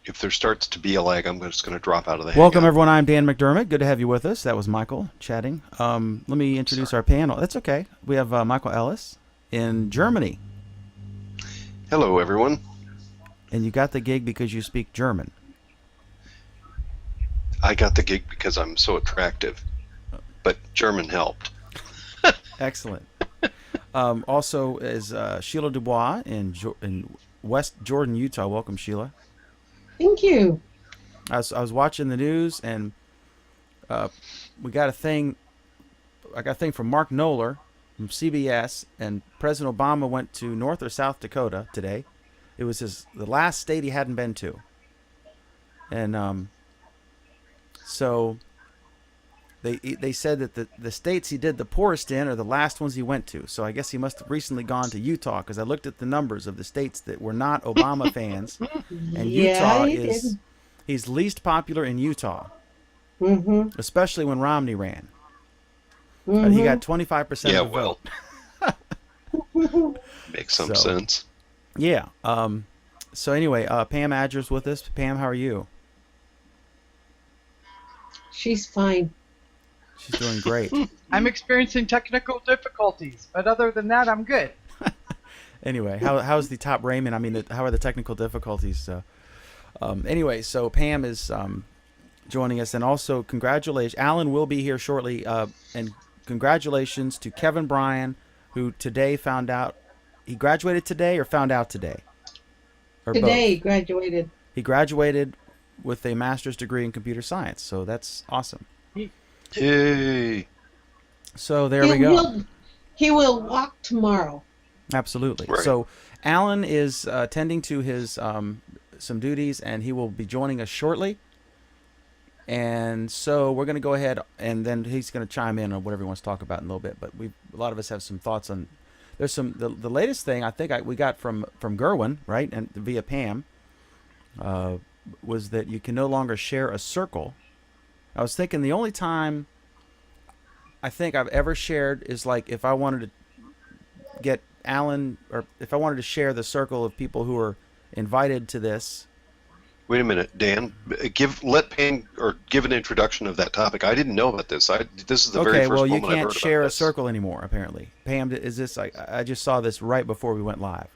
if there starts to be a lag, I'm just going to drop out of the Welcome, Hangout. everyone. I'm Dan McDermott. Good to have you with us. That was Michael chatting. Let me introduce our panel. That's okay. We have Michael Ellis in Germany. Hello, everyone. And you got the gig because you speak German. I got the gig because I'm so attractive, but German helped. Excellent. Also is Sheila Dubois in West Jordan, Utah. Welcome, Sheila. Thank you. I was watching the news, and we got a thing. I got a thing from Mark Knoller from CBS, and President Obama went to North or South Dakota today. It was the last state he hadn't been to, and so they said that the states he did the poorest in are the last ones he went to. So I guess he must have recently gone to Utah, because I looked at the numbers of the states that were not Obama fans, and Yeah, Utah he he's least popular in Utah, did. especially when Romney ran. Mm-hmm. He got 25% Yeah, of the vote. Makes some So- sense. Yeah. So anyway, Pam Adger's with us. Pam, how are you? She's fine. She's doing great. I'm experiencing technical difficulties, but other than that, I'm good. Anyway, how's the top Raymond? I mean, how are the technical difficulties? Anyway, so Pam is joining us, and also congratulations. Alan will be here shortly, and congratulations to Kevin Bryan, who today found out he graduated today or found out today. Or Today both. graduated. He graduated with a master's degree in computer science, so that's awesome. Yay! So there we go. He will walk tomorrow. Absolutely. Right. So Alan is tending to his some duties, and he will be joining us shortly. And so we're going to go ahead, and then he's going to chime in on whatever he wants to talk about in a little bit. But a lot of us have some thoughts on. There's the latest thing I think we got from Gerwin, right, and via Pam, was that you can no longer share a circle. I was thinking the only time I think I've ever shared is like if I wanted to get Alan, or if I wanted to share the circle of people who are invited to this. Wait a minute, Dan. Let Pam give an introduction of that topic. I didn't know about this. This is the very Okay, first well, you moment I've can't heard share about a this. circle anymore, apparently. Pam, is this? I just saw this right before we went live.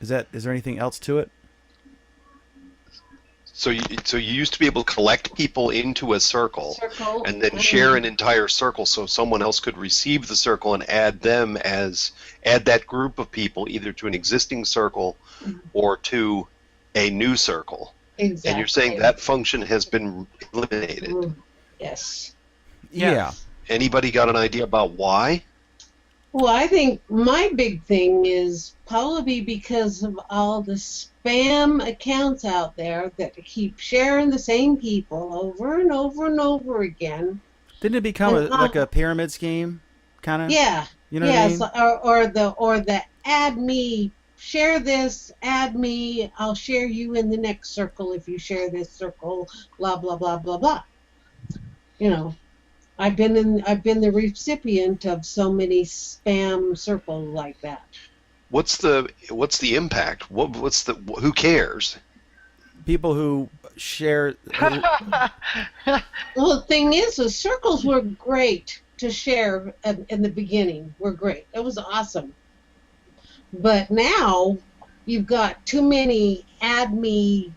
Is there anything else to it? So you used to be able to collect people into a circle and then Mm-hmm. share an entire circle, so someone else could receive the circle and add that group of people either to an existing circle or to a new circle. Exactly. And you're saying that function has been eliminated. Yes. Yeah. Anybody got an idea about why? Well, I think my big thing is probably because of all the spam accounts out there that keep sharing the same people over and over and over again. Didn't it become And, like a pyramid scheme, kind of? Yeah. You know Yes, what I mean? or the add me, share this, add me, I'll share you in the next circle if you share this circle, blah blah blah blah blah. You know, I've been the recipient of so many spam circles like that. What's the impact? Who cares? People who share. Well, the thing is, the circles were great to share in the beginning. Were great. It was awesome. But now you've got too many add me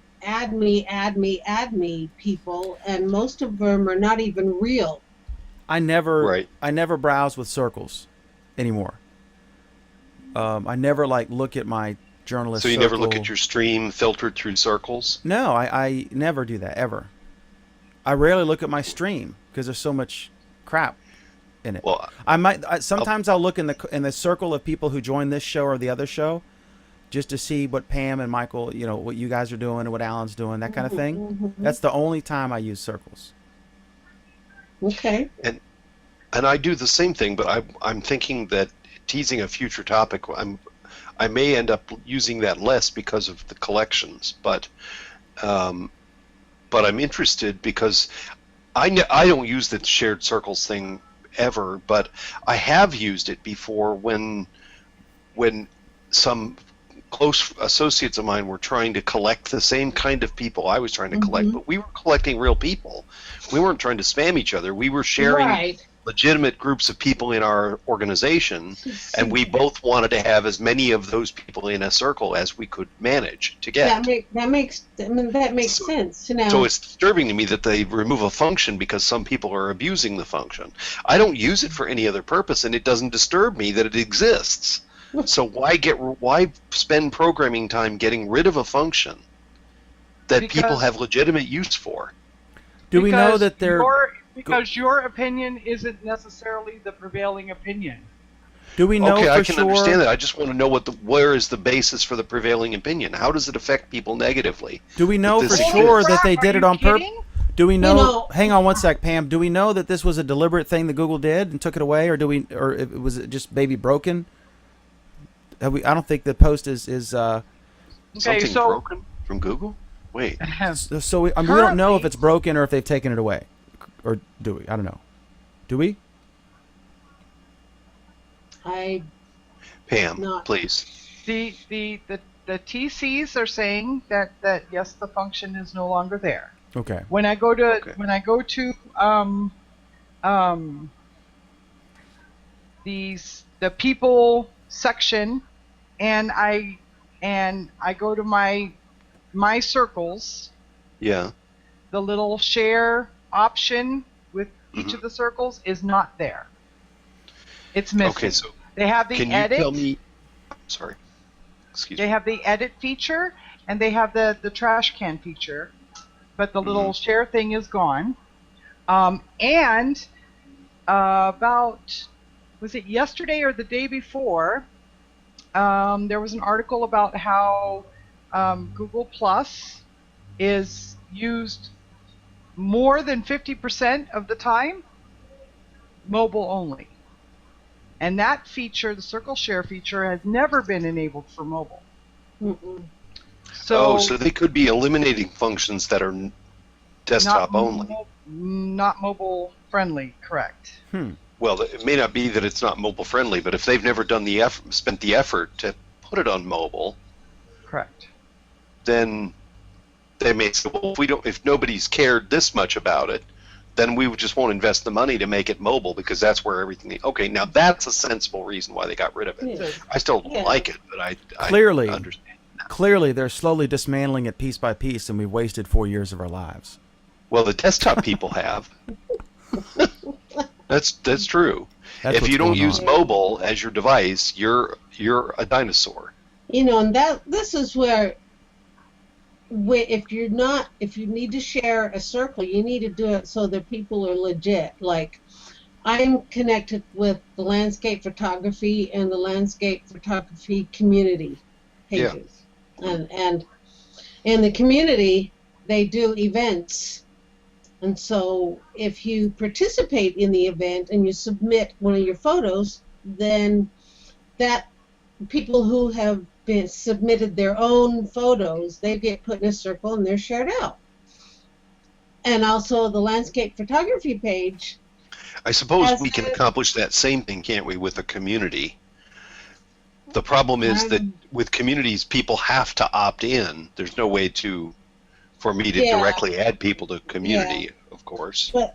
people, and most of them are not even real. I never Right. browse with circles anymore. I never look at my journalist. So you never look circle. at your stream filtered through circles? No, I never do that ever. I rarely look at my stream because there's so much crap in it. Well, Sometimes I'll look in the circle of people who join this show or the other show, just to see what Pam and Michael, what you guys are doing and what Alan's doing, that kind of thing. Mm-hmm. That's the only time I use circles. Okay. and I do the same thing, but I'm thinking that teasing a future topic, I may end up using that less because of the collections, but I'm interested because I don't use the shared circles thing ever, but I have used it before when some close associates of mine were trying to collect the same kind of people I was trying to collect, but we were collecting real people. We weren't trying to spam each other. We were sharing Right. legitimate groups of people in our organization, and we both wanted to have as many of those people in a circle as we could manage to get. That makes So- sense. Now, So it's disturbing to me that they remove a function because some people are abusing the function. I don't use it for any other purpose, and it doesn't disturb me that it exists. So why spend programming time getting rid of a function that people Because- have legitimate use for? Do we know Because that they're? because your opinion isn't necessarily the prevailing opinion. Do we know Okay, for I can sure? understand that. I just want to know where is the basis for the prevailing opinion? How does it affect people negatively? Do we know This for is- sure that Crap, they are did it you on purpose? kidding? Do we know, know- Hang on one sec, Pam. Do we know that this was a deliberate thing that Google did and took it away, or was it just maybe broken? I don't think the post is Okay, Something so broken from Google? Wait. so we don't know if Currently- it's broken or if they've taken it away, or do we? I don't know. Do we? I Pam, Not- please. the TCs are saying that yes, the function is no longer there. Okay. When I go to Okay. the people section, and I go to my circles, Yeah. the little share option with each of the circles is not there. It's missing. Okay, so They have the can you edit. tell me? Sorry. Excuse They me. have the edit feature, and they have the trash can feature, but the little share thing is gone. And about, was it yesterday or the day before, there was an article about how Google Plus is used more than 50% of the time mobile only. And that feature, the circle share feature, has never been enabled for mobile. mm-mm. So, so they could be eliminating functions that are desktop only. Not mobile friendly, correct. Well, it may not be that it's not mobile friendly, but if they've never done the spent the effort to put it on mobile, Correct. then they may say, well, if nobody's cared this much about it, then we just won't invest the money to make it mobile because that's where everything. Okay, now that's a sensible reason why they got rid of it. Yeah. I still don't Yeah. like it, but I Clearly. understand. Clearly, they're slowly dismantling it piece by piece, and we've wasted 4 years of our lives. Well, the desktop people have. That's true. That's If what's you don't going use on. mobile as your device, you're a dinosaur. And this is where if you need to share a circle, you need to do it so that people are legit. Like, I'm connected with the landscape photography and the landscape photography community pages, and in the community they do events, and so if you participate in the event and you submit one of your photos, then that people who have submitted their own photos, they get put in a circle and they're shared out. And also the landscape photography page. I suppose As we can a- accomplish that same thing, can't we, with a community? The problem is that with communities, people have to opt in. There's no way for me to Yeah. directly add people to community, of course. But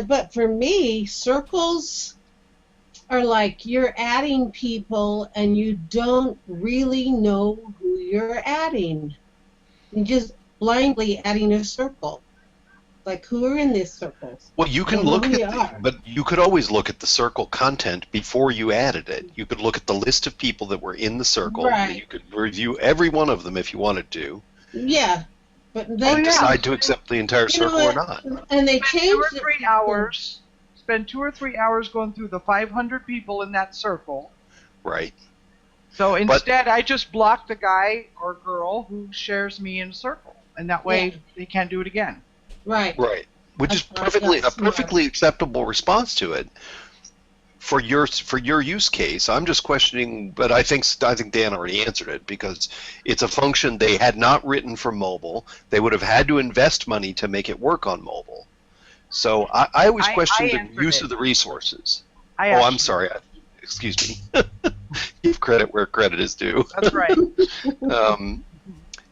but for me, circles are like you're adding people and you don't really know who you're adding. You're just blindly adding a circle. Like, who are in this circle? Well, you can Well, look we at are. but you could always look at the circle content before you added it. You could look at the list of people that were in the circle. Right. You could review every one of them if you wanted to, Yeah, but and they decide to accept the entire You know circle or what? not. And they Spend 2 changed or it 3 hours. Spend 2 or 3 hours going through the 500 people in that circle. Right. So instead, I just block the guy or girl who shares me in a circle, and that way Yeah. they can't do it again. Right. Right. Which is That's perfectly a smart. perfectly acceptable response to it for your use case. I'm just questioning, but I think Dan already answered it because it's a function they had not written for mobile. They would have had to invest money to make it work on mobile. So I always I question answered the use it. of the resources. I I'm actually- sorry. Excuse me. Give credit where credit is due. That's right.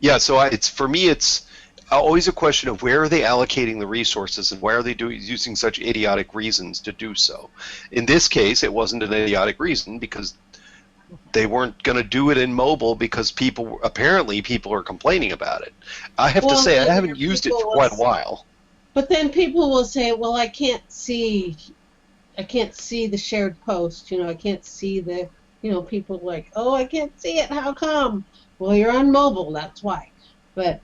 Yeah, so it's for me, it's always a question of where are they allocating the resources and why are they using such idiotic reasons to do so. In this case, it wasn't an idiotic reason because they weren't going to do it in mobile because people are complaining about it. I have to say I haven't used it for quite a while. But then people will say, well, I can't see the shared post, I can't see the, people like, oh, I can't see it, how come? Well, you're on mobile, that's why. But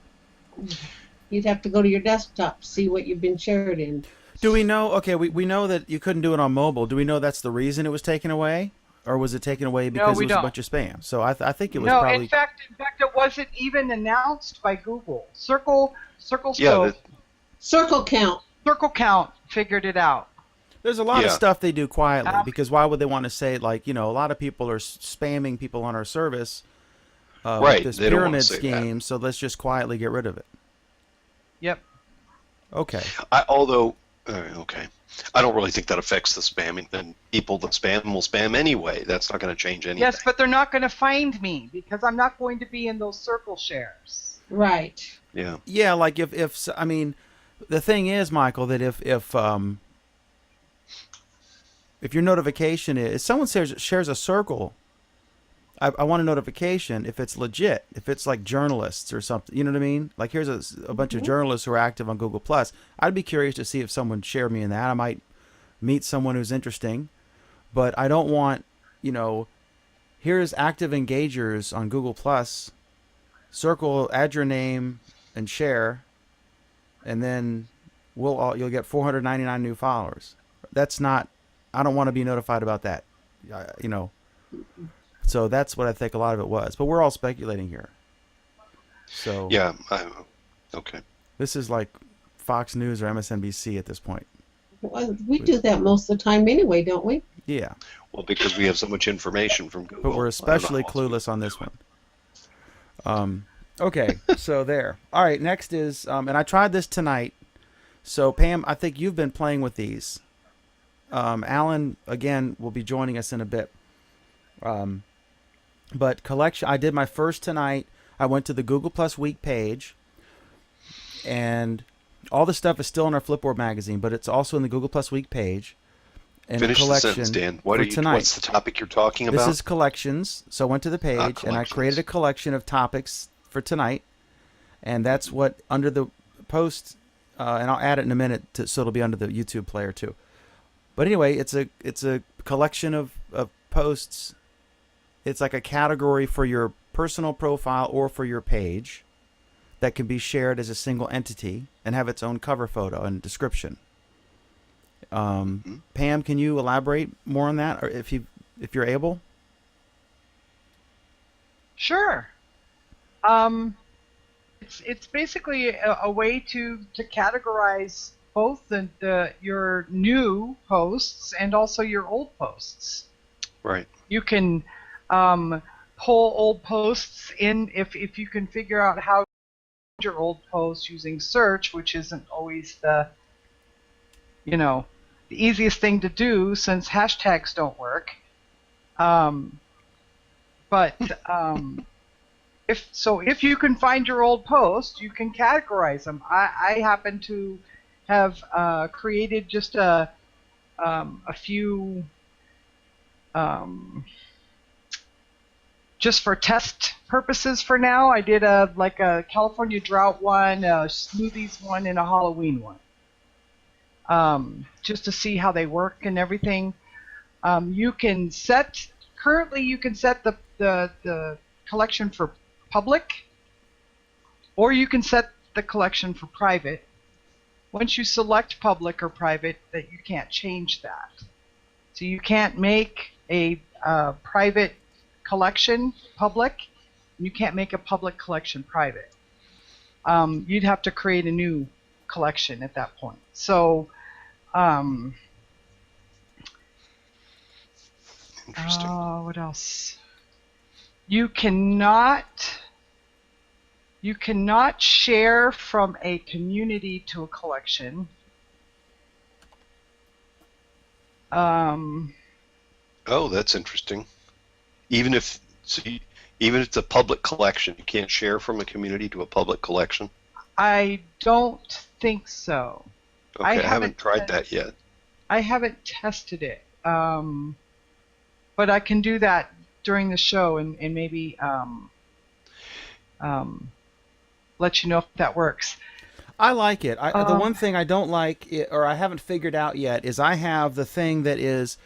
you'd have to go to your desktop to see what you've been shared in. Do we know, okay, we know that you couldn't do it on mobile. Do we know that's the reason it was taken away? Or was it taken away because it was a bunch of spam? So I think it was probably... No, in fact, it wasn't even announced by Google. Circle Scope. Yeah, Circle Count. Circle Count figured it out. There's a lot of stuff they do quietly because why would they want to say, like, a lot of people are spamming people on our service with this pyramid scheme, so let's just quietly get rid of it. Yep. Okay. Okay. I don't really think that affects the spamming. And people that spam will spam anyway. That's not going to change anything. Yes, but they're not going to find me because I'm not going to be in those circle shares. Right. Yeah. Yeah, like if I mean, the thing is, Michael, that if your notification is someone shares a circle, I want a notification if it's legit, if it's like journalists or something. You know what I mean? Like here's a bunch of journalists who are active on Google Plus. I'd be curious to see if someone shared me in that. I might meet someone who's interesting, but I don't want, here's active engagers on Google Plus. Circle, add your name and share, and then you'll get 499 new followers. That's not. I don't want to be notified about that. So that's what I think a lot of it was. But we're all speculating here. So yeah, okay. This is like Fox News or MSNBC at this point. Well, we do that most of the time anyway, don't we? Yeah. Well, because we have so much information from Google. But we're especially clueless on this one. Okay, so there. All right, next is, and I tried this tonight. So Pam, I think you've been playing with these. Alan, again, will be joining us in a bit. But collection, I did my first tonight. I went to the Google Plus Week page, and all the stuff is still in our Flipboard magazine, but it's also in the Google Plus Week page. And finish the sentence, Dan. What's the topic you're talking about? This is collections. So I went to the page, and I created a collection of topics for tonight, and that's what under the post, and I'll add it in a minute, so it'll be under the YouTube player too. But anyway, it's a collection of posts. It's like a category for your personal profile or for your page that can be shared as a single entity and have its own cover photo and description. Pam, can you elaborate more on that, or if you're able? Sure. It's basically a way to categorize both your new posts and also your old posts. Right. You can pull old posts in if you can figure out how to find your old posts using search, which isn't always the easiest thing to do since hashtags don't work. If you can find your old post, you can categorize them. I happen to have created just a few just for test purposes for now. I did a California drought one, a smoothies one, and a Halloween one, just to see how they work and everything. You can set the collection for public, or you can set the collection for private. Once you select public or private, that you can't change that. So you can't make a private collection public, and you can't make a public collection private. You'd have to create a new collection at that point. So interesting. What else? You cannot share from a community to a collection. Oh, that's interesting. Even if even if it's a public collection, you can't share from a community to a public collection. I don't think so. Okay, I haven't tried that yet. I haven't tested it, but I can do that during the show and maybe let you know if that works. I like it. The one thing I don't like, or I haven't figured out yet, is I have the thing that is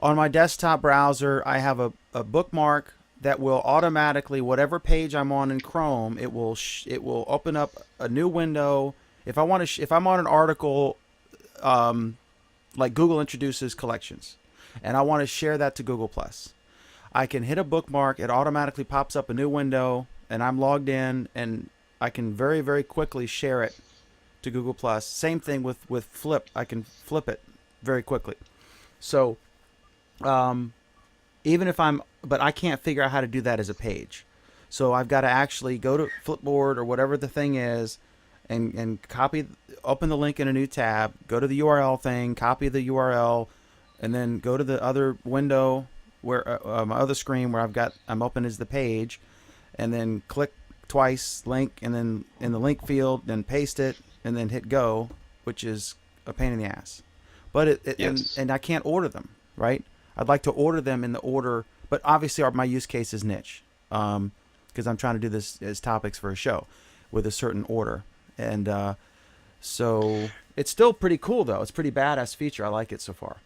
on my desktop browser. I have a bookmark that will automatically, whatever page I'm on in Chrome, it will open up a new window. If I want to, if I'm on an article, like Google introduces collections, and I want to share that to Google Plus, I can hit a bookmark. It automatically pops up a new window, and I'm logged in, and I can very, very quickly share it to Google Plus. Same thing with Flip. I can flip it very quickly. So, even if but I can't figure out how to do that as a page. So I've got to actually go to Flipboard or whatever the thing is, and open the link in a new tab, go to the URL thing, copy the URL, and then go to the other window where my other screen where I'm open as the page, and then click twice link, and then in the link field, then paste it, and then hit go, which is a pain in the ass. But Yes. and I can't order them, right? I'd like to order them in the order, but obviously my use case is niche, because I'm trying to do this as topics for a show with a certain order. And so it's still pretty cool, though. It's a pretty badass feature. I like it so far.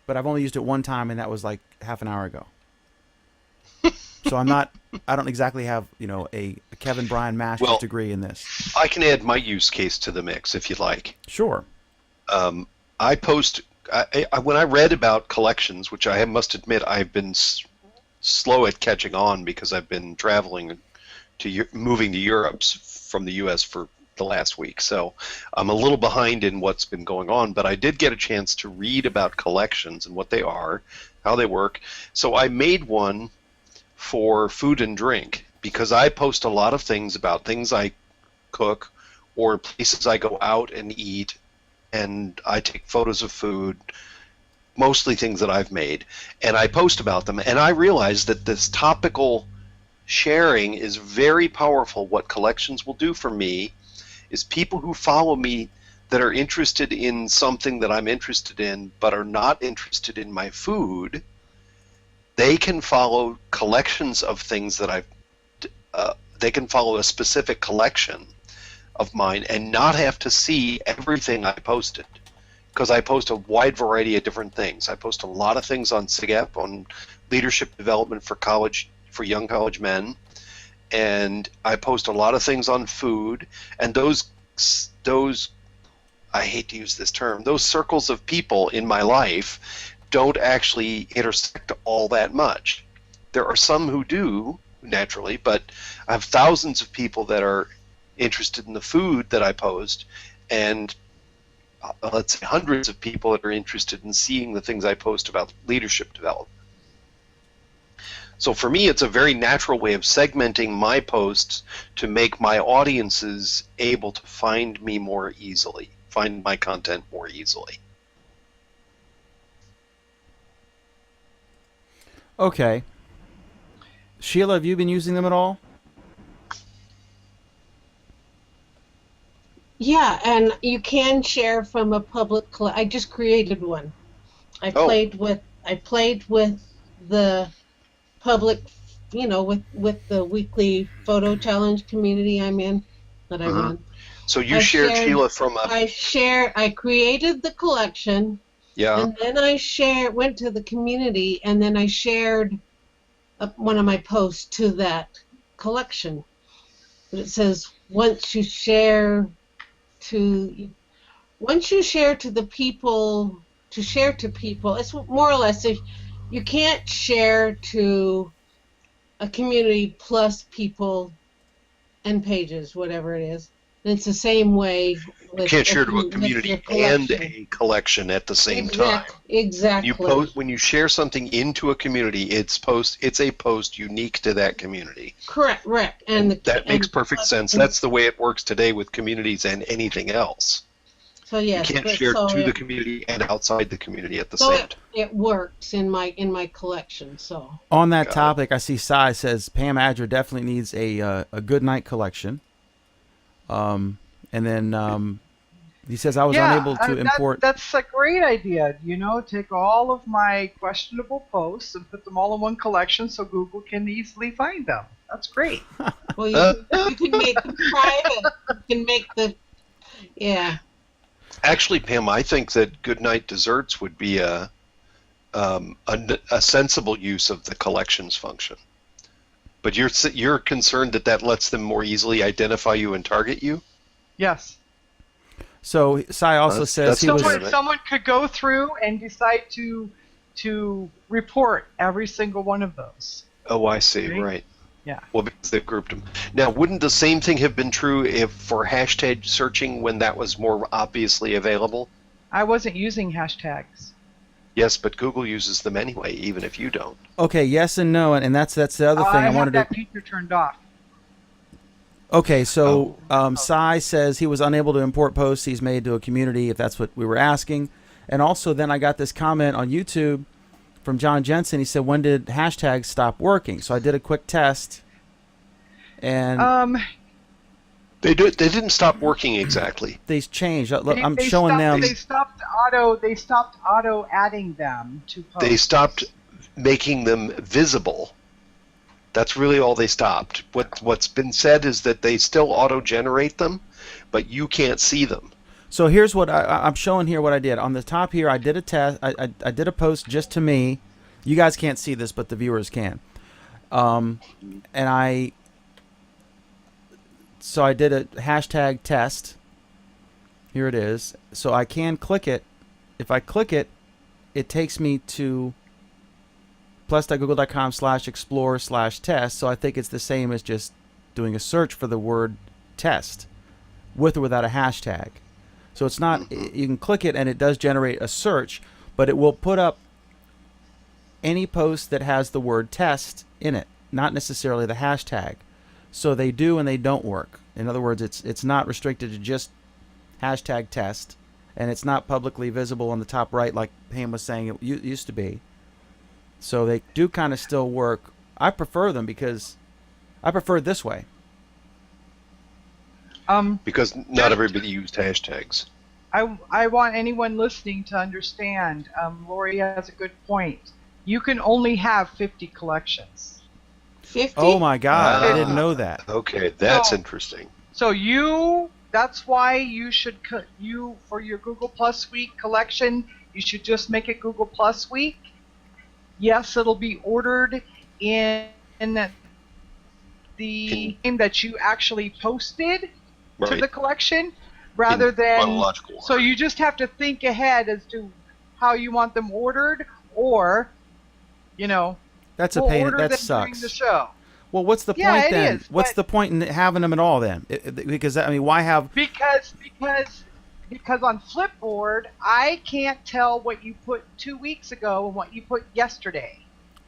But I've only used it one time, and that was like half an hour ago. So I don't exactly have, a Kevin Bryan master's degree in this. I can add my use case to the mix if you'd like. Sure. I post, when I read about collections, which I must admit I've been slow at catching on because I've been traveling moving to Europe from the U.S. for the last week, so I'm a little behind in what's been going on, but I did get a chance to read about collections and what they are, how they work. So I made one for food and drink because I post a lot of things about things I cook or places I go out and eat, and I take photos of food, mostly things that I've made, and I post about them, and I realized that this topical sharing is very powerful. What collections will do for me is people who follow me that are interested in something that I'm interested in but are not interested in my food, they can follow collections of things that they can follow a specific collection of mine and not have to see everything I posted, because I post a wide variety of different things. I post a lot of things on SIGEP, on leadership development for young college men, and I post a lot of things on food, and those I hate to use this term, those circles of people in my life don't actually intersect all that much. There are some who do, naturally, but I have thousands of people that are interested in the food that I post, and let's say hundreds of people that are interested in seeing the things I post about leadership development. So for me, it's a very natural way of segmenting my posts to make my audiences able to find me more easily, find my content more easily. Okay. Sheila, have you been using them at all? Yeah, and you can share from a public. I just created one. I played with the public, with the weekly photo challenge community I'm in that I run. So you shared Sheila from a. I created the collection. Yeah. And then I went to the community, and then I shared one of my posts to that collection. But it says once you share to the people, it's more or less if you can't share to a community plus people and pages, whatever it is. And it's the same way with you can't share to a community and a collection at the same time. Exactly. When you share something into a community, it's a post unique to that community. Correct. That makes perfect sense. That's the way it works today with communities and anything else. So You yes, can't but share so to the it, community and outside the community at the so same it, time. it works in my collection. So On that Got it. topic, I see Sai says Pam Adger definitely needs a good night collection. And then he says I was Yeah, unable to import. that's a great idea. You know, take all of my questionable posts and put them all in one collection so Google can easily find them. That's great. well, Uh, you can make them private. You can make the yeah. Actually, Pam, I think that Goodnight Desserts would be a sensible use of the collections function. But you're concerned that that lets them more easily identify you and target you? Yes. So Sai also That's- says that's he was. legitimate. Someone could go through and decide to report every single one of those. Oh, I see. Right? Right. Yeah. Well, because they've grouped them. Now, wouldn't the same thing have been true if for hashtag searching when that was more obviously available? I wasn't using hashtags. Yes, but Google uses them anyway, even if you don't. Okay, yes and no, and that's the other thing I I have wanted to. that feature turned off. Okay, so Sai says he was unable to import posts he's made to a community, if that's what we were asking. And also, then I got this comment on YouTube from John Jensen. He said, "When did hashtags stop working?" So I did a quick test, and They didn't stop working exactly. they changed. Look, They- I'm they showing stopped, them. They stopped auto adding them to posts. They stopped making them visible. That's really all they stopped. What's been said is that they still auto-generate them, but you can't see them. So here's what I'm showing here. What I did on the top here, I did a test. I did a post just to me. You guys can't see this, but the viewers can. And I did a hashtag test. Here it is. So I can click it. If I click it, it takes me to plus.google.com/explore/test. So I think it's the same as just doing a search for the word test with or without a hashtag. So it's not, you can click it and it does generate a search, but it will put up any post that has the word test in it, not necessarily the hashtag. So they do and they don't work. In other words, it's not restricted to just hashtag test, and it's not publicly visible on the top right like Pam was saying it used to be. So they do kind of still work. I prefer them because I prefer it this way. Because not everybody used hashtags. I want anyone listening to understand. Lori has a good point. You can only have 50 collections. 50? Oh my God, I Ah. didn't know that. Okay, that's So- interesting. So that's why you should for your Google Plus Week collection, you should just make it Google Plus Week. Yes, it'll be ordered in the name that you actually posted to Right. the collection, rather In than. chronological So order. you just have to think ahead as to how you want them ordered, or, That's a we'll pain. order That them during sucks. the show. Well, what's the Yeah, point it then? is, What's but- the point in having them at all then? Because I mean, why have? Because on Flipboard, I can't tell what you put 2 weeks ago and what you put yesterday.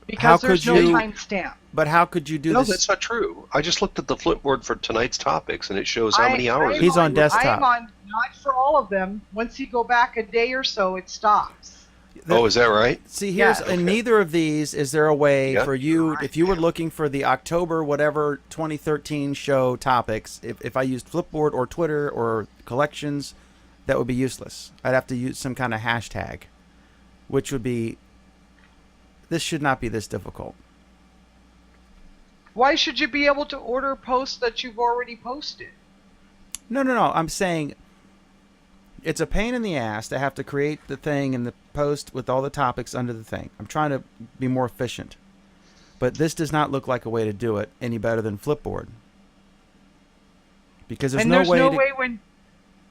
Because How there's could no you- timestamp. But how could you do No, this? that's not true. I just looked at the Flipboard for tonight's topics, and it shows how many hours. He's on desktop. I'm on, not for all of them. Once you go back a day or so, it stops. Oh, is that right? See, here's Yeah. in neither of these is there a way Yeah. for you, if you were looking for the October whatever 2013 show topics, if I used Flipboard or Twitter or collections, that would be useless. I'd have to use some kind of hashtag, which would be. This should not be this difficult. Why should you be able to order posts that you've already posted? No. I'm saying it's a pain in the ass to have to create the thing and the post with all the topics under the thing. I'm trying to be more efficient. But this does not look like a way to do it any better than Flipboard. Because there's no way to...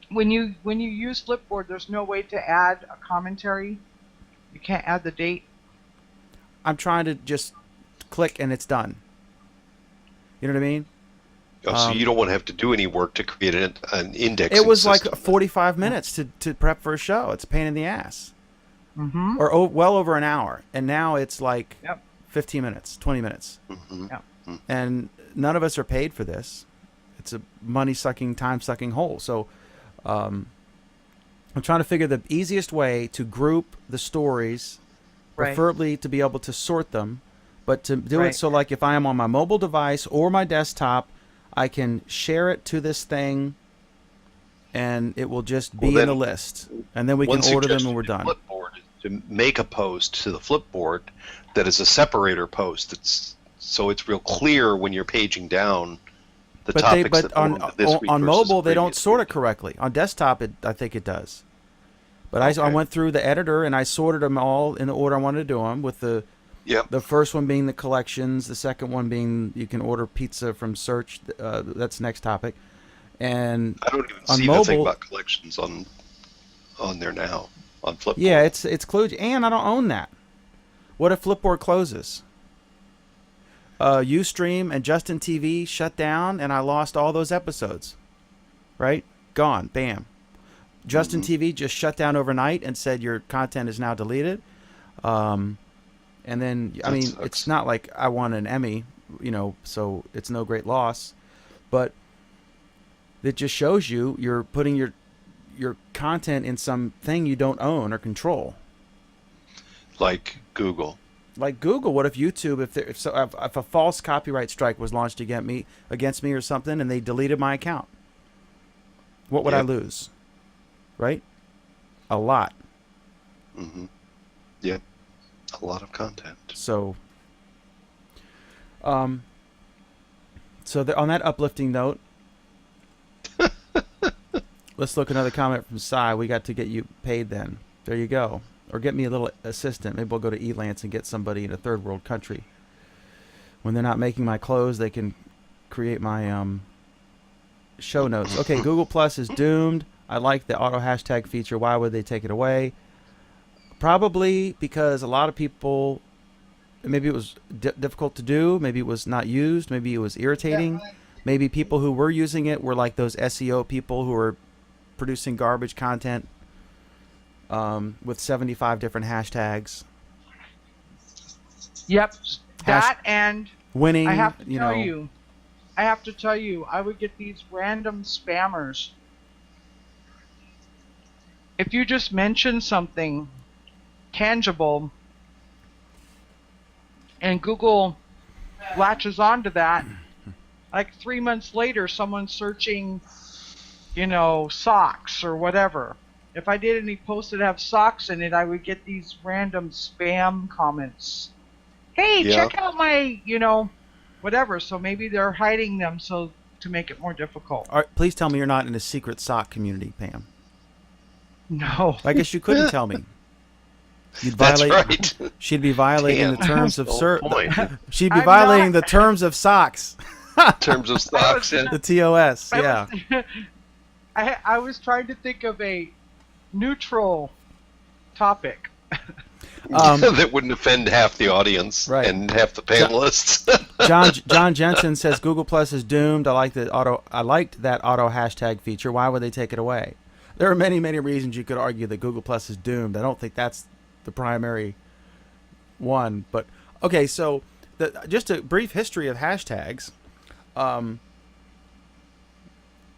when you use Flipboard, there's no way to add a commentary. You can't add the date. I'm trying to just click and it's done. You know what I mean? Oh, so you don't want to have to do any work to create an index. It was like 45 minutes to prep for a show. It's a pain in the ass. Mm-hmm. Or well over an hour. And now it's like Yep. 15 minutes, 20 minutes. Mm-hmm. Yep. And none of us are paid for this. It's a money-sucking, time-sucking hole. So I'm trying to figure the easiest way to group the stories, Right. preferably to be able to sort them, but to do Right. it so like if I am on my mobile device or my desktop, I can share it to this thing and it will just be Well, in the then, list. And then we can one order them suggestion and we're to done. Flipboard is to make a post to the Flipboard that is a separator post. So it's real clear when you're paging down the topics But that belong to this week on versus mobile the they don't previous sort it week. correctly. On desktop I think it does. But I Okay. went through the editor and I sorted them all in the order I wanted to do them, with the Yep. first one being the collections, the second one being you can order pizza from search. That's the next topic. And I don't even on see the thing mobile- about collections on there now on Flipboard. yeah, it's closed, and I don't own that. What if Flipboard closes? Ustream and Justin TV shut down, and I lost all those episodes. Right? Gone. Bam. Justin TV just shut down overnight and said your content is now deleted. And then, I That mean, sucks. it's not like I won an Emmy, so it's no great loss. But it just shows you're putting your content in something you don't own or control. Like Google. Like Google, what if YouTube, if a false copyright strike was launched against me or something, and they deleted my account, what would I Yep. lose? Right? A lot. Mm-hmm. Yep. A lot of content. So, on that uplifting note, let's look at another comment from Cy. We got to get you paid then. There you go. Or get me a little assistant. Maybe we'll go to Elance and get somebody in a third world country. When they're not making my clothes, they can create my show notes. Okay, Google Plus is doomed. I like the auto hashtag feature. Why would they take it away? Probably because a lot of people, maybe it was difficult to do, maybe it was not used, maybe it was irritating, maybe people who were using it were like those SEO people who are producing garbage content with 75 different hashtags. Yep. That and Winning, I have to you tell know. you, I would get these random spammers. If you just mention something tangible and Google latches onto that, like 3 months later, someone's searching, socks or whatever. If I did any posts that have socks in it, I would get these random spam comments. Hey, Yeah. check out my, whatever. So maybe they're hiding them to make it more difficult. All right, please tell me you're not in a secret sock community, Pam. No. I guess you couldn't tell me. You'd That's violate. right. She'd be violating Damn. the terms of That's the whole point. She'd be I'm violating not- the terms of socks. In terms of stocks and The TOS. I Yeah. was- I was trying to think of a neutral topic. that wouldn't offend half the audience Right. and half the panelists. John Jensen says Google Plus is doomed. I liked that auto hashtag feature. Why would they take it away? There are many reasons you could argue that Google Plus is doomed. I don't think that's the primary one. But okay, so just a brief history of hashtags.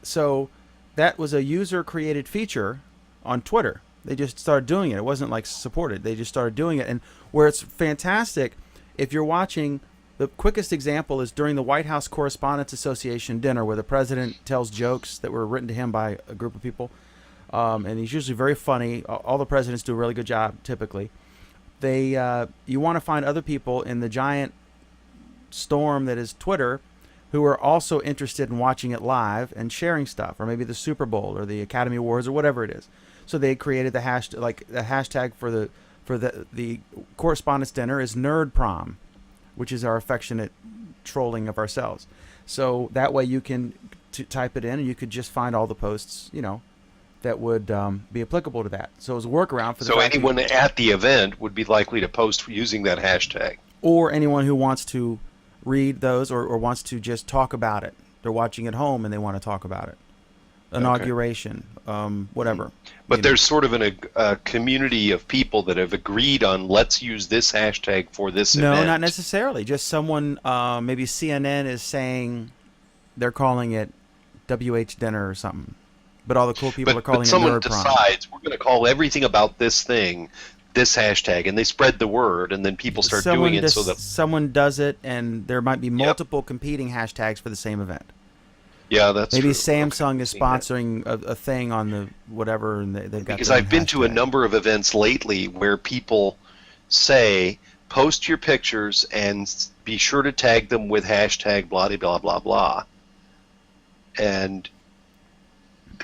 So that was a user-created feature on Twitter. They just started doing it. It wasn't like supported. They just started doing it. And where it's fantastic, if you're watching, the quickest example is during the White House Correspondents Association dinner where the president tells jokes that were written to him by a group of people. And he's usually very funny. All the presidents do a really good job, typically. You want to find other people in the giant storm that is Twitter who are also interested in watching it live and sharing stuff, or maybe the Super Bowl or the Academy Awards or whatever it is. So they created the hashtag for the correspondence dinner is Nerd Prom, which is our affectionate trolling of ourselves. So that way you can type it in and you could just find all the posts, that would be applicable to that. So it was a workaround for the So fact that anyone at the event would be likely to post using that hashtag. or anyone who wants to read those or wants to just talk about it. They're watching at home and they want to talk about it. Inauguration, whatever. But there's sort of a community of people that have agreed on let's use this hashtag for this No, event. not necessarily. Just someone, maybe CNN is saying they're calling it WH dinner or something. But all the cool people are calling but it someone Nerd Prom. decides we're going to call everything about this thing this hashtag, and they spread the word, and then people start doing it so that someone does it, and there might be multiple competing hashtags for the same event. Yeah, that's maybe true. Samsung is I've seen that. sponsoring a thing on the whatever, and they've got. Because their own I've been to a hashtag. number of events lately where people say, post your pictures and be sure to tag them with hashtag blah blah blah blah. And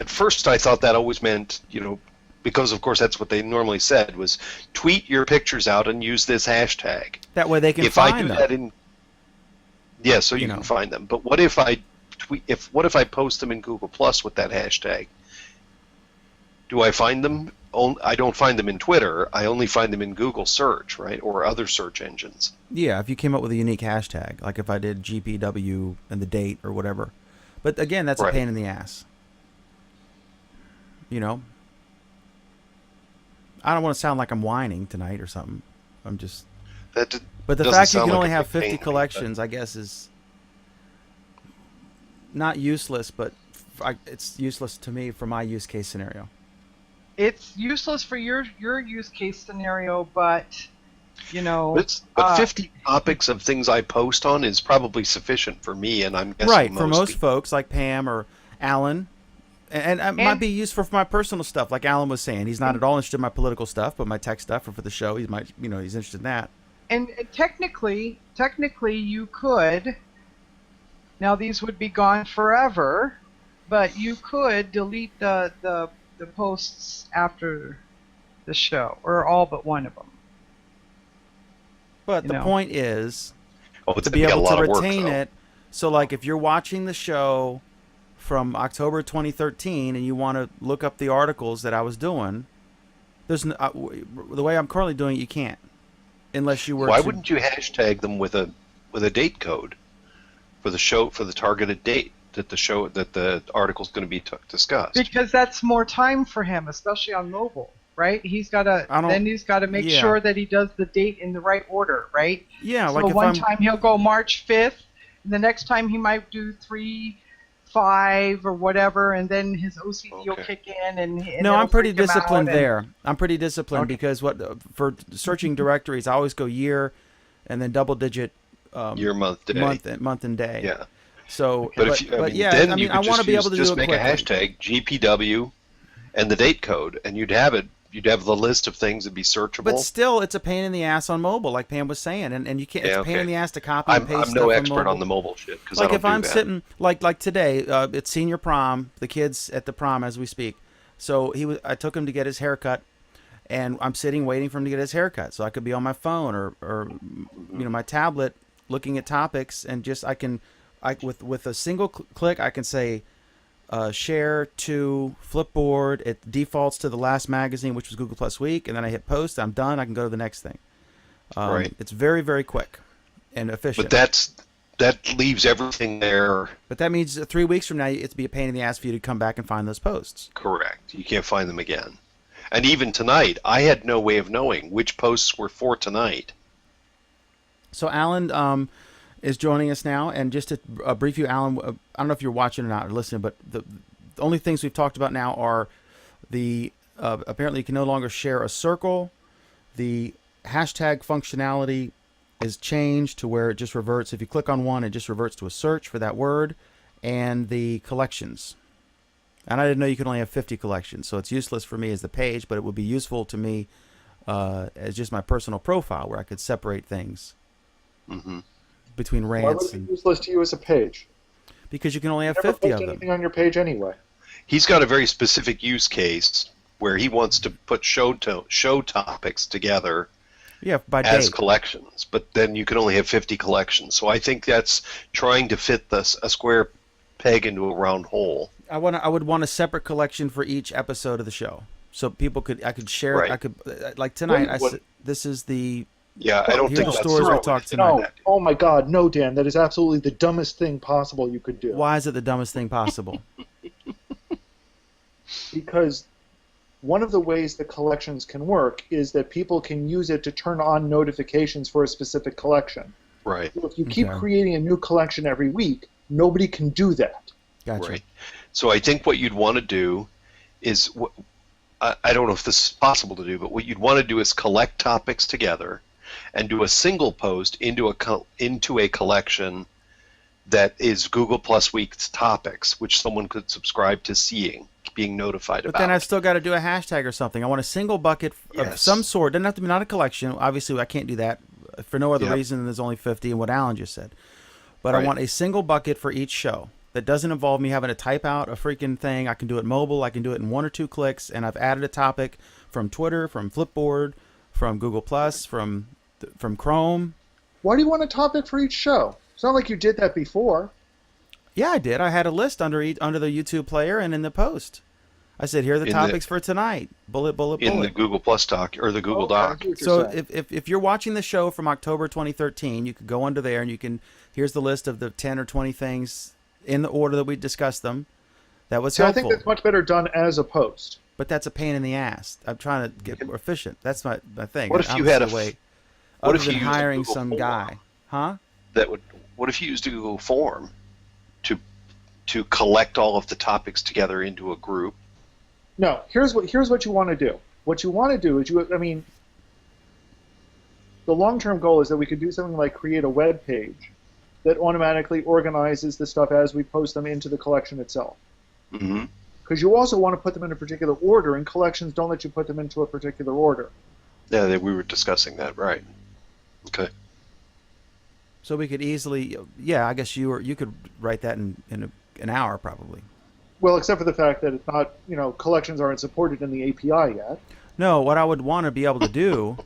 at first I thought that always meant, because of course that's what they normally said was tweet your pictures out and use this hashtag. That way they can If I find do them. that so you can find them. But what if I what if I post them in Google Plus with that hashtag? Do I find them? I don't find them in Twitter. I only find them in Google search, right, or other search engines. Yeah, if you came up with a unique hashtag, like if I did GPW and the date or whatever. But again, that's a Right. pain in the ass. I don't want to sound like I'm whining tonight or something. I'm just. But But the doesn't fact you sound can like only a have big 50 pain, but- collections, I guess, is not useless, but it's useless to me for my use case scenario. It's useless for your use case scenario, but But 50 topics of things I post on is probably sufficient for me, and I'm guessing Right, for most people. folks like Pam or Alan, and it might be useful for my personal stuff, like Alan was saying. He's not at all interested in my political stuff, but my tech stuff or for the show, he's interested in that. And technically, you could. Now these would be gone forever, but you could delete the posts after the show, or all but one of them. But the point is It's to be gonna able a to lot of work, retain though. it. So, like, if you're watching the show from October 2013 and you want to look up the articles that I was doing, there's the way I'm currently doing it, you can't, unless you were. Why to, wouldn't you hashtag them with a date code for the show, for the targeted date that the article's going to be discussed? Because that's more time for him, especially on mobile, right? He's got to make sure that he does the date in the right order, right? Yeah, So like if one time he'll go March 5th, and the next time he might do 3/5 or whatever, and then his OCD will kick in. And No, it'll I'm pretty freak him disciplined out, and- there. I'm pretty disciplined because for searching directories, I always go year, and then double digit Year, month, day. month and day. Yeah. So, But I want to be able to do just it make quickly. a hashtag GPW and the date code, and you'd have the list of things that'd be searchable. But still, it's a pain in the ass on mobile, like Pam was saying, and you can't. It's a pain in the ass to copy and paste I'm stuff no on expert mobile. on the mobile shit because Like I don't if do I'm that. sitting like today, it's senior prom, the kids at the prom as we speak. So I took him to get his haircut, and I'm sitting waiting for him to get his haircut, so I could be on my phone or my tablet looking at topics, and just with a single click I can say share to Flipboard. It defaults to the last magazine, which was Google Plus Week, and then I hit post. I'm done. I can go to the next thing. Right. It's very, very quick and efficient. But that leaves everything there. But that means 3 weeks from now, it's be a pain in the ass for you to come back and find those posts. Correct. You can't find them again. And even tonight, I had no way of knowing which posts were for tonight. So Alan is joining us now, and just to brief you, Alan, I don't know if you're watching or not or listening, but the only things we've talked about now are the apparently you can no longer share a circle. The hashtag functionality is changed to where it just reverts. If you click on one, it just reverts to a search for that word, and the collections. And I didn't know you could only have 50 collections, so it's useless for me as the page, but it would be useful to me as just my personal profile where I could separate things between Why rants. would it be useless to you as a page? Because you can only have You never 50 post of them. anything on your page anyway. He's got a very specific use case where he wants to put show topics together Yeah, by as date. collections, but then you can only have 50 collections. So I think that's trying to fit a square peg into a round hole. I would want a separate collection for each episode of the show, so I could share. Right. I could like tonight. What- This is the Yeah, I don't here's think the that's stories we the talked way to do tonight. No, that. oh my God, no, Dan, that is absolutely the dumbest thing possible you could do. why is it the dumbest thing possible? Because one of the ways the collections can work is that people can use it to turn on notifications for a specific collection. Right, So if you keep Okay. creating a new collection every week, nobody can do that. Gotcha. right. So I think what you'd want to do is I don't know if this is possible to do, but what you'd want to do is collect topics together and do a single post into a collection that is Google Plus Week's topics, which someone could subscribe to seeing, being notified about. But then I've still got to do a hashtag or something. I want a single bucket of some sort. Doesn't have to be not a collection. Obviously, I can't do that for no other reason than there's only 50 and what Alan just said. But I want a single bucket for each show that doesn't involve me having to type out a freaking thing. I can do it mobile. I can do it in 1 or 2 clicks, and I've added a topic from Twitter, from Flipboard, from Google Plus, from Chrome. Why do you want a topic for each show? It's not like you did that before. Yeah, I did. I had a list under the YouTube player and in the post. I said, here are the topics for tonight. Bullet. In the Google Plus doc or the Google Doc. So if you're watching the show from October 2013, you could go under there and you can. Here's the list of the 10 or 20 things in the order that we discussed them. That was helpful. I think that's much better done as a post. But that's a pain in the ass. I'm trying to get more efficient. That's my thing. What if you had other than hiring some guy, huh? What if you used a Google form to collect all of the topics together into a group? No, here's what you want to do. What you want to do is the long-term goal is that we could do something like create a web page that automatically organizes the stuff as we post them into the collection itself. Mm-hmm. Because you also want to put them in a particular order, and collections don't let you put them into a particular order. Yeah, we were discussing that, right? Okay. So we could easily, I guess you could write that in an hour probably. Well, except for the fact that it's not, collections aren't supported in the API yet. No, what I would want to be able to do,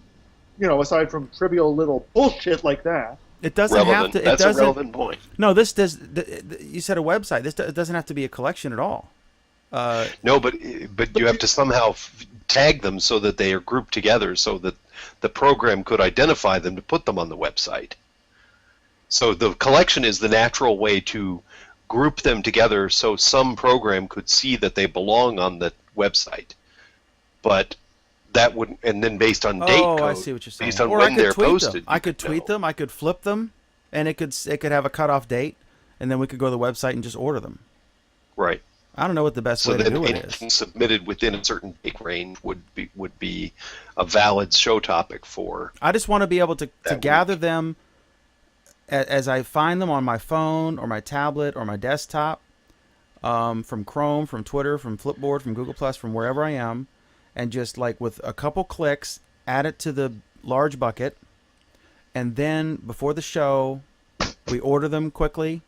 aside from trivial little bullshit like that. It doesn't have to. That's a relevant point. No, this does. You said a website. It doesn't have to be a collection at all. No, but you have to somehow tag them so that they are grouped together, so that the program could identify them to put them on the website. So the collection is the natural way to group them together, so some program could see that they belong on the website. But that wouldn't, and then based on date code, I see what you're saying. based on when they're posted. I could tweet them, I could flip them, and it could have a cutoff date, and then we could go to the website and just order them. Right. I don't know what the best way to do it is. Anything submitted within a certain date range would be a valid show topic for. I just want to be able to gather them as I find them on my phone or my tablet or my desktop, from Chrome, from Twitter, from Flipboard, from Google Plus, from wherever I am. And just like with a couple clicks, add it to the large bucket, and then before the show, we order them quickly,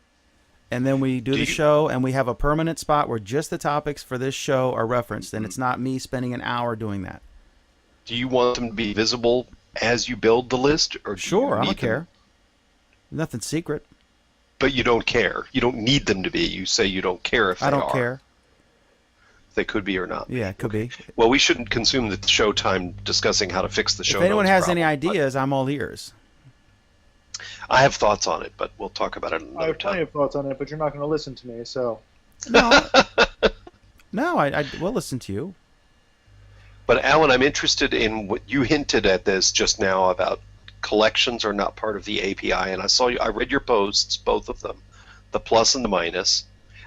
and then we do the show, and we have a permanent spot where just the topics for this show are referenced, and it's not me spending an hour doing that. Do you want them to be visible as you build the list, or sure, I don't care. Nothing secret. But you don't care. You don't need them to be. You say you don't care if they are. I don't care. They could be or not. Yeah, it could be. Well, we shouldn't consume the show time discussing how to fix the show. If anyone has any ideas, I'm all ears. I have thoughts on it, but we'll talk about it another time. I have plenty of thoughts on it, but you're not going to listen to me, so. No, I will listen to you. But Alan, I'm interested in what you hinted at this just now about collections are not part of the API, and I read your posts, both of them, the plus and the minus.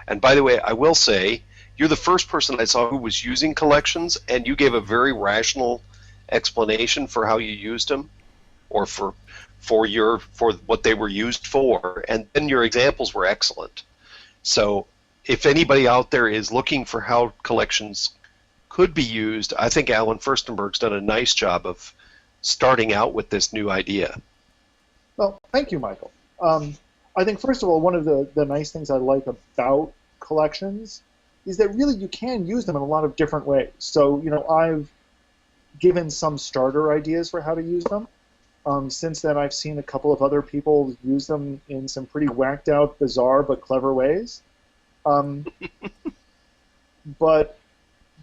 And by the way, I will say, you're the first person I saw who was using collections, and you gave a very rational explanation for how you used them, or for what they were used for, and then your examples were excellent. So if anybody out there is looking for how collections could be used, I think Alan Furstenberg's done a nice job of starting out with this new idea. Well, thank you, Michael. I think, first of all, one of the nice things I like about collections is that really you can use them in a lot of different ways. So, I've given some starter ideas for how to use them. Since then, I've seen a couple of other people use them in some pretty whacked out, bizarre, but clever ways. But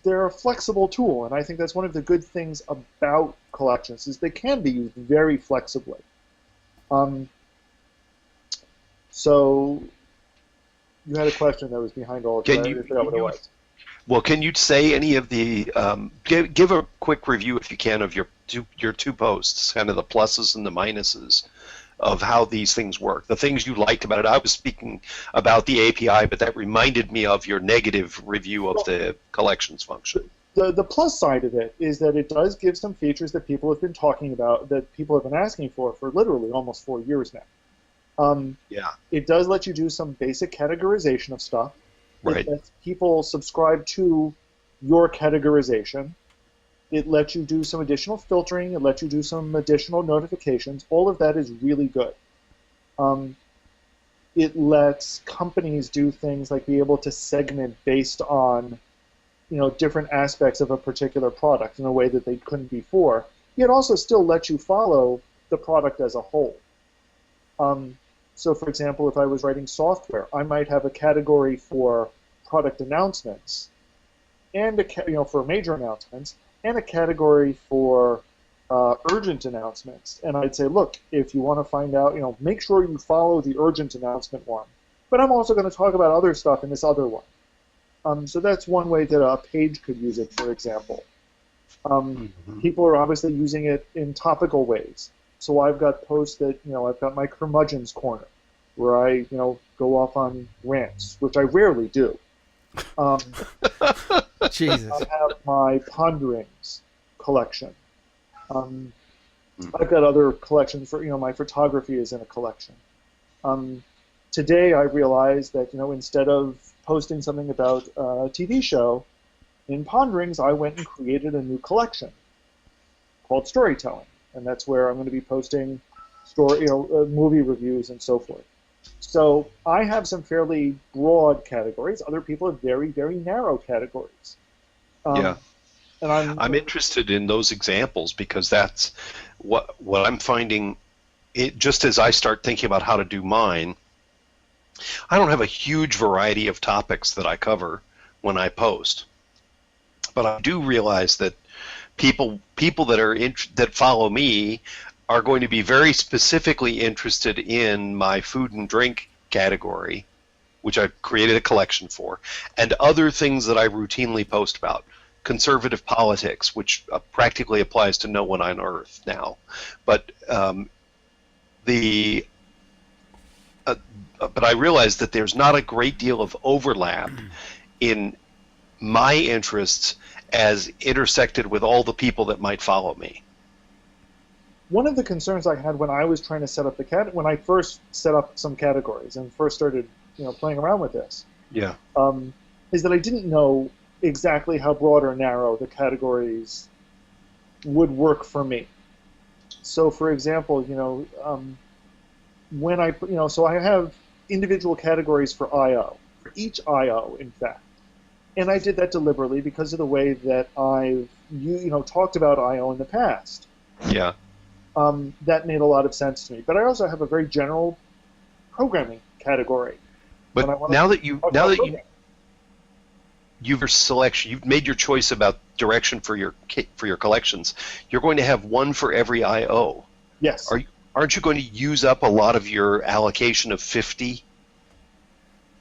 they're a flexible tool, and I think that's one of the good things about collections, is they can be used very flexibly. So you had a question that was behind all of that. I forgot what it was. Well, can you say any of the give a quick review, if you can, of your two posts, kind of the pluses and the minuses of how these things work, the things you liked about it. I was speaking about the API, but that reminded me of your negative review of the collections function. The plus side of it is that it does give some features that people have been talking about, that people have been asking for literally almost 4 years now. Yeah. It does let you do some basic categorization of stuff. Right. It lets people subscribe to your categorization. It lets you do some additional filtering. It lets you do some additional notifications. All of that is really good. It lets companies do things like be able to segment based on, different aspects of a particular product in a way that they couldn't before. It also still lets you follow the product as a whole. So, for example, if I was writing software, I might have a category for product announcements, and for major announcements, and a category for urgent announcements. And I'd say, look, if you want to find out, make sure you follow the urgent announcement one. But I'm also going to talk about other stuff in this other one. So that's one way that a page could use it, for example. People are obviously using it in topical ways. So I've got posts that, I've got my curmudgeon's corner, where I, go off on rants, which I rarely do. Jesus. I have my ponderings collection. I've got other collections for, my photography is in a collection. Today I realized that, instead of posting something about a TV show, in ponderings I went and created a new collection called storytelling. And that's where I'm going to be posting movie reviews and so forth. So I have some fairly broad categories. Other people have very, very narrow categories. Yeah. And I'm interested in those examples because that's what I'm finding. Just as I start thinking about how to do mine, I don't have a huge variety of topics that I cover when I post, but I do realize that people that follow me are going to be very specifically interested in my food and drink category, which I've created a collection for, and other things that I routinely post about. Conservative politics, which practically applies to no one on earth now. But but I realize that there's not a great deal of overlap in my interests as intersected with all the people that might follow me. One of the concerns I had when I was trying to set up when I first set up some categories and first started, playing around with this, Yeah. Is that I didn't know exactly how broad or narrow the categories would work for me. So, for example, when I, so I have individual categories for I/O, for each I/O, in fact. And I did that deliberately because of the way that I've talked about I/O in the past. Yeah. That made a lot of sense to me. But I also have a very general programming category. But now that you've made your choice about direction for your collections, you're going to have one for every I/O. Yes. Aren't you going to use up a lot of your allocation of 50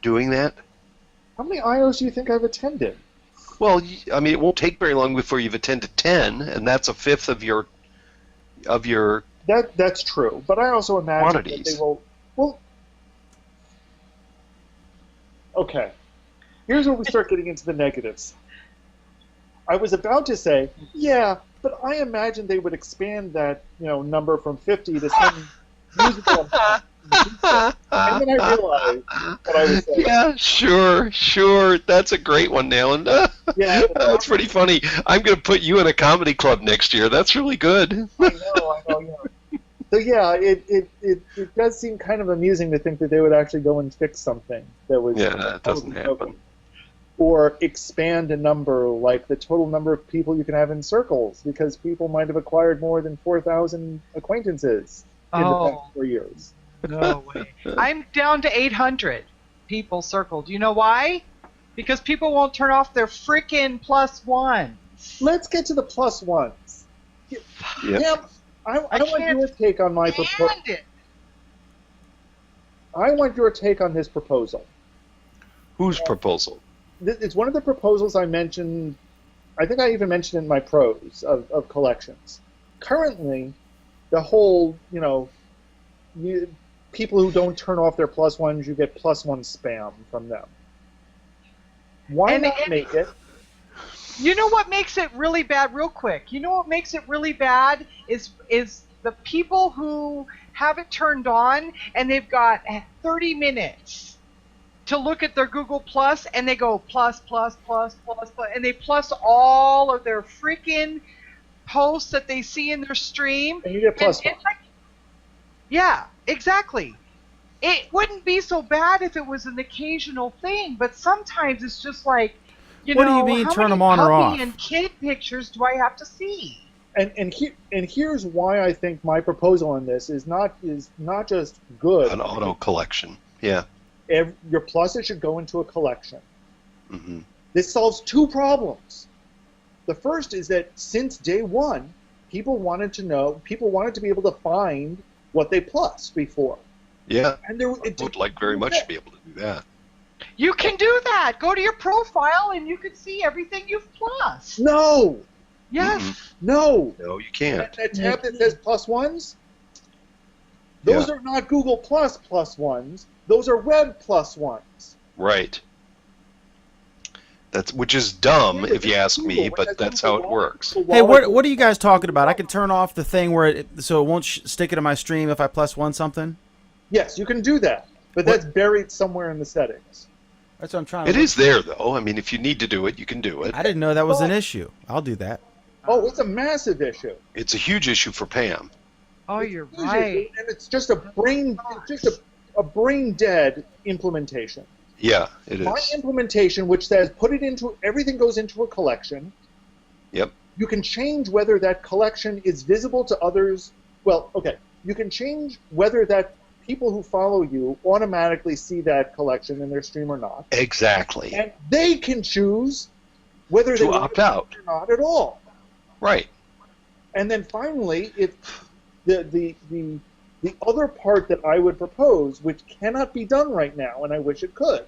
doing that? How many I/Os do you think I've attended? Well, I mean, it won't take very long before you've attended 10, and that's a fifth of your That's true, but I also imagine quantities. That they will. Well, okay. Here's where we start getting into the negatives. I was about to say, yeah, but I imagine they would expand that number from 50 to some usable amount. And then I realized what I was saying. Yeah, sure. That's a great one, Nayland. Yeah, that's pretty funny. I'm going to put you in a comedy club next year. That's really good. I know. So yeah, it does seem kind of amusing to think that they would actually go and fix something that was it doesn't happen. Or expand a number, like the total number of people you can have in circles, because people might have acquired more than 4,000 acquaintances in the past 4 years. No way. I'm down to 800 people circled. Do you know why? Because people won't turn off their freaking +1. Let's get to the +1s. Yep. Yeah, I want your take on my proposal. I want your take on this proposal. Whose proposal? It's one of the proposals I mentioned. I think I even mentioned in my prose of collections. Currently, the whole people who don't turn off their +1s, you get +1 spam from them. Why And not it- make it? You know what makes it really bad, real quick? You know what makes it really bad is the people who have it turned on and they've got 30 minutes to look at their Google Plus and they go plus, and they plus all of their freaking posts that they see in their stream. And you get +1. it's like, yeah, exactly. It wouldn't be so bad if it was an occasional thing, but sometimes it's just like, What do you mean, how turn many 'em on or puppy off? and kid pictures do I have to see? And here's why I think my proposal on this is not just good. An auto collection. Yeah. Your pluses should go into a collection. Hmm. This solves two problems. The first is that since day one, people wanted to be able to find what they plus before. Yeah. And there, I would like very much to be able to do that. You can do that. Go to your profile and you can see everything you've plus. No, Yes. no. No, you can't. That tab that says +1s, those are not Google Plus +1s. Those are web +1s. Right. Which is dumb, Yeah, if you ask me, Google, but that's how it works. Hey, what are you guys talking about? I can turn off the thing where so it won't stick it in my stream if I +1 something? Yes, you can do that, but What? that's buried somewhere in the settings. That's what I'm trying to It is there, though. I mean, if you need to do it, you can do it. I didn't know that was an issue. I'll do that. Oh, it's a massive issue. It's a huge issue for Pam. Oh, It's you're a huge right. issue, and it's just a brain dead implementation. Yeah, it My is. implementation, which says everything goes into a collection. Yep. You can change whether that collection is visible to others. Well, okay. You can change whether that people who follow you automatically see that collection in their stream or not. Exactly. And they can choose whether they To want opt to out. or not at all. Right. And then finally, if the other part that I would propose, which cannot be done right now, and I wish it could,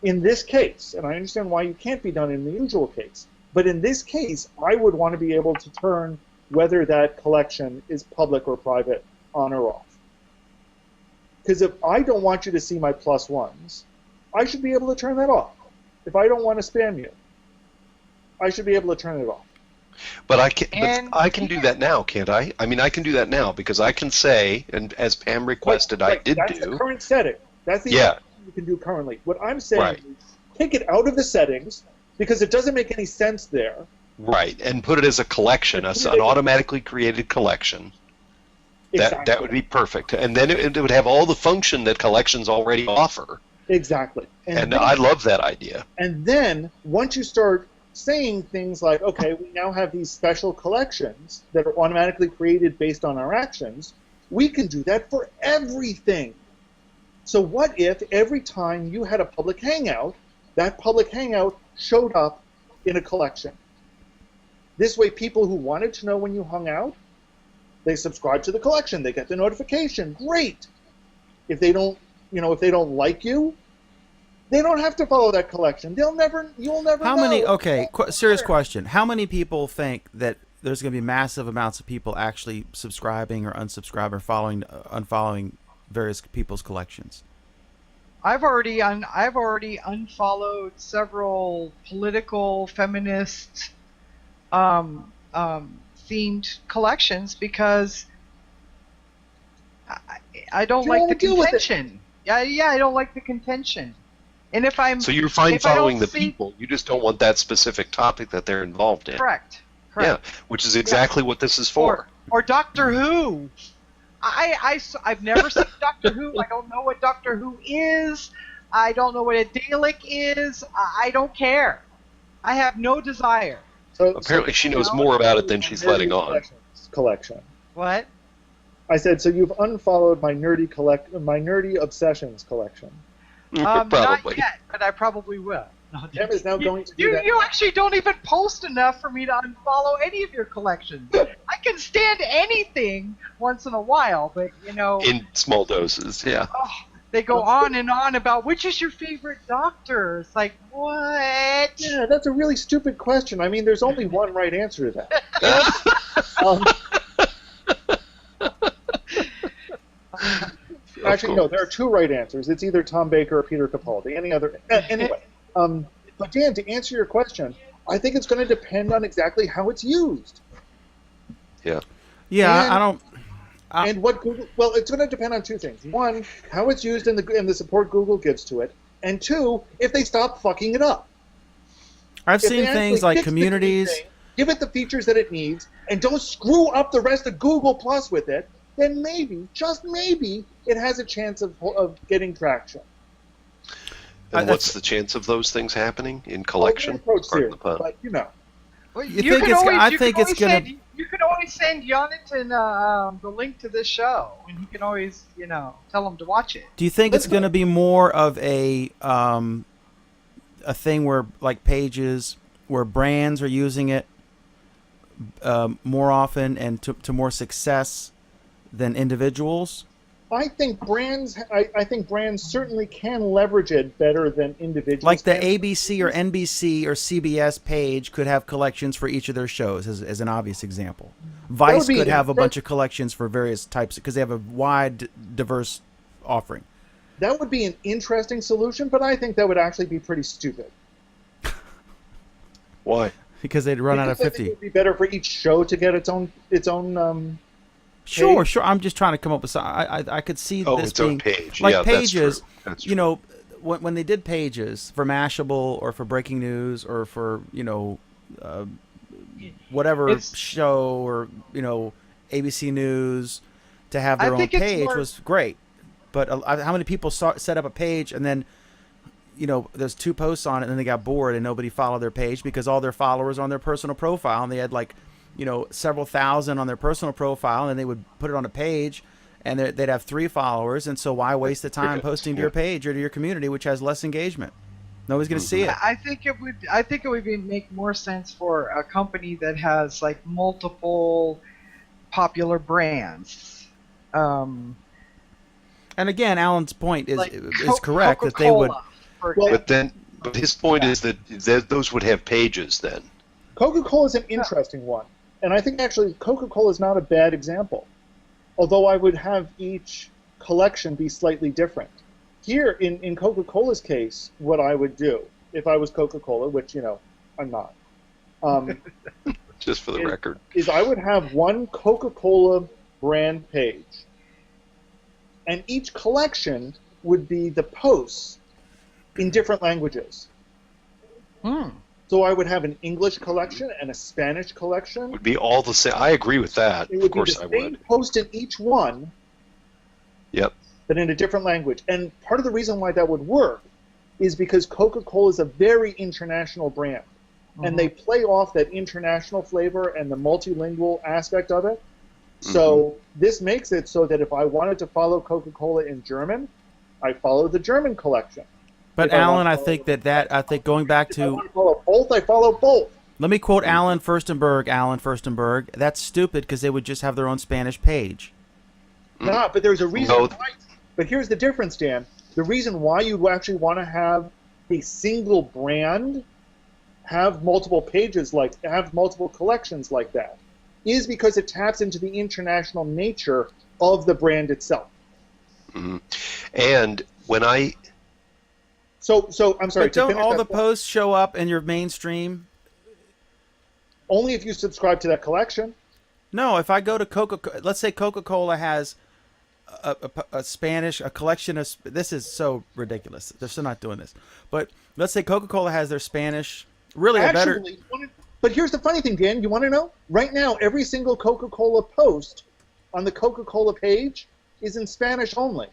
in this case, and I understand why you can't be done in the usual case, but in this case, I would want to be able to turn whether that collection is public or private on or off. Because if I don't want you to see my +1s, I should be able to turn that off. If I don't want to spam you, I should be able to turn it off. But I And- can do that now, can't I? I mean, I can do that now because I can say, and as Pam requested, I Right, did that's the do. current setting. That's the Yeah. only thing you can do currently. What I'm saying Right. is take it out of the settings because it doesn't make any sense there. Right, and put it as a collection, an automatically created collection. That would be perfect, and then it would have all the function that collections already offer. Exactly. And I love that idea. And then once you start saying things like, okay, we now have these special collections that are automatically created based on our actions, we can do that for everything. So what if every time you had a public hangout, that public hangout showed up in a collection? This way, people who wanted to know when you hung out, they subscribe to the collection. They get the notification. Great. If they don't, if they don't like you, they don't have to follow that collection. You'll never How know. many? Okay, serious question. How many people think that there's going to be massive amounts of people actually subscribing or unsubscribing or unfollowing various people's collections? I've already unfollowed several political feminist themed collections because I don't You like don't the deal with it. contention. Yeah, I don't like the contention. And if I'm So you're fine if I don't following the see- people, you just don't want that specific topic that they're involved in. correct, Yeah, which is exactly what this is for. or Doctor Who. I've never seen Doctor Who. I don't know what Doctor Who is. I don't know what a Dalek is. I don't care. I have no desire. Apparently she knows more about it than she's letting on. Collection. What? I said, so you've unfollowed my nerdy obsessions collection. Not Probably. yet, but I probably will. No, Pam is now going to do that. You actually don't even post enough for me to unfollow any of your collections. I can stand anything once in a while, but In small doses, yeah. they go on and on about which is your favorite Doctor. It's like, what? Yeah, that's a really stupid question. I mean, there's only one right answer to that. actually, Google. no, there are two right answers. It's either Tom Baker or Peter Capaldi. Any other? Anyway, but Dan, to answer your question, I think it's going to depend on exactly how it's used. Yeah. Yeah, And- I don't. And what Google? Well, it's going to depend on two things. One, how it's used and the support Google gives to it, and two, if they stop fucking it up. I've If seen they actually things like fix the communities. thing, give it the features that it needs, and don't screw up the rest of Google Plus with it, then maybe, just maybe, it has a chance of getting traction. And what's the chance of those things happening in collection? Approach Pardon theory, the pun. but you know. Well, You think it's- I think it's gonna- You can always send Jonathan the link to this show, and he can always, tell him to watch it. Do you think it's going to be more of a thing where, like Pages, where brands are using it more often and to more success than individuals? I think brands certainly can leverage it better than individuals. Like the can. ABC or NBC or CBS page could have collections for each of their shows, as an obvious example. Vice be- could have a that- bunch of collections for various types because they have a wide, diverse offering. That would be an interesting solution, but I think that would actually be pretty stupid. Why? Because they'd run out of Because I think 50. it would be better for each show to get its own. Sure, page. sure. I'm just trying to come up with some. I could see Oh, this its own being page. like Yeah, Pages. That's true. That's You know, when they did Pages for Mashable or for Breaking News or for whatever It's- show or ABC News, to have their I own think it's page more- was great. But how many people set up a page and then there's 2 posts on it and then they got bored and nobody followed their page because all their followers are on their personal profile and they had like several thousand on their personal profile, and then they would put it on a page, and they'd have 3 followers, and so why waste the time posting to your page or to your community, which has less engagement? Nobody's going to see it. I think it would. I think it would make more sense for a company that has like multiple popular brands. And again, Alan's point is Like is correct that they would. Coca-Cola, for Well, example. But his point is that those would have pages then. Coca-Cola is an interesting one, and I think actually Coca-Cola is not a bad example. Although I would have each collection be slightly different. Here, in Coca-Cola's case, what I would do if I was Coca-Cola, which I'm not, Just for the Is- record. is I would have one Coca-Cola brand page, and each collection would be the posts in different languages. So I would have an English collection and a Spanish collection. Would be all the same. I agree with that. It Of would be course the I same would. post in each one, Yep. but in a different language. And part of the reason why that would work is because Coca-Cola is a very international brand. And they play off that international flavor and the multilingual aspect of it. So this makes it so that if I wanted to follow Coca-Cola in German, I follow the German collection. But if I want Alan, to I follow think I think going back If I to, want to follow both, I follow both. let me quote Alan Furstenberg. That's stupid because they would just have their own Spanish page. Nah, but there's a reason No. why. But here's the difference, Dan. The reason why you actually want to have a single brand have multiple pages have multiple collections like that is because it taps into the international nature of the brand itself. And when I So I'm sorry. But to don't finish all that the point, posts show up in your mainstream? only if you subscribe to that collection. No, if I go to let's say Coca-Cola has a Spanish, a collection of, this is so ridiculous. They're still not doing this. But let's say Coca-Cola has their Spanish, really a better, Actually, but here's the funny thing, Dan. You want to know? Right now, every single Coca-Cola post on the Coca-Cola page is in Spanish only.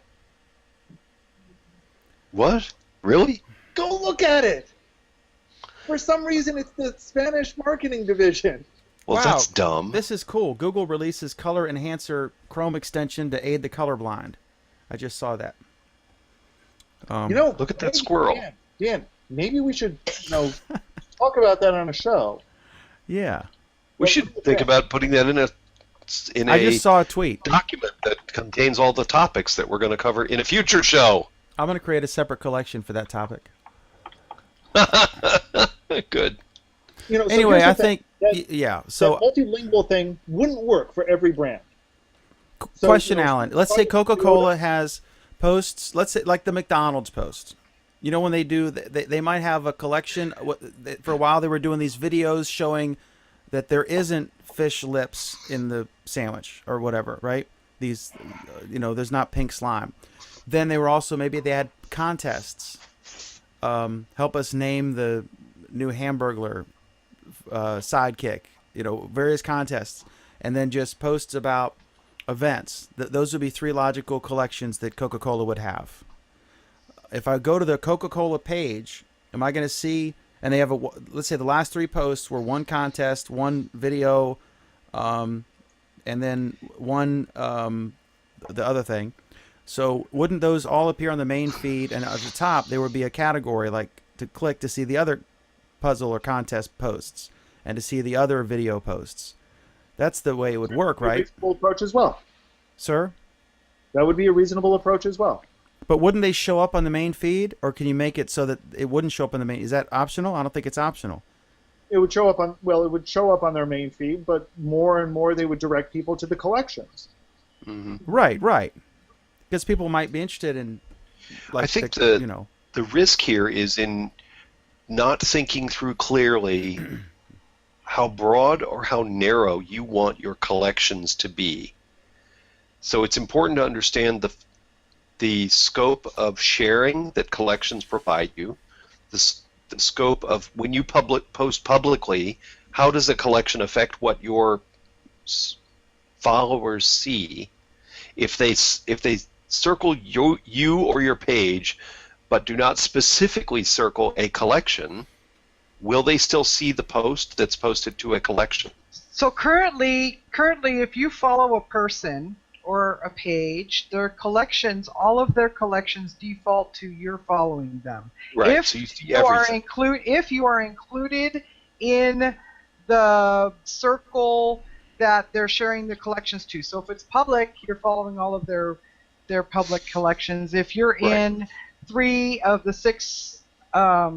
what? Really? Go look at it. For some reason, it's the Spanish marketing division. Well, Wow, that's dumb. This is cool. Google releases color enhancer Chrome extension to aid the colorblind. I just saw that. Look at that maybe- squirrel. Dan, maybe we should, talk about that on a show. Yeah. We should think about putting that in a I just saw a tweet. document that contains all the topics that we're going to cover in a future show. I'm going to create a separate collection for that topic. Good. So Anyway, here's the I thing, think, that, yeah. So, that multilingual thing wouldn't work for every brand. So, question, Alan. Let's say Coca-Cola has posts, let's say like the McDonald's post. You know, when they do, they might have a collection. For a while, they were doing these videos showing that there isn't fish lips in the sandwich or whatever, right? These, there's not pink slime. Then they were also, maybe they had contests. Help us name the new Hamburglar sidekick. Various contests, and then just posts about events. Those would be 3 logical collections that Coca-Cola would have. If I go to the Coca-Cola page, am I going to see? And they have let's say the last 3 posts were 1 contest, 1 video, and then 1 the other thing. So wouldn't those all appear on the main feed? And at the top there would be a category like to click to see the other puzzle or contest posts and to see the other video posts. That's the way it would work, right? Reasonable approach as well. Sir? That would be a reasonable approach as well. But wouldn't they show up on the main feed, or can you make it so that it wouldn't show up on the main? Is that optional? I don't think it's optional. It would show up on their main feed, but more and more they would direct people to the collections. Mm-hmm. Right. Because people might be interested in. Like, I think the risk here is in not thinking through clearly how broad or how narrow you want your collections to be. So it's important to understand the scope of sharing that collections provide you, the scope of when you post publicly, how does a collection affect what your followers see? If they circle you or your page, but do not specifically circle a collection, will they still see the post that's posted to a collection? So currently, if you follow a person or a page, their collections, all of their collections default to you're following them. Right. If so you see you everything. if you are included in the circle that they're sharing the collections to. So if it's public, you're following all of their public collections. If you're Right. in 3 of the 6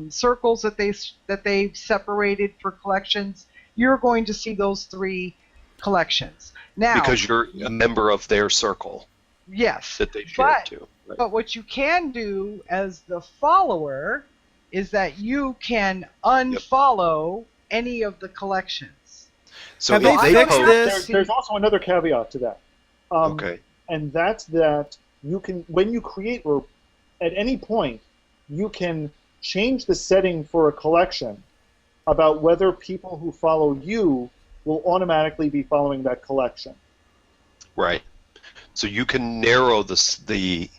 circles that they've separated for collections, you're going to see those 3 collections. Now, Because you're a member of their circle yes, that they share it to. Right. but what you can do as the follower is that you can unfollow any of the collections. So Have if they they fixed post, this? There's also another caveat to that. okay. And that's that you can, when you create, or at any point, you can change the setting for a collection about whether people who follow you will automatically be following that collection. Right. So you can narrow the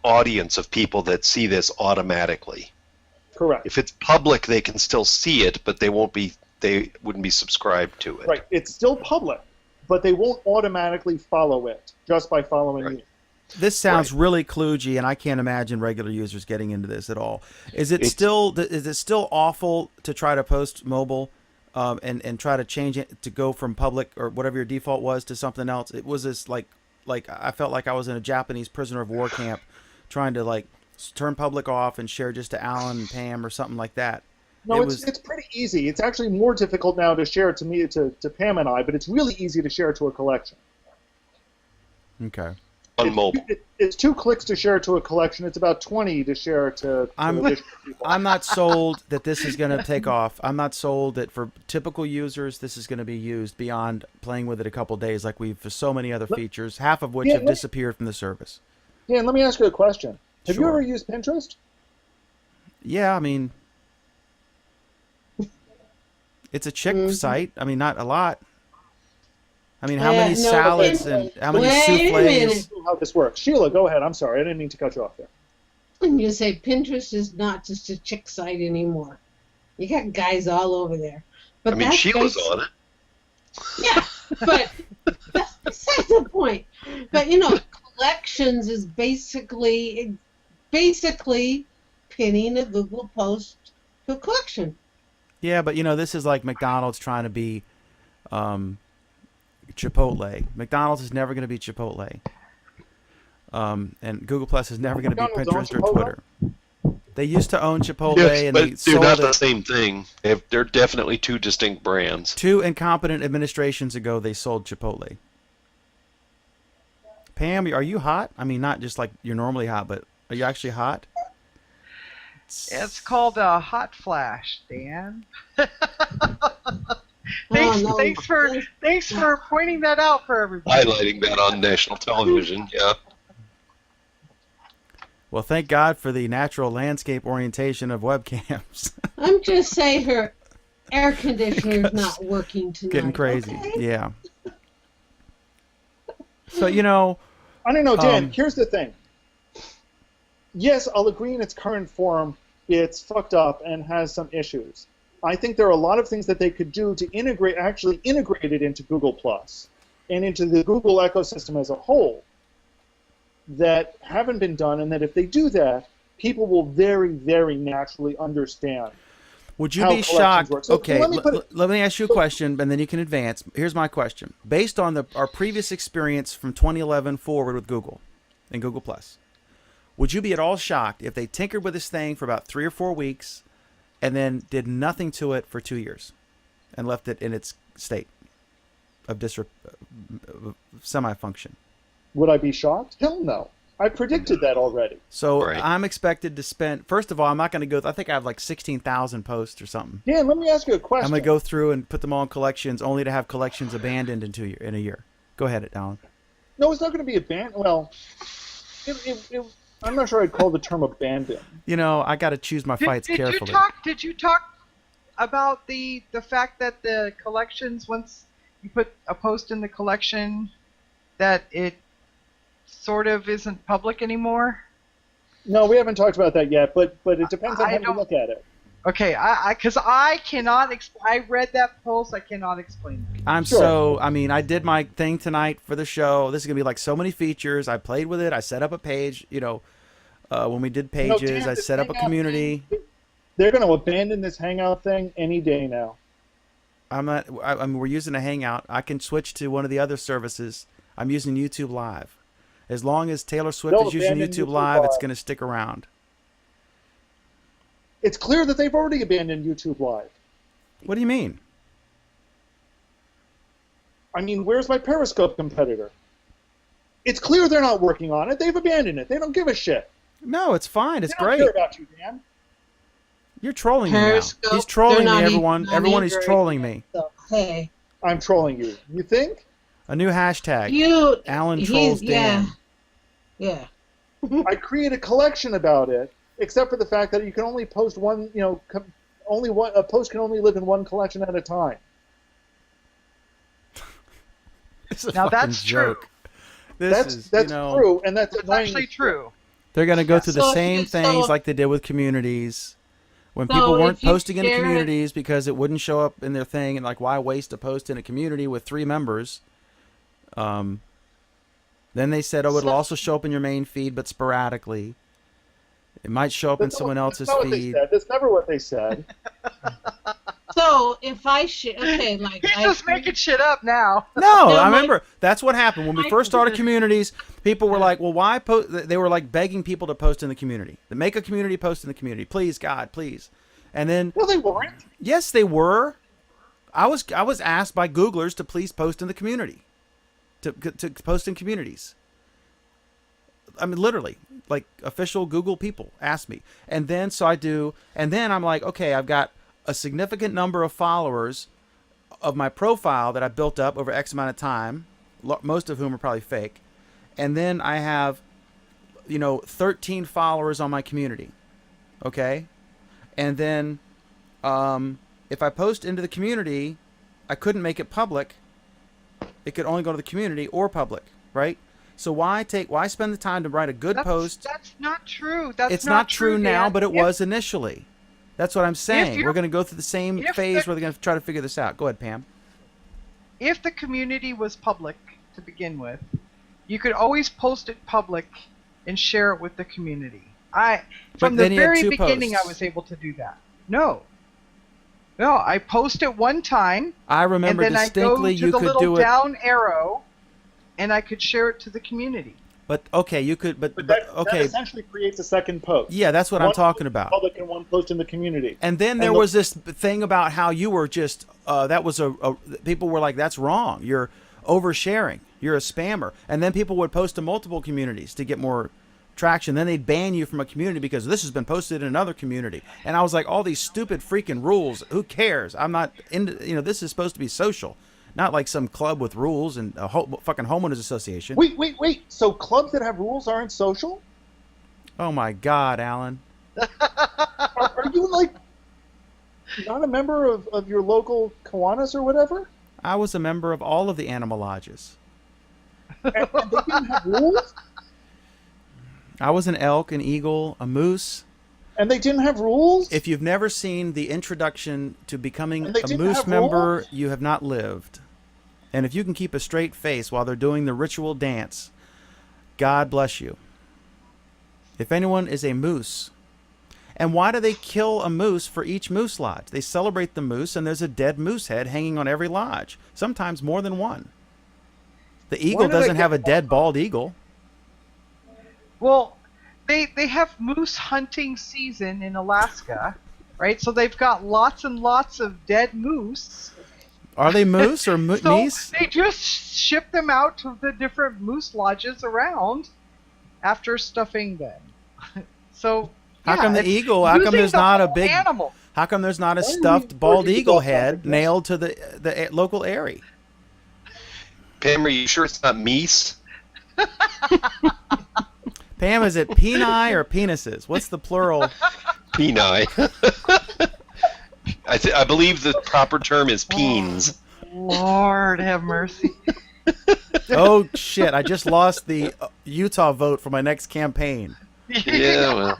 audience of people that see this automatically. Correct. If it's public, they can still see it, but they wouldn't be subscribed to it. Right. It's still public, but they won't automatically follow it just by following Right. you. This sounds Right. really kludgy, and I can't imagine regular users getting into this at all. Is it still awful to try to post mobile, and try to change it to go from public or whatever your default was to something else? It was this like I felt like I was in a Japanese prisoner of war camp, trying to like turn public off and share just to Alan and Pam or something like that. No, it's pretty easy. It's actually more difficult now to share to me, to Pam and I, but it's really easy to share to a collection. Okay. On mobile. It's 2 clicks to share to a collection. It's about 20 to share to additional people. I'm not sold that this is going to take off. I'm not sold that for typical users this is going to be used beyond playing with it a couple days like we've for so many other features, half of which have disappeared from the service. Dan, let me ask you a question. Have you Sure. ever used Pinterest? Yeah, I mean, it's a chick site. I mean, not a lot. I mean, how many no, salads and how many wait a souffles? minute. How this works. Sheila, go ahead. I'm sorry. I didn't mean to cut you off there. And you say Pinterest is not just a chick site anymore. You got guys all over there. But I mean, that's Sheila's on it. Yeah, but that's beside the point. But collections is basically pinning a Google post to a collection. Yeah, but this is like McDonald's trying to be Chipotle. McDonald's is never going to be Chipotle. And Google Plus is never going to be McDonald's Pinterest or owns Twitter. They used to own Chipotle, Yes, and but they they're sold not the it. same thing. They're definitely 2 distinct brands. 2 incompetent administrations ago, they sold Chipotle. Pam, are you hot? I mean, not just like you're normally hot, but are you actually hot? It's called a hot flash, Dan. Oh, no. Thanks for pointing that out for everybody. Highlighting that on national television, yeah. Well, thank God for the natural landscape orientation of webcams. I'm just saying her air conditioner's not working tonight. Getting crazy. Okay? Yeah. So, you know, I don't know, Dan. Here's the thing. Yes, I'll agree in its current form, it's fucked up and has some issues. I think there are a lot of things that they could do to actually integrate it into Google Plus and into the Google ecosystem as a whole that haven't been done, and that if they do that, people will very, very naturally understand. would you how be collections shocked? work. So Okay, let me ask you a question, and then you can advance. Here's my question. Based on our previous experience from 2011 forward with Google and Google Plus, would you be at all shocked if they tinkered with this thing for about 3 or 4 weeks and then did nothing to it for 2 years and left it in its state of semi-function? Would I be shocked? Hell no. I predicted that already. So Right. I'm expected to spend, first of all, I'm not going to go, I think I have like 16,000 posts or something. Dan, let me ask you a question. I'm going to go through and put them all in collections only to have collections abandoned in a year. Go ahead, Alan. No, it's not going to be abandoned. Well, I'm not sure I'd call the term abandoned. You know, I got to choose my fights carefully. Did you talk about the fact that the collections, once you put a post in the collection, that it sort of isn't public anymore? No, we haven't talked about that yet, but it depends on how you look at it. Okay, because I cannot. I read that post. I cannot explain it. I did my thing tonight for the show. This is gonna be like so many features. I played with it. I set up a page. You know, when we did pages, Dan, I set up a community. They're going to abandon this Hangout thing any day now. We're using a Hangout. I can switch to one of the other services. I'm using YouTube Live. As long as Taylor Swift They'll is using abandon YouTube YouTube Live, it's Live. going to stick around. It's clear that they've already abandoned YouTube Live. What do you mean? I mean, where's my Periscope competitor? It's clear they're not working on it. They've abandoned it. They don't give a shit. No, it's fine. It's They don't great. care about you, Dan. You're trolling me now. Periscope, He's trolling they're me, not everyone. even Everyone on is either. trolling me. So, hey, I'm trolling you. You think? A new hashtag. Alan he's trolls Dan. yeah. I create a collection about it, except for the fact that you can only post one. You know, a post can only live in one collection at a time. It's a Now fucking that's true. joke. That's True, and that's It's annoying actually as shit. true. They're going to go through the So if same you- things so- like they did with communities. When So people weren't if you posting in the share it- communities because it wouldn't show up in their thing, and like, why waste a post in a community with 3 members? Then they said, oh, it'll So- also show up in your main feed, but sporadically. It might show up in someone else's That's not what they feed. said. That's never what they said. So if I okay, like He's just making shit up now. No, No, I my- remember that's what happened when we my first started community- communities. People were like, "Well, why post?" They were like begging people to post in the community, to make a community, post in the community, please, God, please. And then, No, they weren't. yes, they were. I was asked by Googlers to please post in the community, to post in communities. I mean, literally, like official Google people asked me, and then so I do, and then I'm like, okay, I've got a significant number of followers of my profile that I built up over X amount of time, most of whom are probably fake. And then I have, 13 followers on my community. Okay? And then if I post into the community, I couldn't make it public. It could only go to the community or public, right? So why spend the time to write a good post? That's not true. That's It's not true now, Dan. but it was initially. That's what I'm saying. you're- We're going to go through the same if phase the- where they're going to try to figure this out. Go ahead, Pam. If the community was public to begin with, you could always post it public and share it with the community. From the then you had very 2 beginning, posts. I was able to do that. No, I post it one time, I remember and then I go distinctly to you the could little do it. down arrow, and I could share it to the community. But okay, you could. But that okay, essentially creates a second post. yeah, that's what I'm One talking post about. Public and one post in the community. And then there was this thing about how you were just that was people were like, that's wrong. You're oversharing. You're a spammer. And then people would post to multiple communities to get more traction. Then they'd ban you from a community because this has been posted in another community. And I was like, all these stupid freaking rules. Who cares? I'm not into, this is supposed to be social, not like some club with rules and a fucking homeowners association. Wait. So clubs that have rules aren't social? Oh my God, Alan. Are you like not a member of your local Kiwanis or whatever? I was a member of all of the animal lodges. And they didn't have rules? I was an elk, an eagle, a moose. And they didn't have rules? If you've never seen the introduction to becoming And they a didn't moose have member, rules? you have not lived. And if you can keep a straight face while they're doing the ritual dance, God bless you. If anyone is a moose. And why do they kill a moose for each moose lodge? They celebrate the moose, and there's a dead moose head hanging on every lodge, sometimes more than one. The eagle do they doesn't get have a dead bald eagle. Well, they have moose hunting season in Alaska, right? So they've got lots and lots of dead moose. Are they moose or So meese? they just ship them out to the different moose lodges around after stuffing them. So How yeah, come the it's eagle? How come using there's the not a whole big? animal? How come there's not a Why are you stuffed bald referring to eagle golf head topics? nailed to the local area? Pam, are you sure it's not meese? Pam, is it peni or penises? What's the plural? Peni. I believe the proper term is peens. Lord have mercy. Oh shit! I just lost the Utah vote for my next campaign. Yeah, well,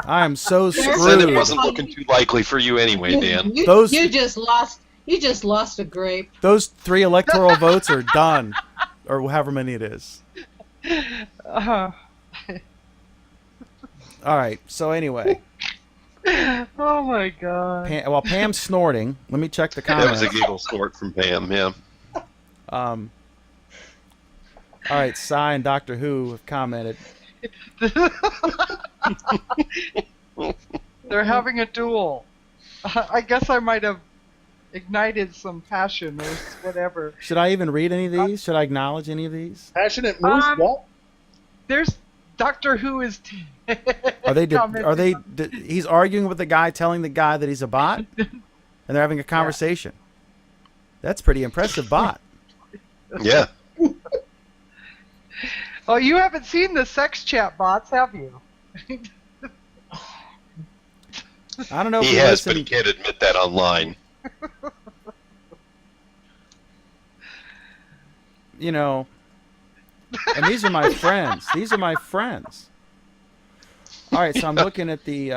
I am so then it screwed. wasn't looking too likely for you anyway, Dan. You, Those- you just lost a grape. Those 3 electoral votes are done, or however many it is. Uh, All right. So anyway, oh my God. while Pam's snorting, let me check the That was comments. a giggle snort from Pam, yeah. All right, Cy and Doctor Who have commented. They're having a duel. I guess I might have ignited some passion or whatever. Should I even read any of these? Should I acknowledge any of these? Passionate moose? What? There's Doctor Who is. Are they? commenting. He's arguing with the guy, telling the guy that he's a bot, and they're having a conversation. That's pretty impressive, bot. Yeah. Oh, you haven't seen the sex chat bots, have you? I don't know if He you has, but listen. he can't admit that online. And these are my friends. These are my friends. All right, so I'm looking at the.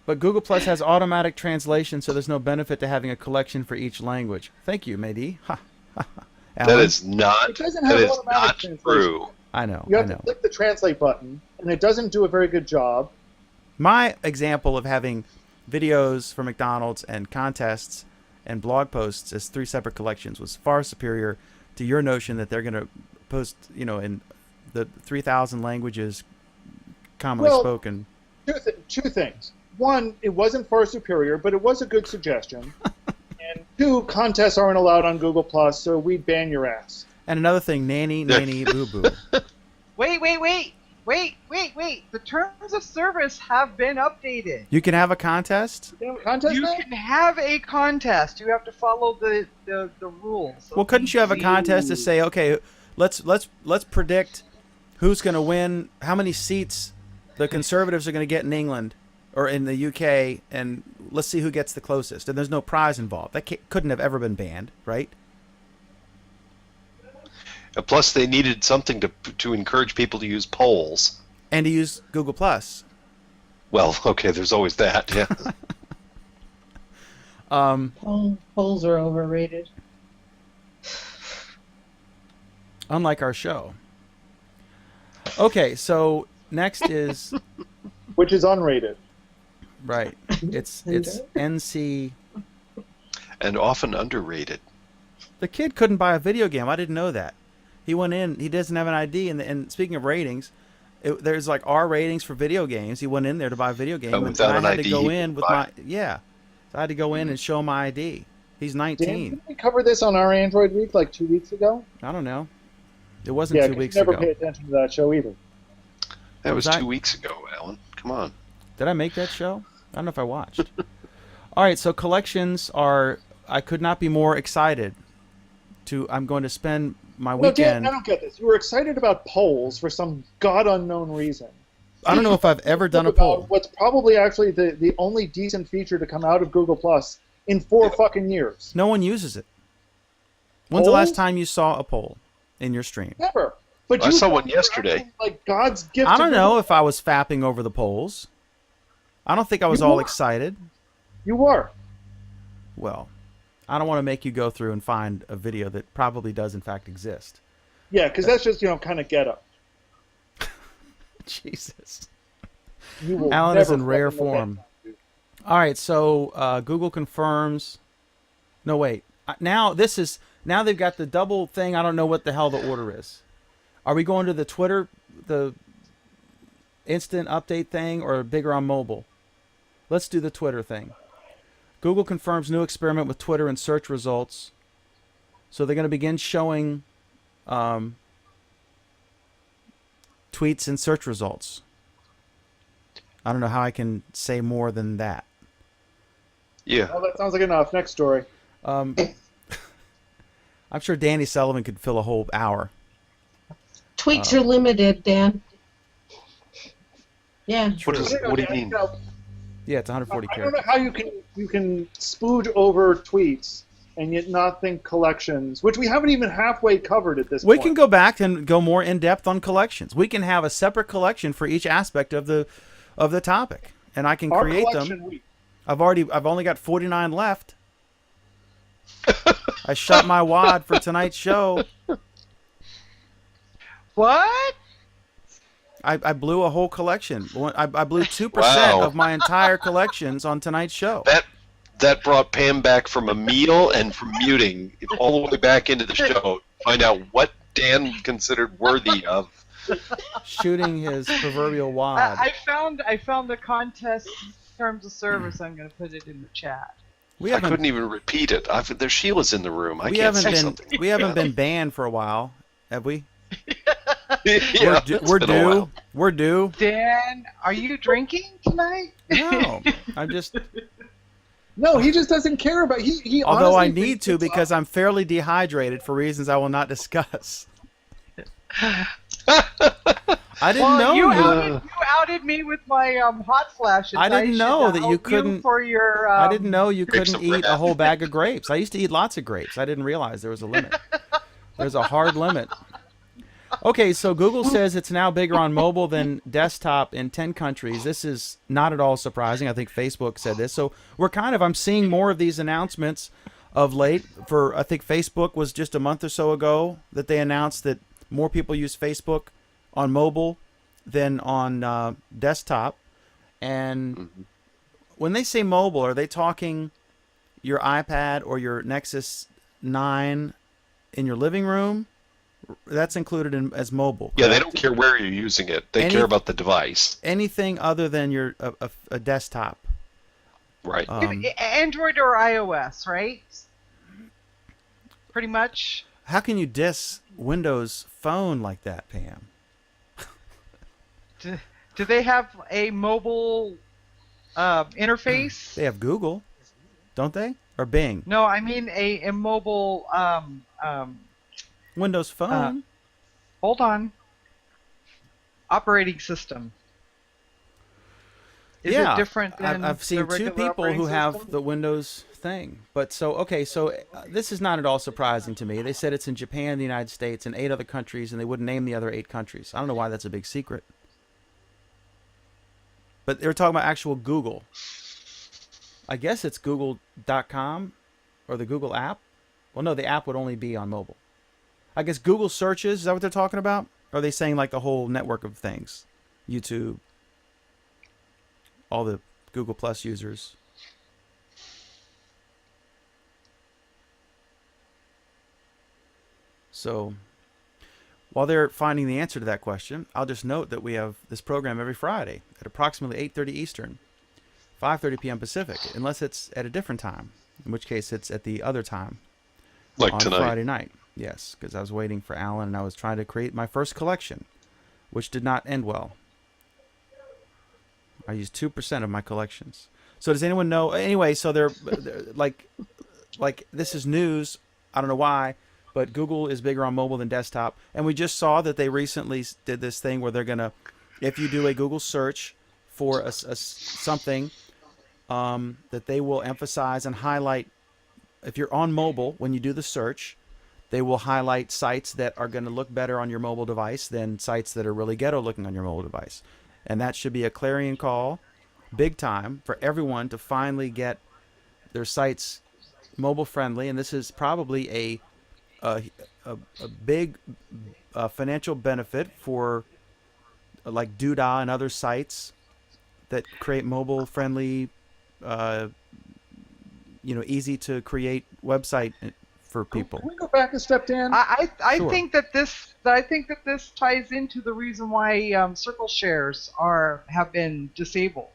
But Google Plus has automatic translation, so there's no benefit to having a collection for each language. Thank you, Mehdi. Ha, ha, ha. That Alan? is not. It doesn't That have is automatic not translation. true. I know. You I have to know. click the translate button, and it doesn't do a very good job. My example of having videos for McDonald's and contests and blog posts as 3 separate collections was far superior to your notion that they're going to post, in the 3,000 languages commonly Well, spoken. Two things. One, it wasn't far superior, but it was a good suggestion. And 2, contests aren't allowed on Google Plus, so we'd ban your ass. And another thing, nanny, boo boo. Wait. The terms of service have been updated. You can have a contest? You have a contest You now? can have a contest. You have to follow the rules. Well, couldn't you have a contest to say, okay, let's predict who's going to win, how many seats the Conservatives are going to get in England or in the UK, and let's see who gets the closest. And there's no prize involved. That couldn't have ever been banned, right? Plus, they needed something to encourage people to use polls. And to use Google Plus. Well, okay, there's always that. Yeah. Polls are overrated. Unlike our show. Okay, so next is Which is unrated. right. It's NC. And often underrated. The kid couldn't buy a video game. I didn't know that. He went in. He doesn't have an ID. And speaking of ratings, there's like R ratings for video games. He went in there to buy a video game, and without I an had ID, to go he in couldn't with buy my So I had to go in and show my ID. He's Dan, 19. didn't we cover this on our Android Week like 2 weeks ago? I don't know. It wasn't Yeah, 2 'cause weeks you never ago. pay attention to that show either. That was Was I- 2 weeks ago, Alan. Come on. Did I make that show? I don't know if I watched. All right, so collections are. I could not be more excited. I'm going to spend my No, Dan, weekend. I don't get this. You were excited about polls for some god unknown reason. I don't know if I've ever done a About poll. What's probably actually the only decent feature to come out of Google Plus in 4 fucking years. No one uses it. When's the last Polls? time you saw a poll in your stream? Never. But I you saw thought one you were yesterday. actually, like God's gift. I to don't know Google. if I was fapping over the polls. I don't think I was You all were. excited. You were. Well, I don't want to make you go through and find a video that probably does in fact exist. Yeah, because that's just kind of ghetto. Jesus. You will Alan is never in rare fucking look at form. that, dude. All right, so Google confirms. No, wait. Now they've got the double thing. I don't know what the hell the order is. Are we going to the Twitter, the instant update thing, or bigger on mobile? Let's do the Twitter thing. Google confirms new experiment with Twitter and search results. So they're going to begin showing tweets and search results. I don't know how I can say more than that. Yeah. Well, that sounds like enough. Next story. I'm sure Danny Sullivan could fill a whole hour. Tweets are limited, Dan. Yeah. What do you mean? Yeah, it's 140 I don't know characters. how you can spooge over tweets and yet not think collections, which we haven't even halfway covered at this We point. can go back and go more in depth on collections. We can have a separate collection for each aspect of the topic, and I can Our create collection them. week. I've only got 49 left. I shot my wad for tonight's show. What? I blew a whole collection. I blew 2% Wow. of my entire collections on tonight's show. That brought Pam back from a meal and from muting all the way back into the show. Find out what Dan considered worthy of. Shooting his proverbial wad. I found the contest terms of service. I'm going to put it in the chat. We I haven't couldn't even repeat it. There's Sheila's in the room. I we can't haven't say been something. we haven't been banned for a while, have we? Yeah, We're it's been a due. while. We're due. Dan, are you drinking tonight? No, I'm just. No, he just doesn't care about. He Although I honestly need thinks to it's because I'm fairly dehydrated for reasons I will not discuss. I didn't know you you. outed me with my hot flashes. I didn't should know that you out couldn't- for your. I didn't know you grapes couldn't of eat a wrath. whole bag of grapes. I used to eat lots of grapes. I didn't realize there was a limit. There's a hard limit. Okay, so Google says it's now bigger on mobile than desktop in 10 countries. This is not at all surprising. I think Facebook said this. So I'm seeing more of these announcements of late. I think Facebook was just a month or so ago that they announced that more people use Facebook on mobile than on desktop. And when they say mobile, are they talking your iPad or your Nexus 9 in your living room? That's included as mobile. Yeah, they correct? don't care where you're using it. They Any- care about the device. Anything other than your a desktop. Right. Android or iOS, right? Pretty much. How can you diss Windows Phone like that, Pam? Do they have a mobile interface? They have Google, don't they? Or Bing? No, I mean a mobile. Windows Phone. Hold on. Operating system. Is yeah, it different than I've seen the two regular people who operating have system? the Windows thing. But so this is not at all surprising to me. They said it's in Japan, the United States, and 8 other countries, and they wouldn't name the other 8 countries. I don't know why that's a big secret. But they were talking about actual Google. I guess it's google.com or the Google app. Well, no, the app would only be on mobile. I guess Google searches, is that what they're talking about? Or are they saying like the whole network of things? YouTube, all the Google Plus users. So, while they're finding the answer to that question, I'll just note that we have this program every Friday at approximately 8:30 Eastern, 5:30 p.m. Pacific, unless it's at a different time. in which case it's at the other time Like on tonight. Friday night. Yes, because I was waiting for Alan and I was trying to create my first collection, which did not end well. I used 2% of my collections. So does anyone know? Anyway, so they're like this is news. I don't know why, but Google is bigger on mobile than desktop. And we just saw that they recently did this thing where they're gonna, if you do a Google search for a something, that they will emphasize and highlight. If you're on mobile, when you do the search, they will highlight sites that are going to look better on your mobile device than sites that are really ghetto looking on your mobile device. And that should be a clarion call, big time, for everyone to finally get their sites mobile friendly. And this is probably a big financial benefit for like Doodah and other sites that create mobile friendly, easy to create website for people. Can we go back a step, Dan? I Sure. think that this ties into the reason why circle shares have been disabled.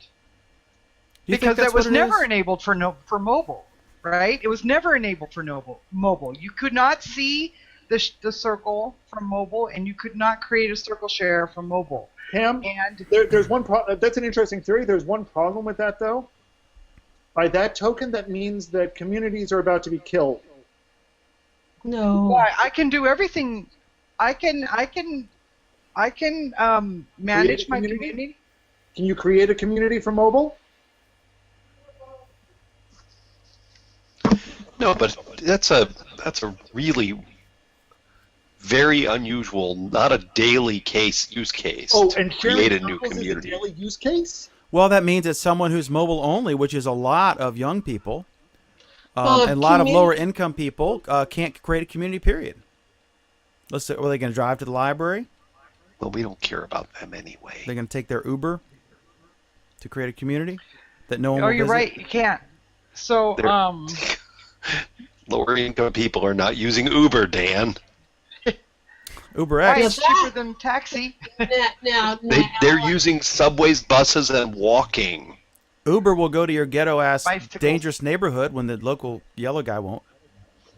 You think Because that's it was what never is? enabled for mobile, right? It was never enabled for mobile. You could not see the circle from mobile, and you could not create a circle share from mobile. Pam, And there's one that's an interesting theory. There's one problem with that, though. By that token, that means that communities are about to be killed. No. why I can do everything. I can manage my community? community. Can you create a community for mobile? No, but that's a really very unusual, not a daily use case. Oh, to and create a sharing new circles is a community. daily use case? Well, that means it's someone who's mobile only, which is a lot of young people, Well, and a lot of communi- lower income people can't create a community. Period. Let's say, are they going to drive to the library? Well, we don't care about them anyway. They're going to take their Uber to create a community that no one Oh, will you're visit? right. You can't. So They're- Lower income people are not using Uber, Dan. Uber why X. it's cheaper than taxi. Now, They're using subways, buses, and walking. Uber will go to your ghetto ass Bicycles. dangerous neighborhood when the local yellow guy won't.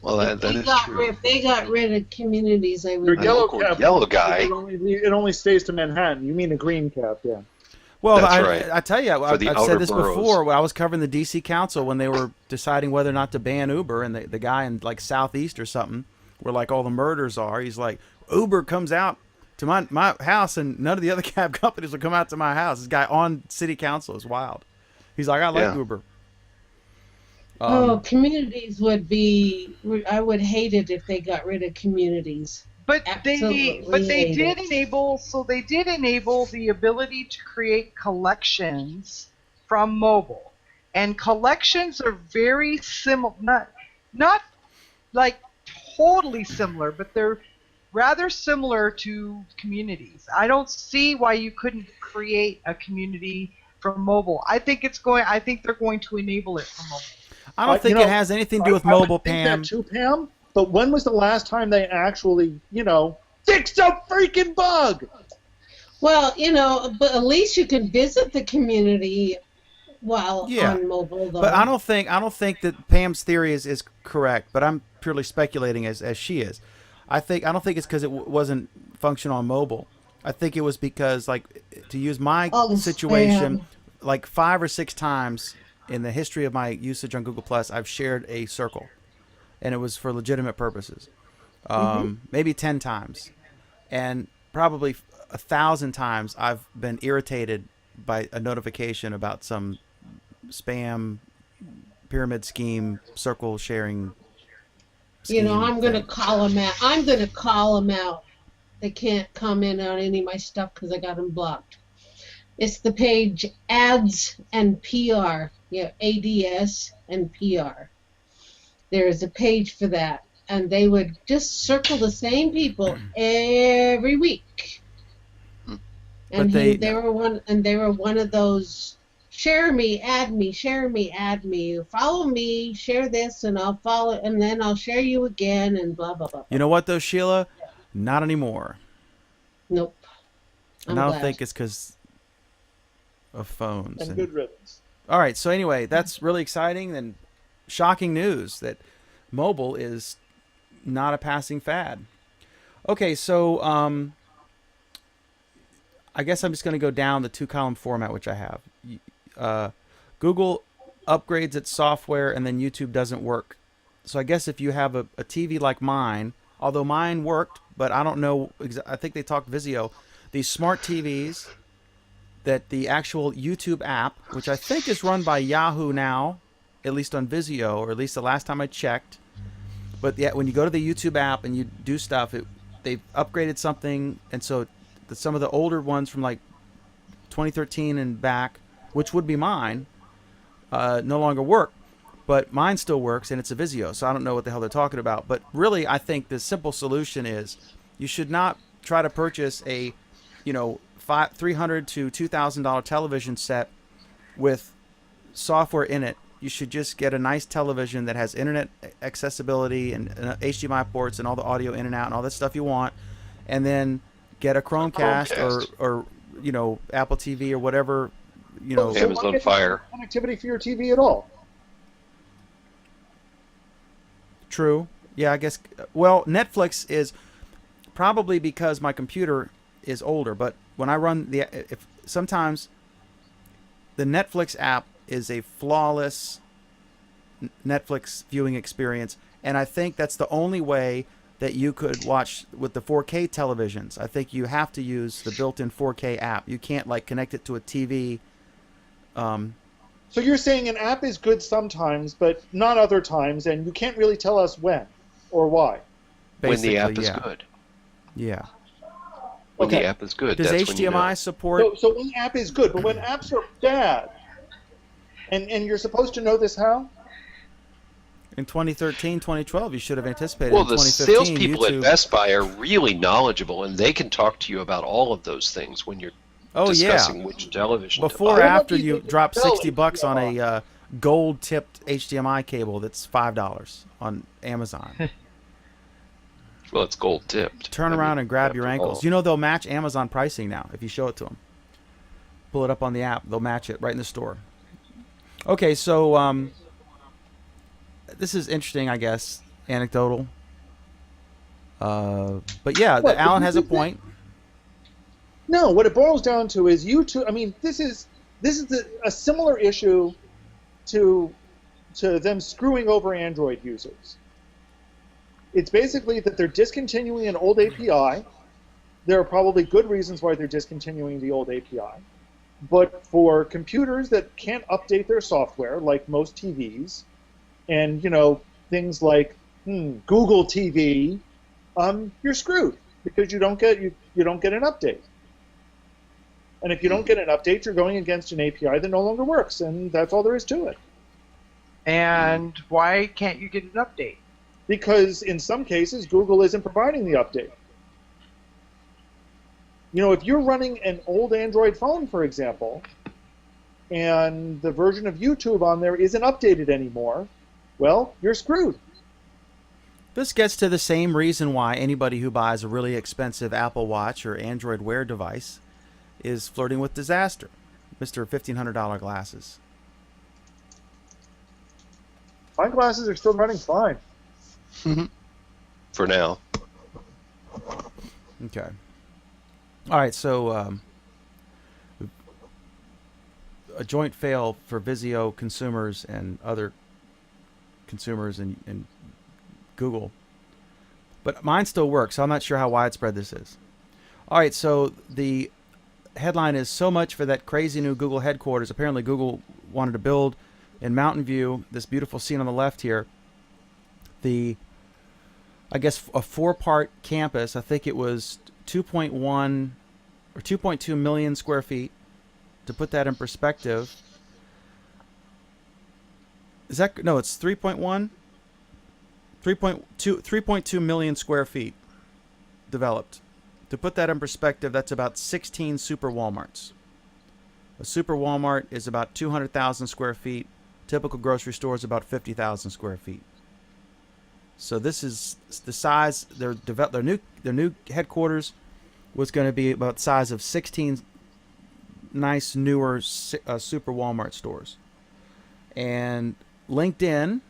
Well, that is true. if they got rid of communities, I Your would. A yellow local cab, yellow guy. It only stays to Manhattan. You mean a green cab, yeah. Well, That's right. I tell you, For the I've outer said this boroughs. before. When I was covering the D.C. Council when they were deciding whether or not to ban Uber, and the guy in like Southeast or something, where like all the murders are, he's like, Uber comes out to my house, and none of the other cab companies will come out to my house. This guy on City Council is wild. He's like, I like Yeah. Uber. Oh, communities would be. I would hate it if they got rid of communities. But Absolutely they hate did it. enable the ability to create collections from mobile. And collections are very similar, not like totally similar, but they're rather similar to communities. I don't see why you couldn't create a community from mobile. I think they're going to enable it from mobile. I don't think you know, it has anything to do with I would mobile, think Pam. that too, Pam. But when was the last time they actually, fixed a freaking bug? Well, but at least you can visit the community while Yeah. on mobile, though. But I don't think that Pam's theory is correct. But I'm purely speculating as she is. I don't think it's because it wasn't functional on mobile. I think it was because, like, to use my Oh, situation, spam. like 5 or 6 times in the history of my usage on Google Plus, I've shared a circle, and it was for legitimate purposes. Maybe 10 times, and probably 1,000 times I've been irritated by a notification about some spam pyramid scheme circle sharing. I'm going to thing. call them out. I'm going to call them out. They can't comment on any of my stuff because I got them blocked. It's the page Ads and PR. Yeah, ADS and PR. There is a page for that, and they would just circle the same people every week. And But they were one of those share me, add me, share me, add me, follow me, share this, and I'll follow, and then I'll share you again, and blah blah blah. You know what though, Sheila? Not anymore. Nope. And I I'm don't glad. think it's because of phones. And and- good riddance. All right. So anyway, that's really exciting. And shocking news that mobile is not a passing fad. Okay, so I guess I'm just going to go down the 2-column format which I have. Google upgrades its software, and then YouTube doesn't work. So I guess if you have a TV like mine, although mine worked, but I don't know. I think they talked Vizio. These smart TVs that the actual YouTube app, which I think is run by Yahoo now, at least on Vizio, or at least the last time I checked. But yeah, when you go to the YouTube app and you do stuff, they've upgraded something, and so some of the older ones from like 2013 and back, which would be mine, no longer work. But mine still works, and it's a Vizio, so I don't know what the hell they're talking about. But really, I think the simple solution is you should not try to purchase a, $300 to $2,000 television set with software in it. You should just get a nice television that has internet accessibility and HDMI ports and all the audio in and out and all that stuff you want, and then get a Chromecast. or Apple TV or whatever. Amazon Fire. Connectivity for your TV at all. True. Yeah, I guess. Well, Netflix is probably because my computer is older, but when I run sometimes the Netflix app is a flawless Netflix viewing experience, and I think that's the only way that you could watch with the 4K televisions. I think you have to use the built-in 4K app. You can't connect it to a TV. So you're saying an app is good sometimes, but not other times, and you can't really tell us when or why. When the app is good. Yeah. When the app is good. Does that's HDMI when support? So when the app is good, but when apps are bad, and you're supposed to know this how? In 2013, 2012, you should have anticipated. Well, in the 2015, salespeople YouTube... at Best Buy are really knowledgeable, and they can talk to you about all of those things when you're discussing which television before to or buy. after you drop $60 on a gold-tipped HDMI cable that's $5 on Amazon. Well, it's gold-tipped. Turn around and grab your after all. ankles. They'll match Amazon pricing now if you show it to them. Pull it up on the app. They'll match it right in the store. Okay, so this is interesting, I guess, anecdotal. But yeah, Alan has a point. No, what it boils down to is YouTube. I mean, this is a similar issue to them screwing over Android users. It's basically that they're discontinuing an old API. There are probably good reasons why they're discontinuing the old API. But for computers that can't update their software, like most TVs, and things like Google TV, you're screwed because you don't get an update. And if you don't get an update, you're going against an API that no longer works, and that's all there is to it. And why can't you get an update? Because in some cases, Google isn't providing the update. If you're running an old Android phone, for example, and the version of YouTube on there isn't updated anymore, well, you're screwed. This gets to the same reason why anybody who buys a really expensive Apple Watch or Android Wear device is flirting with disaster. Mr. $1,500 glasses. My glasses are still running fine. For now. Okay. All right, so a joint fail for Vizio consumers and other consumers and Google. But mine still works, so I'm not sure how widespread this is. All right, so the headline is so much for that crazy new Google headquarters. Apparently Google wanted to build in Mountain View, this beautiful scene on the left here, a 4-part campus. I think it was 2.1 or 2.2 million square feet. To put that in perspective, it's 3.1? 3.2 million square feet developed. To put that in perspective, that's about 16 super Walmarts. A super Walmart is about 200,000 square feet. Typical grocery store is about 50,000 square feet. So this is the size. Their new headquarters was going to be about the size of 16 nice newer super Walmart stores. And LinkedIn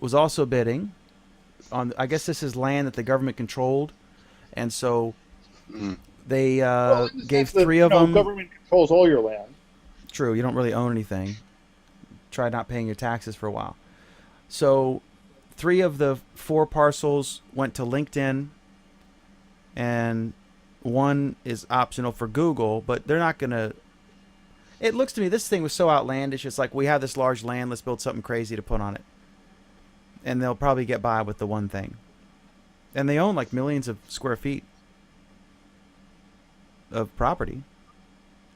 was also bidding on. I guess this is land that the government controlled, and so they Well, in the gave sense that, three of them. Government controls all your land. True, you don't really own anything. Try not paying your taxes for a while. So 3 of the 4 parcels went to LinkedIn, and 1 is optional for Google, but they're not going to... It looks to me, this thing was so outlandish. It's like, we have this large land, let's build something crazy to put on it. And they'll probably get by with the one thing. And they own like millions of square feet of property.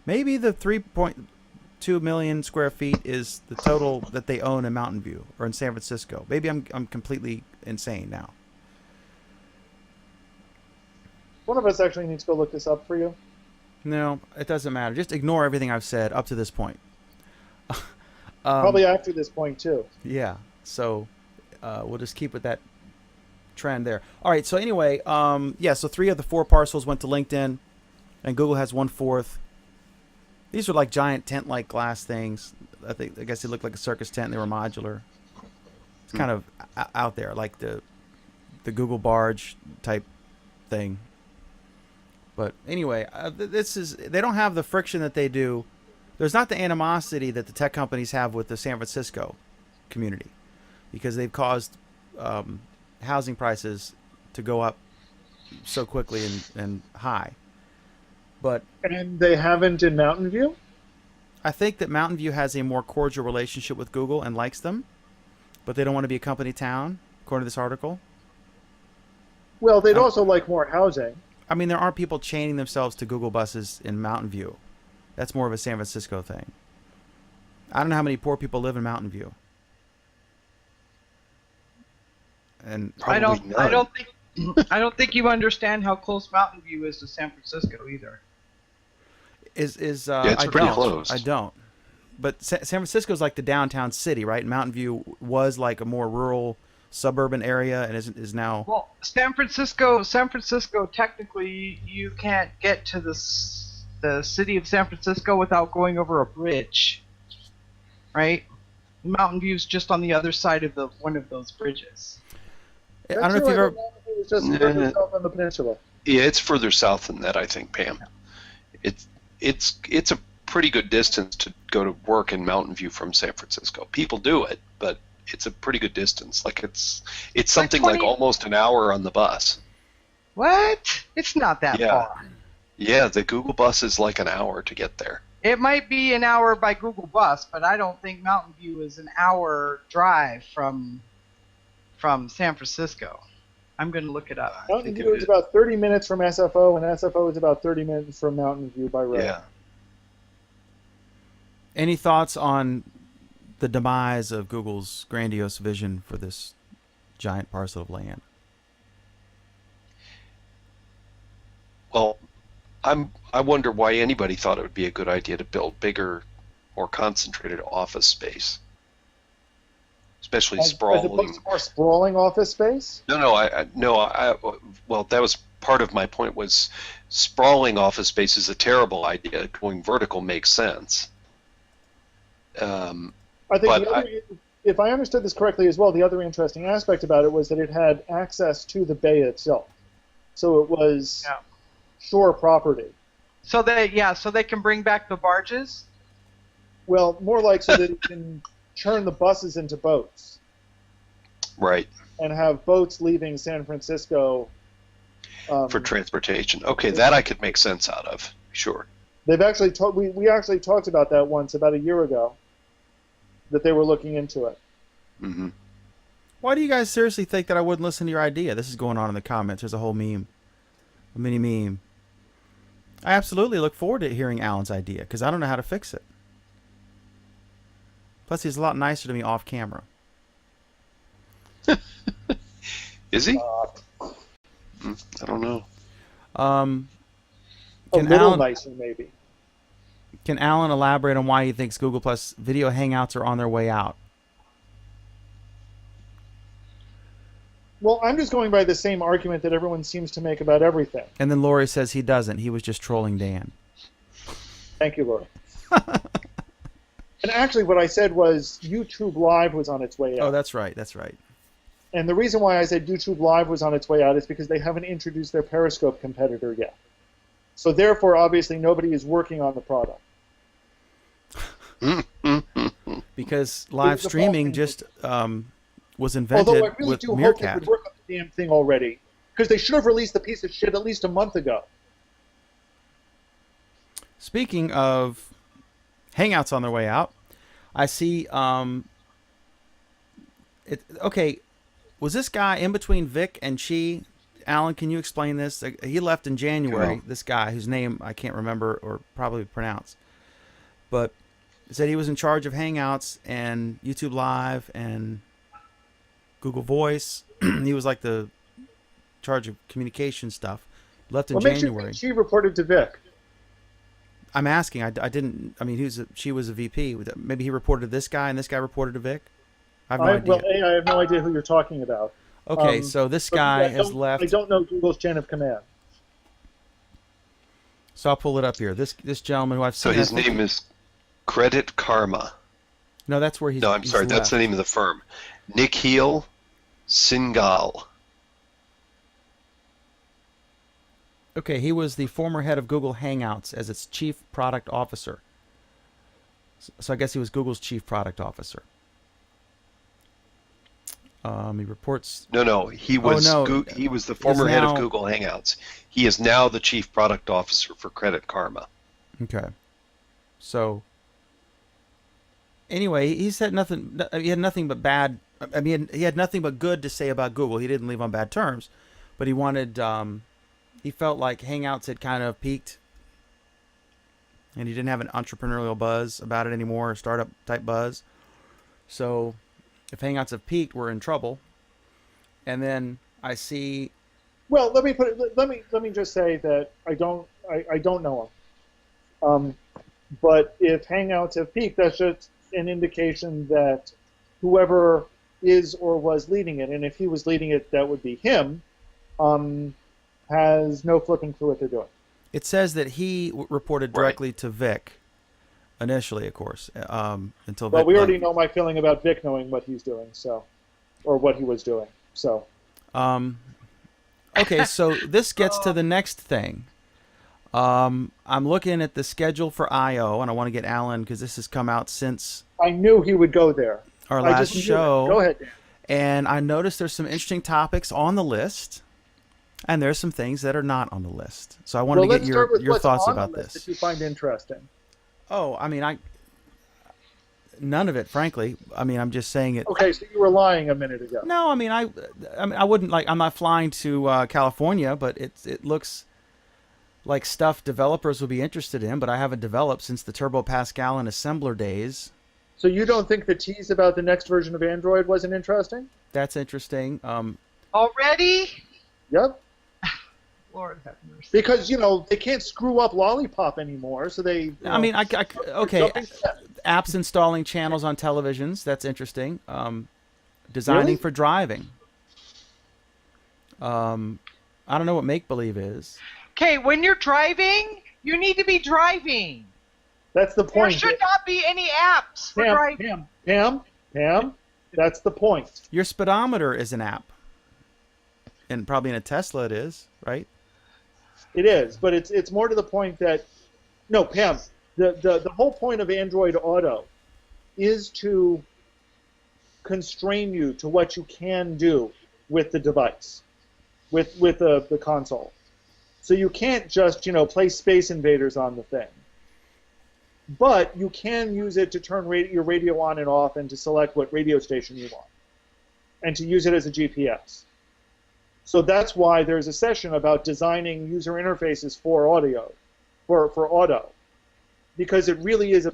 Maybe the 3.2 million square feet is the total that they own in Mountain View or in San Francisco. Maybe I'm completely insane now. One of us actually needs to go look this up for you. No, it doesn't matter. Just ignore everything I've said up to this point. Probably after this point, too. Yeah. So we'll just keep with that trend there. All right. So anyway, yeah. So 3 of the 4 parcels went to LinkedIn, and Google has 1/4. These are like giant tent-like glass things. I guess they look like a circus tent. They were modular. It's kind of out there, like the Google barge type thing. But anyway, they don't have the friction that they do. There's not the animosity that the tech companies have with the San Francisco community, because they've caused housing prices to go up so quickly and high. And they haven't in Mountain View? I think that Mountain View has a more cordial relationship with Google and likes them, but they don't want to be a company town, according to this article. Well, they'd also like more housing. I mean, there aren't people chaining themselves to Google buses in Mountain View. That's more of a San Francisco thing. I don't know how many poor people live in Mountain View. And I don't think you understand how close Mountain View is to San Francisco either. it's it's pretty close. I don't. But San Francisco is like the downtown city, right? Mountain View was like a more rural suburban area and is now... Well, San Francisco, technically, you can't get to the city of San Francisco without going over a bridge, right? Mountain View's just on the other side of one of those bridges. I don't know if you've ever... It's just further south on the peninsula. Yeah, it's further south than that, I think, Pam. It's a pretty good distance to go to work in Mountain View from San Francisco. People do it, but it's a pretty good distance. Like it's something like almost an hour on the bus. What? It's not that far. Yeah, the Google bus is like an hour to get there. It might be an hour by Google Bus, but I don't think Mountain View is an hour drive from San Francisco. I'm going to look it up. Mountain View is about 30 minutes from SFO, and SFO is about 30 minutes from Mountain View by road. Yeah. Any thoughts on the demise of Google's grandiose vision for this giant parcel of land? Well, I wonder why anybody thought it would be a good idea to build bigger, more concentrated office space, especially sprawling. As opposed to more sprawling office space? No. Well, that was part of my point. Was sprawling office space is a terrible idea. Going vertical makes sense. I think if I understood this correctly as well, the other interesting aspect about it was that it had access to the bay itself, so it was shore property. So they can bring back the barges. Well, more like so that it can turn the buses into boats. Right. And have boats leaving San Francisco for transportation. Okay, that I could make sense out of. Sure. They've actually we actually talked about that once about a year ago, that they were looking into it. Mm-hmm. Why do you guys seriously think that I wouldn't listen to your idea? This is going on in the comments. There's a whole meme, a mini meme. I absolutely look forward to hearing Alan's idea because I don't know how to fix it. Plus, he's a lot nicer to me off camera. Is he? I don't know. A little nicer, maybe. Can Alan elaborate on why he thinks Google Plus video hangouts are on their way out? Well, I'm just going by the same argument that everyone seems to make about everything. And then Lori says he doesn't. He was just trolling Dan. Thank you, Lori. And actually, what I said was YouTube Live was on its way out. Oh, that's right. That's right. And the reason why I said YouTube Live was on its way out is because they haven't introduced their Periscope competitor yet. So therefore, obviously, nobody is working on the product. Because live It's the streaming fault. just was Although invented I really with do hope they Meerkat. would work on the damn thing already. Because they should have released the piece of shit at least a month ago. Speaking of Hangouts on their way out, I see. Okay, was this guy in between Vic and Chi? Alan, can you explain this? He left in January. No. This guy, whose name I can't remember or probably pronounce, but said he was in charge of Hangouts and YouTube Live and Google Voice. He was like the charge of communication stuff. Left in What makes you January. think she reported to Vic? I'm asking. I didn't. I mean, she was a VP. Maybe he reported to this guy, and this guy reported to Vic. I have no idea. Well, I have no idea who you're talking about. Okay, so this But guy I has don't- left. I don't know Google's chain of command. So I'll pull it up here. This gentleman who I've So seen. his name is Credit Karma. No, that's where he's. No, I'm he's sorry, that's the left. name of the firm. Nikhil Singhal. Okay, he was the former head of Google Hangouts as its chief product officer. So I guess he was Google's chief product officer. He reports. No, he was no, he was the former head now- of Google Hangouts. He is now the chief product officer for Credit Karma. Okay. So. Anyway, he said nothing. He had nothing but bad. I mean, he had nothing but good to say about Google. He didn't leave on bad terms, but he wanted. He felt like Hangouts had kind of peaked, and he didn't have an entrepreneurial buzz about it anymore, or startup type buzz. So, if Hangouts have peaked, we're in trouble. And then I see. Well, let me put it. Let me just say that I don't know him. But if Hangouts have peaked, that's just an indication that whoever is or was leading it, and if he was leading it, that would be him. Has no flipping clue what they're doing. It says that he reported directly to Vic, initially, of course, until Vic. Well, we already left. know my feeling about Vic knowing what he's doing, so, or what he was doing. So, Okay, so this gets to the next thing. I'm looking at the schedule for I/O, and I want to get Alan because this has come out since I knew he would go there. our I last just knew show. it. Go ahead, Dan. And I noticed there's some interesting topics on the list, and there's some things that are not on the list. So I wanted Well, to let's get start with your what's thoughts on the about list this. that you find interesting. Oh, I mean, none of it, frankly. I mean, I'm just saying it. Okay, so you were lying a minute ago. No, I mean, I wouldn't like. I'm not flying to California, but it looks like stuff developers would be interested in. But I haven't developed since the Turbo Pascal and assembler days. So you don't think the tease about the next version of Android wasn't interesting? That's interesting. Already? Yep. Lord have mercy. Because, they can't screw up Lollipop anymore, so they... I mean, okay. jumping to that. Apps installing channels on televisions. That's interesting. Designing Really? for driving. I don't know what make believe is. Okay, when you're driving, you need to be driving. That's the There point. should not be any apps for driving. Pam, that's the point. Your speedometer is an app, and probably in a Tesla it is, right? It is, but it's more to the point that... No, Pam, the whole point of Android Auto is to constrain you to what you can do with the device, with the console. So you can't just, play Space Invaders on the thing. But you can use it to turn your radio on and off and to select what radio station you want. And to use it as a GPS. So that's why there's a session about designing user interfaces for audio, for auto. Because it really is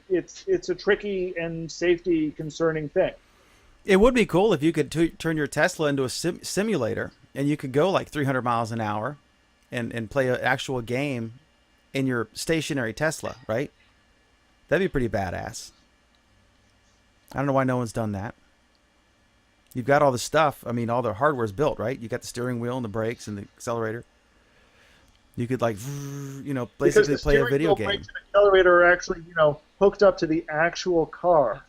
it's a tricky and safety concerning thing. It would be cool if you could turn your Tesla into a simulator, and you could go like 300 miles an hour and play an actual game in your stationary Tesla, right? That'd be pretty badass. I don't know why no one's done that. You've got all the stuff. I mean, all the hardware's built, right? You got the steering wheel and the brakes and the accelerator. You could Because basically the play a steering video wheel, game. brakes, and accelerator are actually, hooked up to the actual car.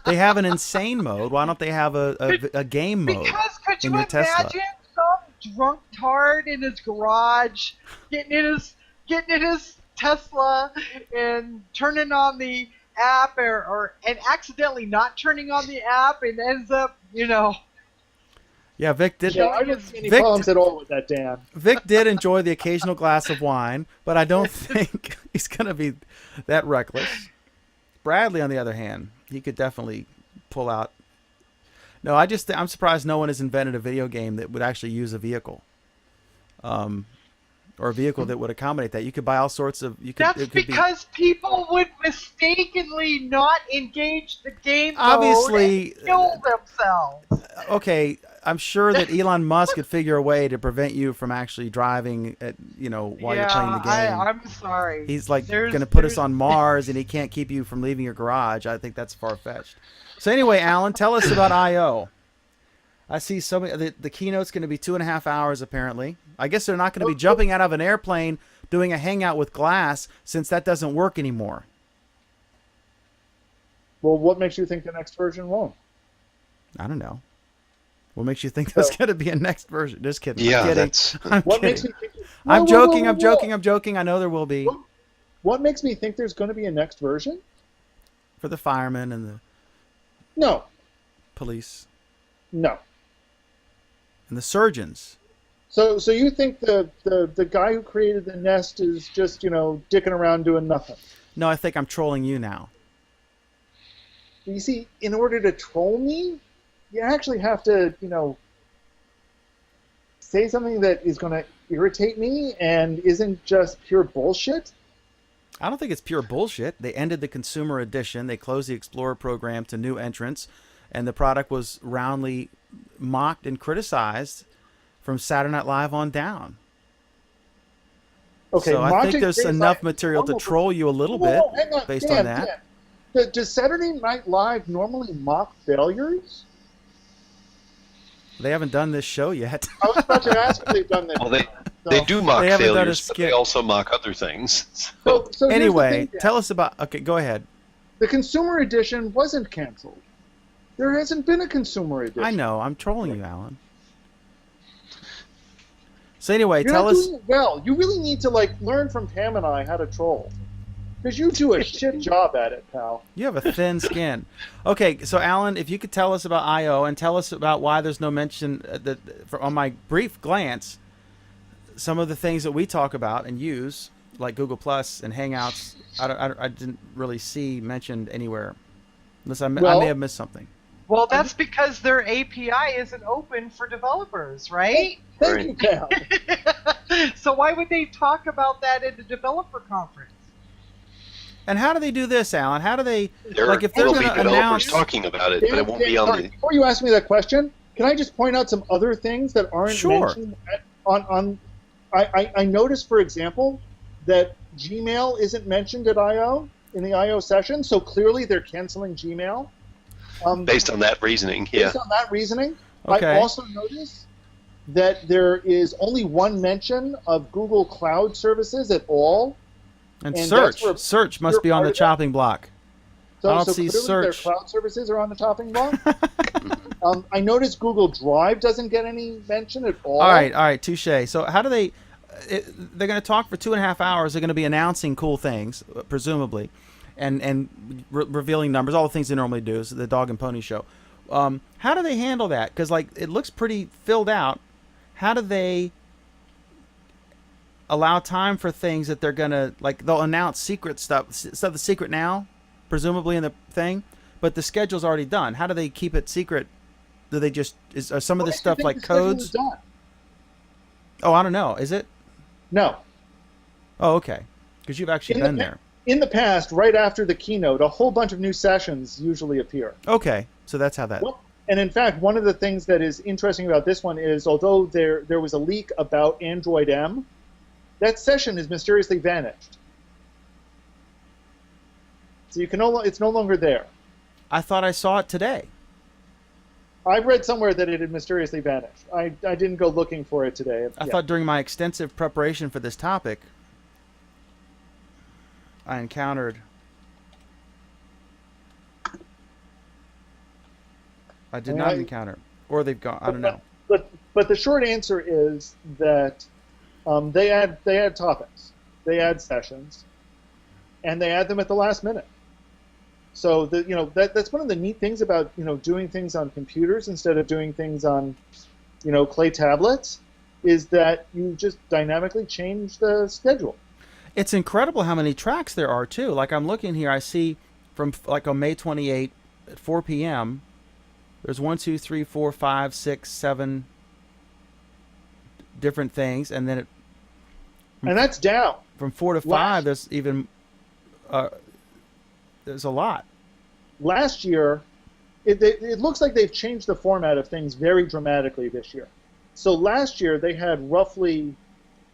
They have an insane mode. Why don't they have a game mode Because could in you your Tesla? imagine some drunk tard in his garage getting in his Tesla and turning on the app and accidentally not turning on the app and ends up, Yeah, Vic did. Yeah, I don't see any Vic- problems at all with that, Dan. Vic did enjoy the occasional glass of wine, but I don't think he's going to be that reckless. Bradley, on the other hand, he could definitely pull out. No, I'm surprised no one has invented a video game that would actually use a vehicle, or a vehicle that would accommodate that. You could buy all sorts of. That's because people would mistakenly not engage the game mode Obviously, and kill themselves. Okay, I'm sure that Elon Musk could figure a way to prevent you from actually driving while you're playing the game. I'm sorry. He's like going to put us on Mars, and he can't keep you from leaving your garage. I think that's far-fetched. So anyway, Alan, tell us about I/O. I see so many. The keynote's going to be 2.5 hours, apparently. I guess they're not going to be jumping out of an airplane doing a hangout with glass, since that doesn't work anymore. Well, what makes you think the next version won't? I don't know. What makes you think there's going to be a next version? Just kidding. Yeah, I'm kidding. that's. I'm What kidding. makes me think? I'm Whoa, joking. whoa, I'm whoa, joking. whoa. I'm joking. I know there will be What makes me think there's going to be a next version? for the firemen and the No, police no. and the surgeons. So you think the guy who created the Nest is just dicking around doing nothing? No, I think I'm trolling you now. You see, in order to troll me, you actually have to say something that is going to irritate me and isn't just pure bullshit. I don't think it's pure bullshit. They ended the consumer edition. They closed the Explorer program to new entrants, and the product was roundly mocked and criticized from Saturday Night Live on down. Okay, So I Monte think there's Cristo- enough material to troll you a little bit Whoa, hang on, based Dan, on that. Dan. Does Saturday Night Live normally mock failures? They haven't done this show yet. I was about to ask if they've done that. Well, they do mock They haven't done a failures, but they skit. also mock other things. So here's the Anyway, thing, Dan. tell us about. Okay, go ahead. The consumer edition wasn't canceled. There hasn't been a consumer edition. I know. I'm trolling you, Alan. So anyway, You're tell not us. doing it well. You really need to learn from Pam and I how to troll, because you do a shit job at it, pal. You have a thin skin. Okay, so Alan, if you could tell us about I/O and tell us about why there's no mention on my brief glance, some of the things that we talk about and use, like Google Plus and Hangouts, I didn't really see mentioned anywhere, unless I may have missed something. Well, that's because their API isn't open for developers, right? Thank you, pal. So why would they talk about that at the developer conference? And how do they do this, Alan? How do they There like if they're will be going to developers announce? talking about it, but it won't be on the. Before you ask me that question, can I just point out some other things that aren't Sure. mentioned on I noticed, for example, that Gmail isn't mentioned at I/O in the I/O session, so clearly they're canceling Gmail. Based on that reasoning, yeah. Based on that reasoning, Okay. I also noticed that there is only one mention of Google Cloud Services at all. And and search, that's where search must you're be on part the of that. chopping block. So, I don't so see clearly search. their cloud services are on the chopping block. I noticed Google Drive doesn't get any mention at all. All right, touche. So how do they? They're going to talk for 2.5 hours. They're going to be announcing cool things, presumably, and revealing numbers, all the things they normally do. So the dog and pony show. How do they handle that? Because it looks pretty filled out. How do they allow time for things that they're gonna they'll announce secret stuff the secret now, presumably in the thing, but the schedule's already done. How do they keep it secret? Do they just are some of this stuff like codes? Done? Oh, I don't know. Is it? No. Oh, okay. Because you've actually been there. In the past, right after the keynote, a whole bunch of new sessions usually appear. Okay, so that's how that. Well, and in fact, one of the things that is interesting about this one is, although there was a leak about Android M, that session has mysteriously vanished. So it's no longer there. I thought I saw it today. I read somewhere that it had mysteriously vanished. I didn't go looking for it today. I thought during my extensive preparation for this topic, I encountered I did I mean, not encounter, or they've gone. I don't know. But the short answer is that they add topics, they add sessions, and they add them at the last minute. So that's one of the neat things about doing things on computers instead of doing things on clay tablets, is that you just dynamically change the schedule. It's incredible how many tracks there are too. Like I'm looking here, I see from like on May 28 at 4 p.m. There's 1, 2, 3, 4, 5, 6, 7 different things, and then And that's down. from 4 to 5, there's even there's a lot. Last year, it looks like they've changed the format of things very dramatically this year. So last year they had roughly,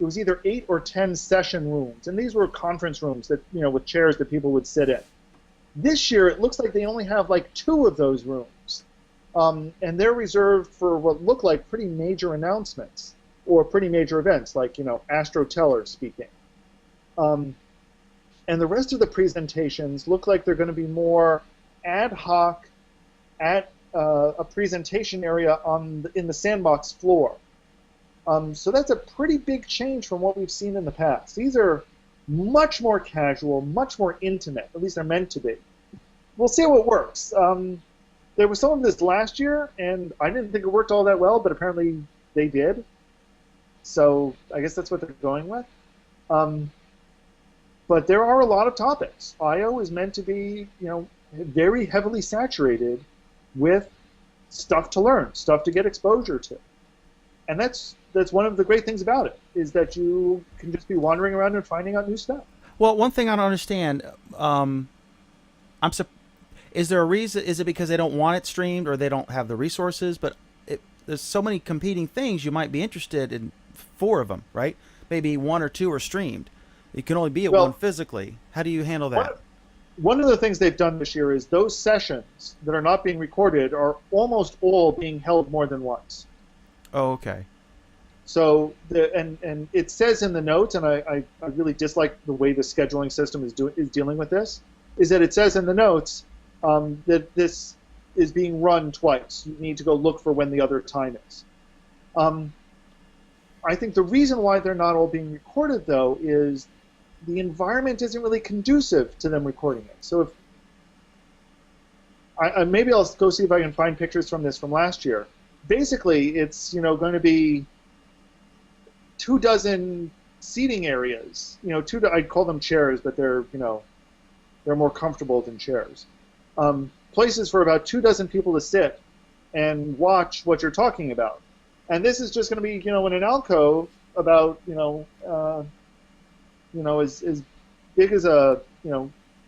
it was either 8 or 10 session rooms, and these were conference rooms that with chairs that people would sit in. This year it looks like they only have like 2 of those rooms, and they're reserved for what look like pretty major announcements or pretty major events, like Astro Teller speaking. And the rest of the presentations look like they're going to be more ad hoc at a presentation area in the sandbox floor. So that's a pretty big change from what we've seen in the past. These are much more casual, much more intimate. At least they're meant to be. We'll see how it works. There was some of this last year, and I didn't think it worked all that well, but apparently they did. So I guess that's what they're going with. But there are a lot of topics. I/O is meant to be, very heavily saturated with stuff to learn, stuff to get exposure to. And that's one of the great things about it, is that you can just be wandering around and finding out new stuff. Well, one thing I don't understand, is there a reason? Is it because they don't want it streamed or they don't have the resources? But there's so many competing things, you might be interested in 4 of them, right? Maybe 1 or 2 are streamed. You can only be at one physically. How do you handle that? One of the things they've done this year is those sessions that are not being recorded are almost all being held more than once. Oh, okay. So and it says in the notes, and I really dislike the way the scheduling system is dealing with this, is that it says in the notes that this is being run twice. You need to go look for when the other time is. I think the reason why they're not all being recorded, though, is the environment isn't really conducive to them recording it. So if maybe I'll go see if I can find pictures from last year. Basically, it's going to be 24 seating areas. I'd call them chairs, but they're more comfortable than chairs. Places for about 24 people to sit and watch what you're talking about. And this is just going to be in an alcove about as big as to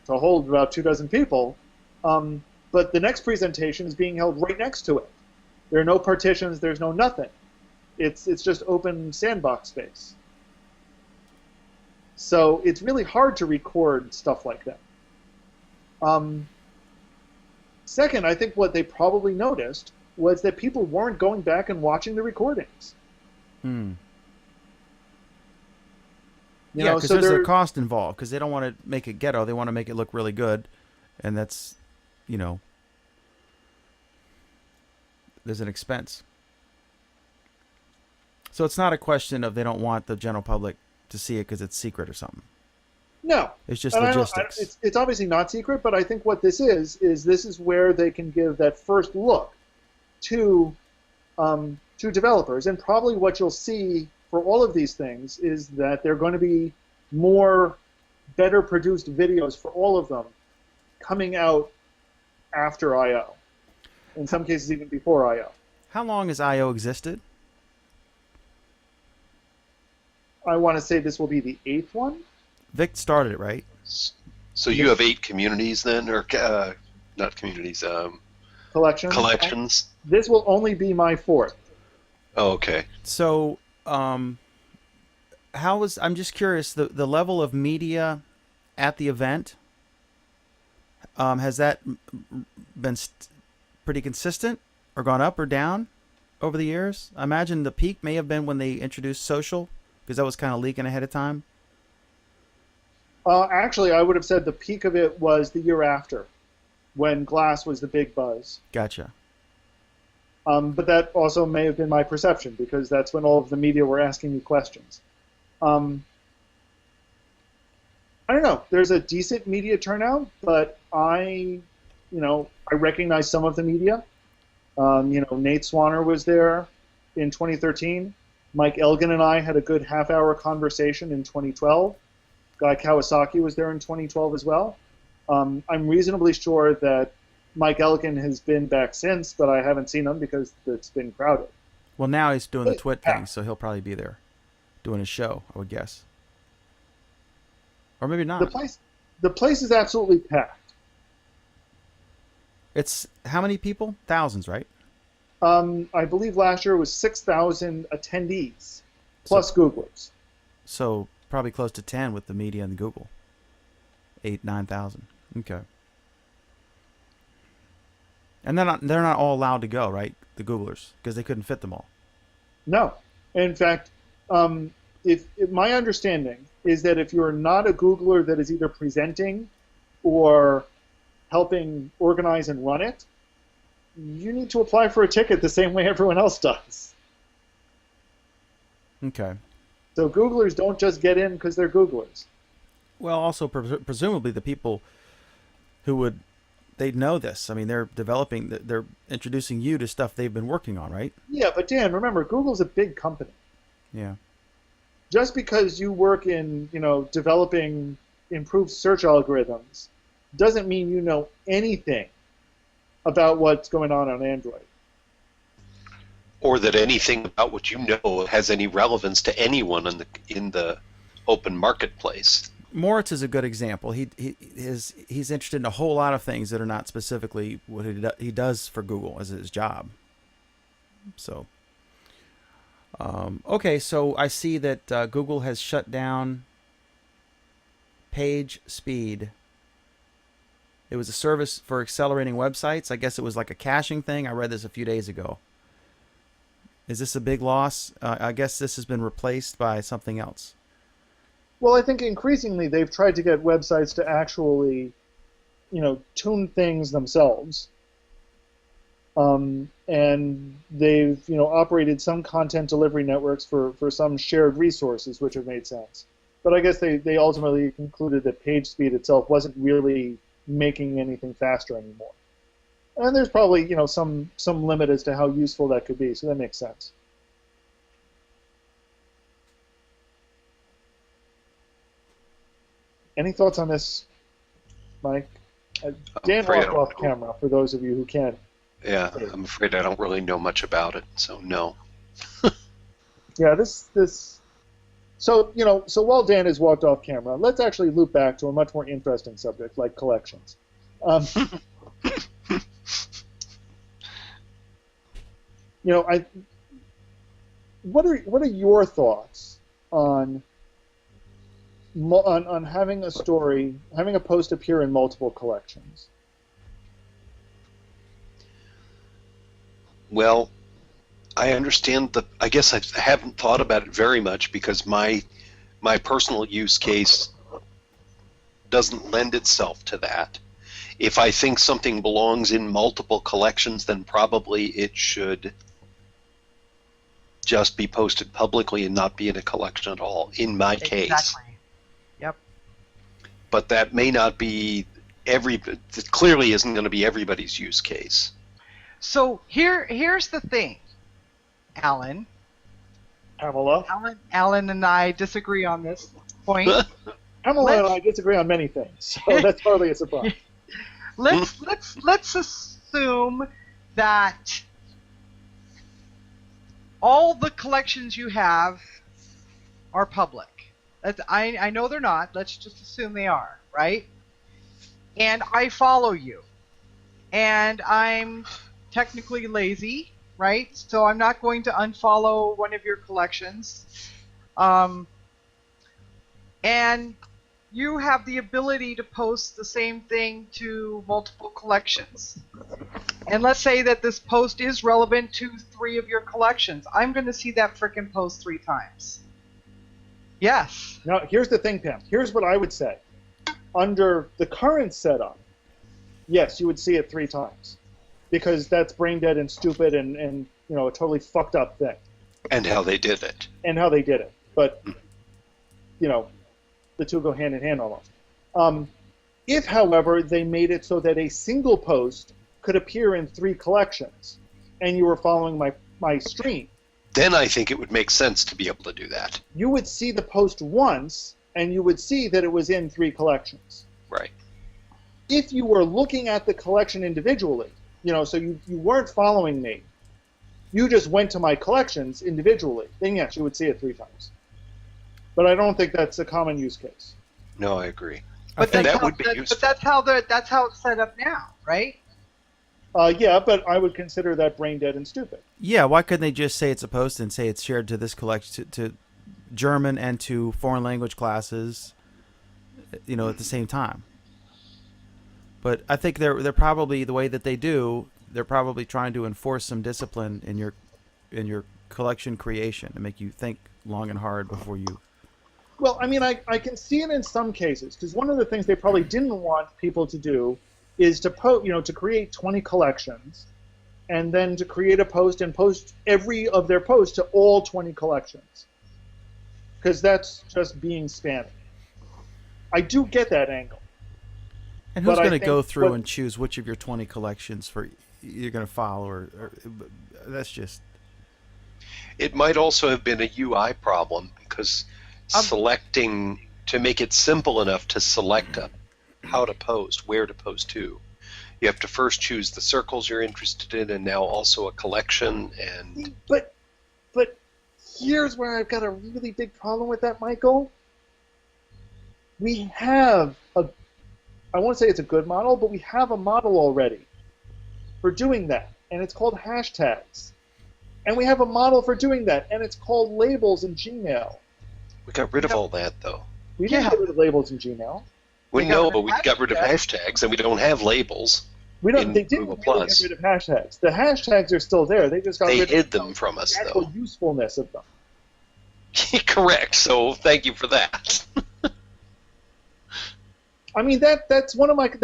hold about 24 people. But the next presentation is being held right next to it. There are no partitions. There's no nothing. It's just open sandbox space. So it's really hard to record stuff like that. Second, I think what they probably noticed was that people weren't going back and watching the recordings. Yeah, because there's a cost involved, because they don't want to make it ghetto. They want to make it look really good, and that's, there's an expense. So it's not a question of they don't want the general public to see it because it's secret or something. No. It's just logistics. It's obviously not secret, but I think what this is this is where they can give that first look to developers. And probably what you'll see for all of these things is that they're going to be more better produced videos for all of them coming out after I/O. In some cases, even before I/O. How long has I/O existed? I want to say this will be the 8th one. Vic started it, right? So you have 8 communities then, or not communities, Collections. collections? This will only be my 4th. Oh, okay. So, I'm just curious, the level of media at the event, has that been pretty consistent or gone up or down over the years? I imagine the peak may have been when they introduced social, because that was kind of leaking ahead of time. Actually, I would have said the peak of it was the year after, when Glass was the big buzz. Gotcha. But that also may have been my perception because that's when all of the media were asking me questions. I don't know. There's a decent media turnout, but I recognize some of the media. Nate Swanner was there in 2013. Mike Elgin and I had a good half-hour conversation in 2012. Guy Kawasaki was there in 2012 as well. I'm reasonably sure that Mike Elgin has been back since, but I haven't seen him because it's been crowded. Well, now he's doing the Twit thing, so he'll probably be there doing his show, I would guess. Or maybe not. The place is absolutely packed. It's how many people? Thousands, right? I believe last year was 6,000 attendees, plus Googlers. So probably close to 10 with the media and the Google. 9,000. Okay. And they're not all allowed to go, right? The Googlers, because they couldn't fit them all. No. In fact, if my understanding is that if you're not a Googler that is either presenting or helping organize and run it, you need to apply for a ticket the same way everyone else does. Okay. So Googlers don't just get in because they're Googlers. Well, also presumably the people who they'd know this. I mean, they're introducing you to stuff they've been working on, right? Yeah, but Dan, remember, Google's a big company. Yeah. Just because you work in, developing improved search algorithms doesn't mean you know anything about what's going on Android. Or that anything about what you know has any relevance to anyone in the open marketplace. Moritz is a good example. He's interested in a whole lot of things that are not specifically what he does for Google as his job. So, okay, so I see that Google has shut down PageSpeed. It was a service for accelerating websites. I guess it was like a caching thing. I read this a few days ago. Is this a big loss? I guess this has been replaced by something else. Well, I think increasingly they've tried to get websites to actually, tune things themselves. And they've, operated some content delivery networks for some shared resources, which have made sense. But I guess they ultimately concluded that PageSpeed itself wasn't really making anything faster anymore. And there's probably, some limit as to how useful that could be, so that makes sense. Any thoughts on this, Mike? Dan walked off camera, for those of you who can. Yeah, I'm afraid I don't really know much about it, so no. Yeah, So while Dan has walked off camera, let's actually loop back to a much more interesting subject, like collections. What are your thoughts on having a post appear in multiple collections? Well, I understand I guess I haven't thought about it very much because my personal use case doesn't lend itself to that. If I think something belongs in multiple collections, then probably it should just be posted publicly and not be in a collection at all, in my case. Exactly. Yep. But that may not be it clearly isn't going to be everybody's use case. So here's the thing, Alan. Pamela? Alan and I disagree on this point. Pamela and I disagree on many things, so that's hardly a surprise. Let's assume that all the collections you have are public. I know they're not. Let's just assume they are, right? And I follow you. And I'm technically lazy, right? So I'm not going to unfollow one of your collections. And you have the ability to post the same thing to multiple collections. And let's say that this post is relevant to 3 of your collections. I'm going to see that frickin' post 3 times. Yes. Now, here's the thing, Pam. Here's what I would say. Under the current setup, yes, you would see it 3 times. because that's brain dead and stupid and a totally fucked up thing. And how they did it. And how they did it. But, the two go hand in hand almost. If, however, they made it so that a single post could appear in 3 collections, and you were following my stream, then I think it would make sense to be able to do that. you would see the post once, and you would see that it was in 3 collections. Right. If you were looking at the collection individually, so you weren't following me, you just went to my collections individually, then yes, you would see it 3 times. But I don't think that's a common use case. No, I agree. But think that's that would be useful. But that's how it's set up now, right? Yeah, but I would consider that brain dead and stupid. Yeah, why couldn't they just say it's a post and say it's shared to this collection, to German and to foreign language classes, at the same time? But I think they're probably, the way that they do, they're probably trying to enforce some discipline in your collection creation and make you think long and hard before you. Well, I mean, I can see it in some cases, because one of the things they probably didn't want people to do is to to create 20 collections, and then to create a post and post every of their posts to all 20 collections, because that's just being spammy. I do get that angle. And who's But I going to think go through what- and choose which of your 20 collections you're going to follow, or that's just. It might also have been a UI problem, because selecting, to make it simple enough to select how to post, where to post to, you have to first choose the circles you're interested in, and now also a collection. And But here's where I've got a really big problem with that, Michael. We have I won't say it's a good model, but we have a model already for doing that, and it's called hashtags. And we have a model for doing that, and it's called labels in Gmail. we got rid of all that, though. We didn't Yeah. get rid of labels in Gmail. We We got know, rid but of we got rid of hashtags, and we don't have labels. We don't. In They didn't Google really Plus. get rid of hashtags. The hashtags are still there. They just got They rid hid of them from us, the actual though. usefulness of them. Correct. So thank you for that. I mean, that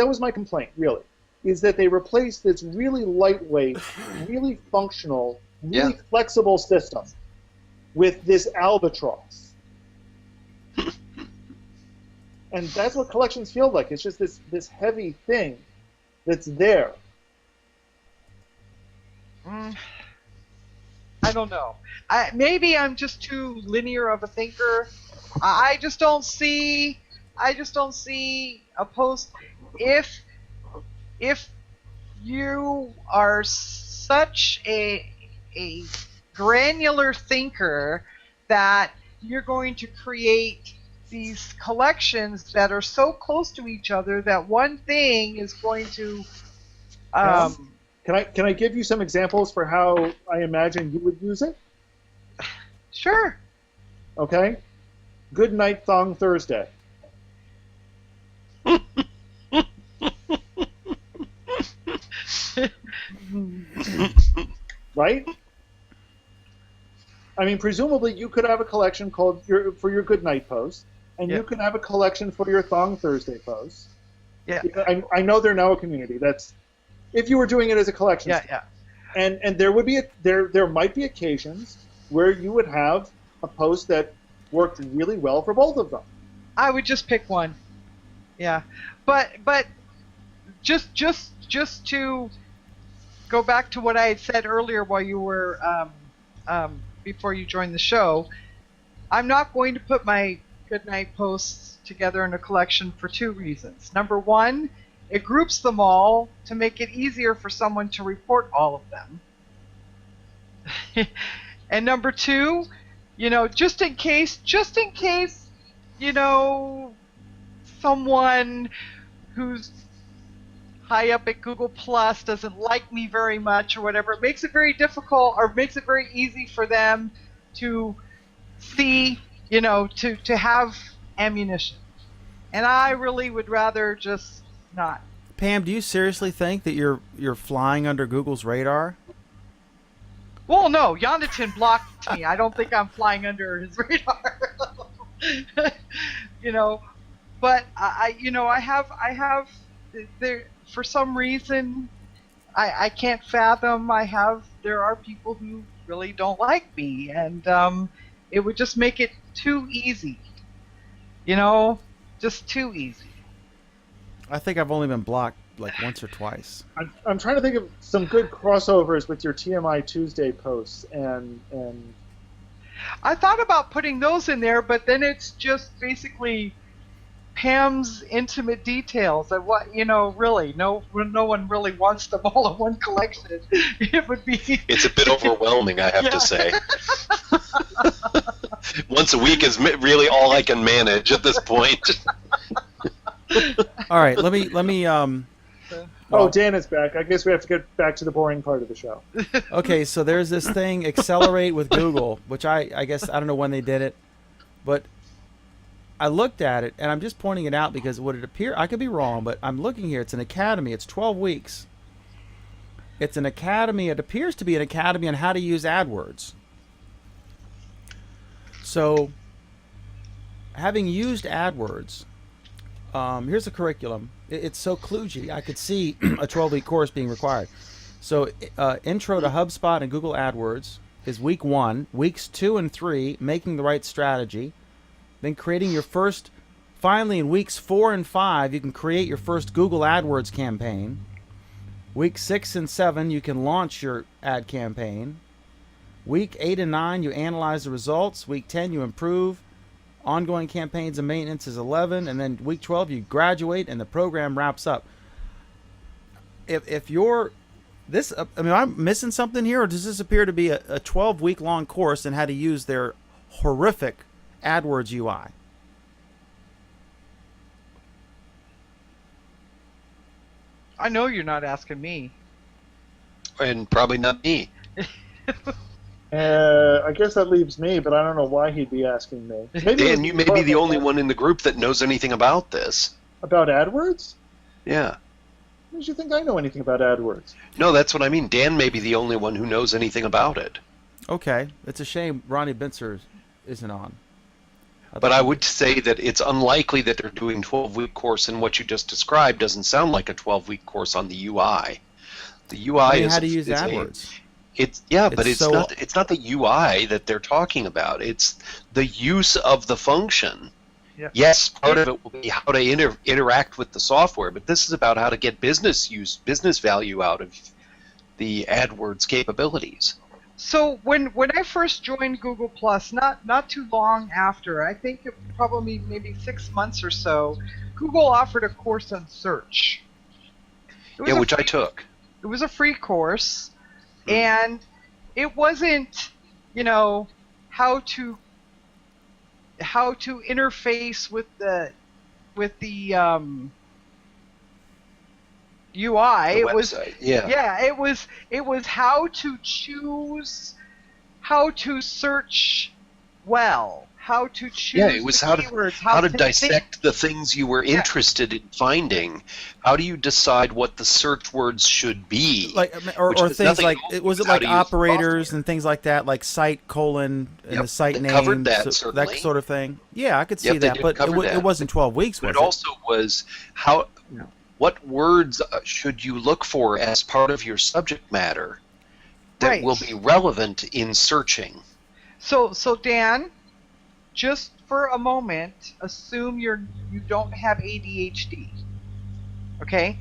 was my complaint, really, is that they replaced this really lightweight, really functional, really Yeah. flexible system with this albatross. And that's what collections feel like. It's just this heavy thing that's there. I don't know. Maybe I'm just too linear of a thinker. I just don't see a post. If you are such a granular thinker that you're going to create these collections that are so close to each other that one thing is going to Can I give you some examples for how I imagine you would use it? sure. Okay? Good Night Thong Thursday. Right? I mean, presumably you could have a collection called for your Good Night post, and Yeah. you could have a collection for your Thong Thursday post. Yeah. I know they're now a community. That's if you were doing it as a collection. Yeah. And there would be there might be occasions where you would have a post that worked really well for both of them. I would just pick one. Yeah, but just to go back to what I had said earlier while you were before you joined the show, I'm not going to put my goodnight posts together in a collection for 2 reasons. Number one, it groups them all to make it easier for someone to report all of them. And number two, just in case, someone who's high up at Google Plus doesn't like me very much or whatever, it makes it very difficult or makes it very easy for them to see, to have ammunition. And I really would rather just not. Pam, do you seriously think that you're flying under Google's radar? Well, no, Yonatan blocked me. I don't think I'm flying under his radar. But I have there for some reason I can't fathom. There are people who really don't like me, and it would just make it too easy. Just too easy. I think I've only been blocked like once or twice. I'm trying to think of some good crossovers with your TMI Tuesday posts, and I thought about putting those in there, but then it's just basically Pam's intimate details of what, really, no one really wants them all in one collection. It would be. It's a bit overwhelming, I have to say. Once a week is really all I can manage at this point. All right, let me oh, Dan is back. I guess we have to get back to the boring part of the show. Okay, so there's this thing, Accelerate with Google, which I guess I don't know when they did it, but I looked at it, and I'm just pointing it out because would it appear, I could be wrong, but I'm looking here, it's an academy, it's 12 weeks. It's an academy, it appears to be an academy on how to use AdWords. So, having used AdWords, here's the curriculum. It's so kludgy. I could see a 12-week course being required. So, Intro to HubSpot and Google AdWords is week 1. Weeks 2 and 3, making the right strategy. Then creating your first, finally in weeks 4 and 5, you can create your first Google AdWords campaign. Week 6 and 7, you can launch your ad campaign. Week 8 and 9, you analyze the results. Week 10, you improve. Ongoing campaigns and maintenance is 11, and then week 12 you graduate and the program wraps up. If you're this, am I missing something here, or does this appear to be a 12-week long course in how to use their horrific AdWords UI? I know you're not asking me. And probably not me. I guess that leaves me, but I don't know why he'd be asking me. Dan, you may be the only one in the group that knows anything about this. About AdWords? Yeah. Why did you think I know anything about AdWords? No, that's what I mean. Dan may be the only one who knows anything about it. Okay, it's a shame Ronnie Bincer isn't on. But I would say that it's unlikely that they're doing 12-week course, and what you just described doesn't sound like a 12-week course on the UI. The UI is how to use AdWords. But it's not the UI that they're talking about. It's the use of the function. Yeah. Yes, part of it will be how to interact with the software, but this is about how to get business value out of the AdWords capabilities. So when I first joined Google Plus, not too long after, I think it probably maybe 6 months or so, Google offered a course on search. Which I took. It was a free course, and it wasn't, how to interface with the UI. The website. It was how to choose, how to search well, how to choose. Yeah, it was how to dissect the things you were interested in finding. How do you decide what the search words should be? Or things like, was it like operators and things like that, like site : and the site name, covered that, certainly. That sort of thing. Yeah, I could see that, but it wasn't 12 weeks. But it also was how. What words should you look for as part of your subject matter that will be relevant in searching? So Dan, just for a moment, assume you don't have ADHD. Okay?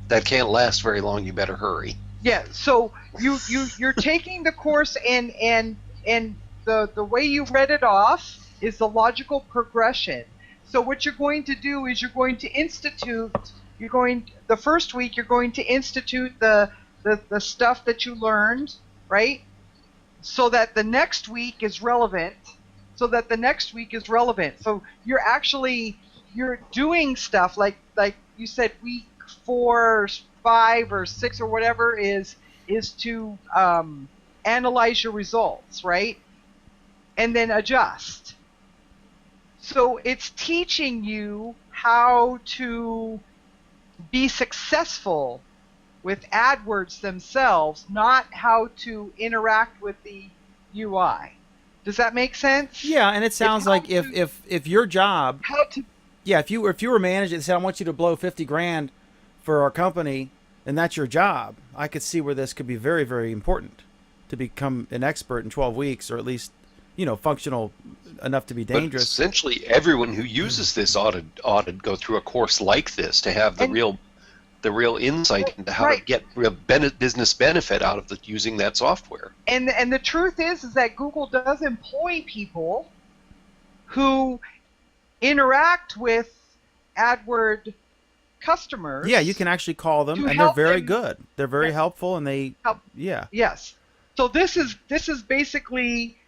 That can't last very long. You better hurry. Yeah. So you're taking the course, and the way you read it off is the logical progression. So what you're going to do is you're going to institute. The first week you're going to institute the stuff that you learned, right? So that the next week is relevant. So you're doing stuff like you said, week 4, 5, or 6 or whatever is to analyze your results, right? And then adjust. So it's teaching you how to be successful with AdWords themselves, not how to interact with the UI. Does that make sense? Yeah, and it sounds like if your job, if you were managing, say I want you to blow $50,000 for our company, and that's your job, I could see where this could be very, very important to become an expert in 12 weeks, or at least, functional enough to be But dangerous. essentially, everyone who uses this ought to go through a course like this to have the real insight into how to Right. get real business benefit out of using that software. And the truth is that Google does employ people who interact with AdWord customers. Yeah, you can actually call them, to and they're help very them- good. They're very helpful, and they, Help. yeah. Yes. So this is basically,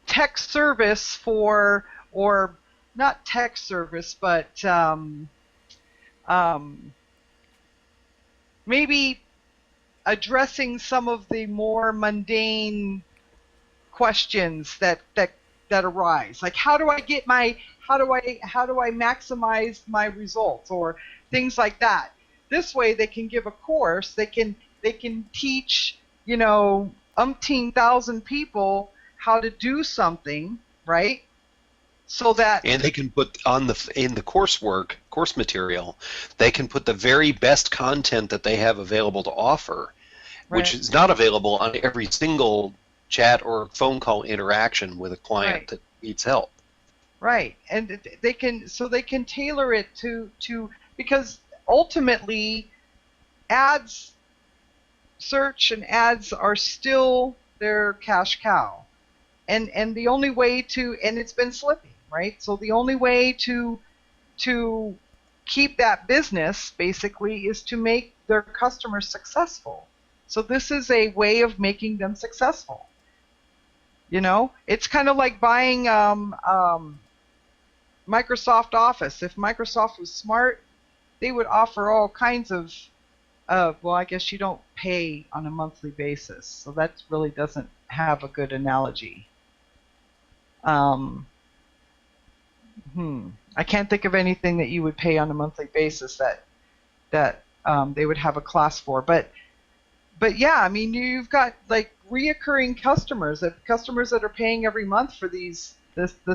tech service for, or not tech service, but maybe addressing some of the more mundane questions that arise. Like, how do I maximize my results, or things like that. This way they can give a course, they can teach, umpteen thousand people how to do something, right? So that, And they can put in the course material, they can put the very best content that they have available to offer, which Right. is not available on every single chat or phone call interaction with a client Right. that needs help. right, and they can tailor it to because ultimately ads, search and ads are still their cash cow, and the only way to, and it's been slipping, right? So the only way to keep that business basically is to make their customers successful. So this is a way of making them successful. It's kind of like buying Microsoft Office. If Microsoft was smart, they would offer all kinds of, well, I guess you don't pay on a monthly basis, so that really doesn't have a good analogy. I can't think of anything that you would pay on a monthly basis that they would have a class for. But yeah, I mean, you've got like reoccurring customers, customers that are paying every month for this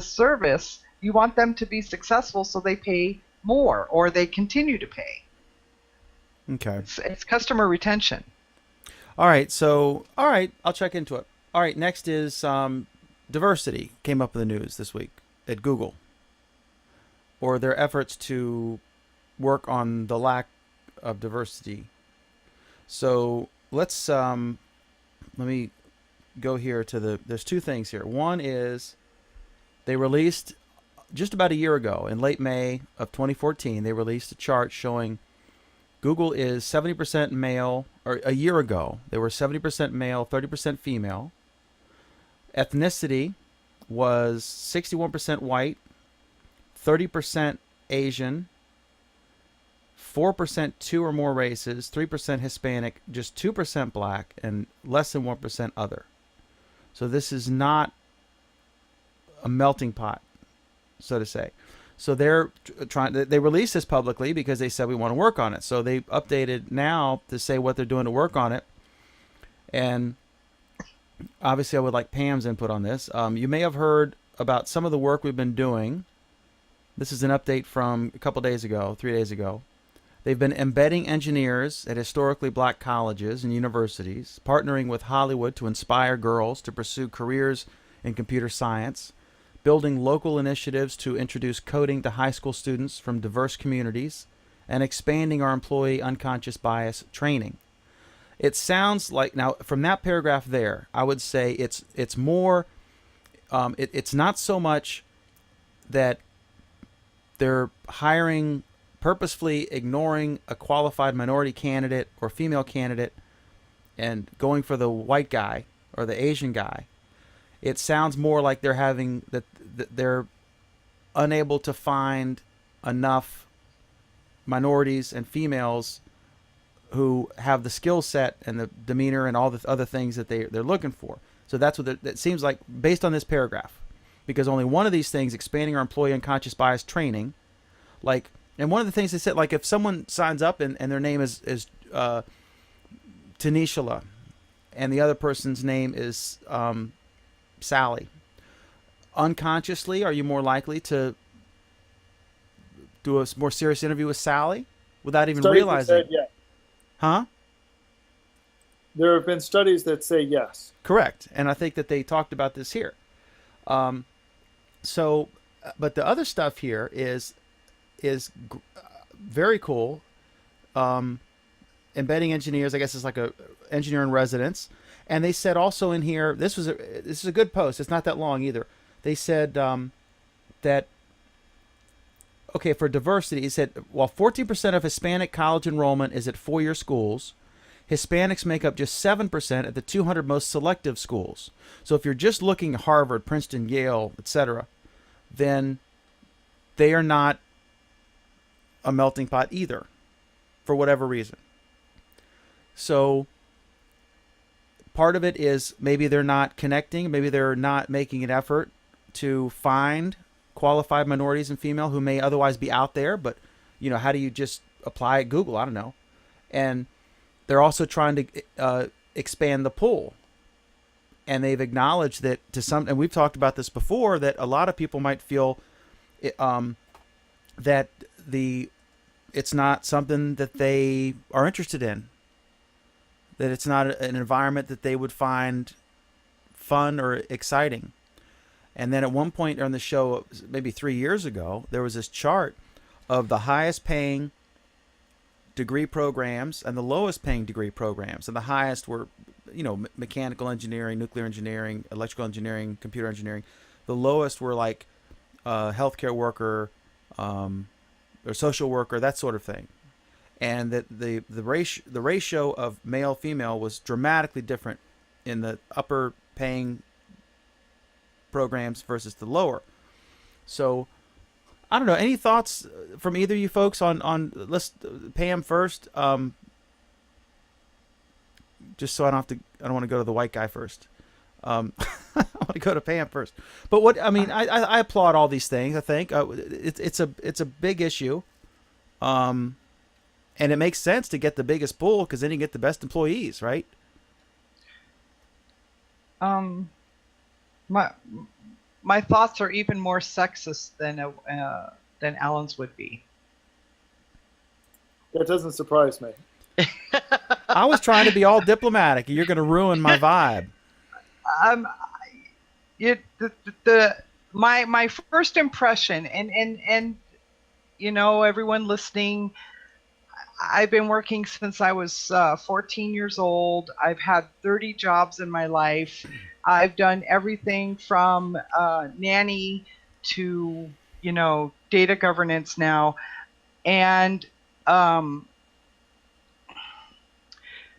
service. You want them to be successful, so they pay more, or they continue to pay. Okay. It's customer retention. All right. I'll check into it. All right. Next is diversity came up in the news this week at Google, or their efforts to work on the lack of diversity. So let's let me go here to there's two things here. One is they released just about a year ago, in late May of 2014, they released a chart showing Google is 70% male, or a year ago, they were 70% male, 30% female. Ethnicity was 61% white, 30% Asian, 4% two or more races, 3% Hispanic, just 2% black, and less than 1% other. So this is not a melting pot, so to say. So they're trying. They released this publicly because they said we want to work on it. So they updated now to say what they're doing to work on it. And obviously, I would like Pam's input on this. You may have heard about some of the work we've been doing. This is an update from a couple days ago, 3 days ago. They've been embedding engineers at historically black colleges and universities, partnering with Hollywood to inspire girls to pursue careers in computer science, building local initiatives to introduce coding to high school students from diverse communities, and expanding our employee unconscious bias training. It sounds like, now from that paragraph there, I would say it's more, it's not so much that they're hiring, purposefully ignoring a qualified minority candidate or female candidate and going for the white guy or the Asian guy. It sounds more like they're having that they're unable to find enough minorities and females who have the skill set and the demeanor and all the other things that they're looking for. So that's what it seems like based on this paragraph, because only one of these things, expanding our employee unconscious bias training, like, and one of the things they said, like if someone signs up and their name is Tanishala and the other person's name is Sally, unconsciously, are you more likely to do a more serious interview with Sally without even Studies that realizing. said yes. Huh? There have been studies that say yes. Correct. And I think that they talked about this here. So, but the other stuff here is very cool. Embedding engineers, I guess, is like a engineer in residence. And they said also in here, this is a good post. It's not that long either. They said that, okay, for diversity, he said, while 14% of Hispanic college enrollment is at four-year schools, Hispanics make up just 7% at the 200 most selective schools. So if you're just looking at Harvard, Princeton, Yale, etc., then they are not a melting pot either, for whatever reason. So part of it is maybe they're not connecting, maybe they're not making an effort to find qualified minorities and female who may otherwise be out there, but how do you just apply at Google? I don't know. And they're also trying to expand the pool. And they've acknowledged that and we've talked about this before, that a lot of people might feel that it's not something that they are interested in, that it's not an environment that they would find fun or exciting. And then at one point on the show, maybe 3 years ago, there was this chart of the highest paying degree programs and the lowest paying degree programs. And the highest were, mechanical engineering, nuclear engineering, electrical engineering, computer engineering. The lowest were like healthcare worker or social worker, that sort of thing. And that the ratio of male female was dramatically different in the upper paying programs versus the lower. So I don't know. Any thoughts from either of you folks on let's Pam first. Just so I don't want to go to the white guy first. I want to go to Pam first. But what I mean, I applaud all these things. I think it's a big issue, and it makes sense to get the biggest pool because then you get the best employees, right? My thoughts are even more sexist than Alan's would be. That doesn't surprise me. I was trying to be all diplomatic. You're going to ruin my vibe. My first impression, and everyone listening, I've been working since I was 14 years old. I've had 30 jobs in my life. I've done everything from nanny to data governance now, and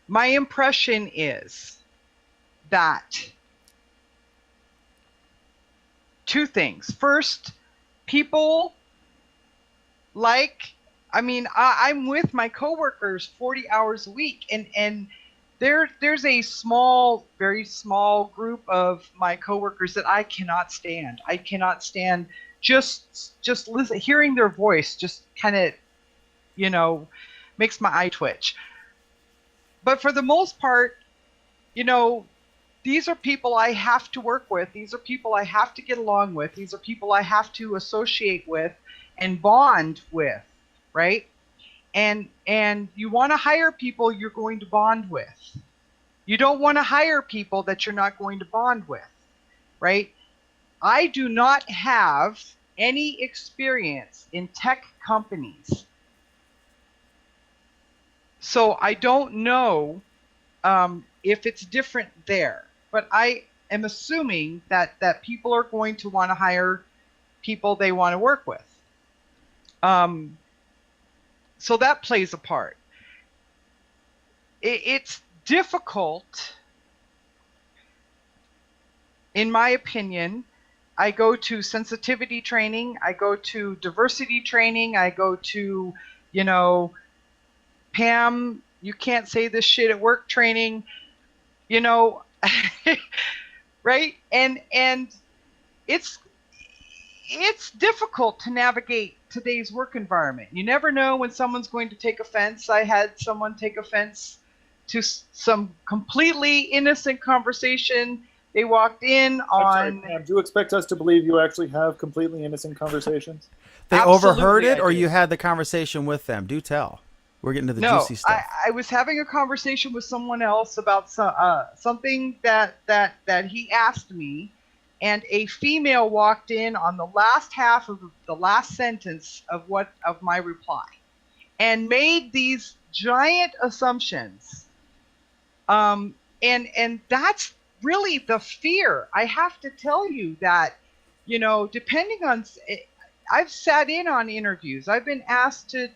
my impression is that two things. First, people I'm with my coworkers 40 hours a week, and there's a very small group of my coworkers that I cannot stand. I cannot stand just listen, hearing their voice just kind of, makes my eye twitch. But for the most part, these are people I have to work with. These are people I have to get along with. These are people I have to associate with and bond with, right? And you want to hire people you're going to bond with. You don't want to hire people that you're not going to bond with, right? I do not have any experience in tech companies. So I don't know if it's different there. But I am assuming that people are going to want to hire people they want to work with. So that plays a part. It's difficult, in my opinion. I go to sensitivity training, I go to diversity training, I go to, Pam, you can't say this shit at work training, right? And it's difficult to navigate today's work environment. You never know when someone's going to take offense. I had someone take offense to some completely innocent conversation. They walked in on... Sorry, Pam, do you expect us to believe you actually have completely innocent conversations? They overheard Absolutely, it, I or did. you had the conversation with them? Do tell. We're getting to the No, juicy stuff. I was having a conversation with someone else about something that he asked me, and a female walked in on the last half of the last sentence of my reply, and made these giant assumptions. And that's really the fear. I have to tell you that, depending on, I've sat in on interviews. I've been asked to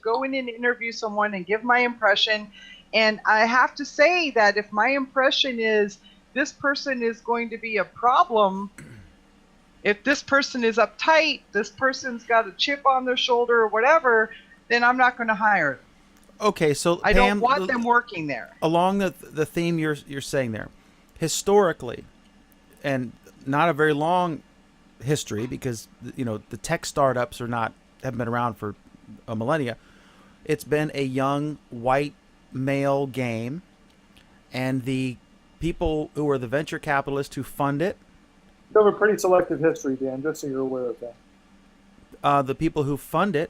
go in and interview someone and give my impression. And I have to say that if my impression is this person is going to be a problem, if this person is uptight, this person's got a chip on their shoulder or whatever, then I'm not going to hire them. Okay, so I Pam, don't want them working there. along the theme you're saying there, historically, and not a very long history, because the tech startups haven't been around for a millennia. It's been a young white male game, and the people who are the venture capitalists who fund it, You have a pretty selective history, Dan, just so you're aware of that. the people who fund it,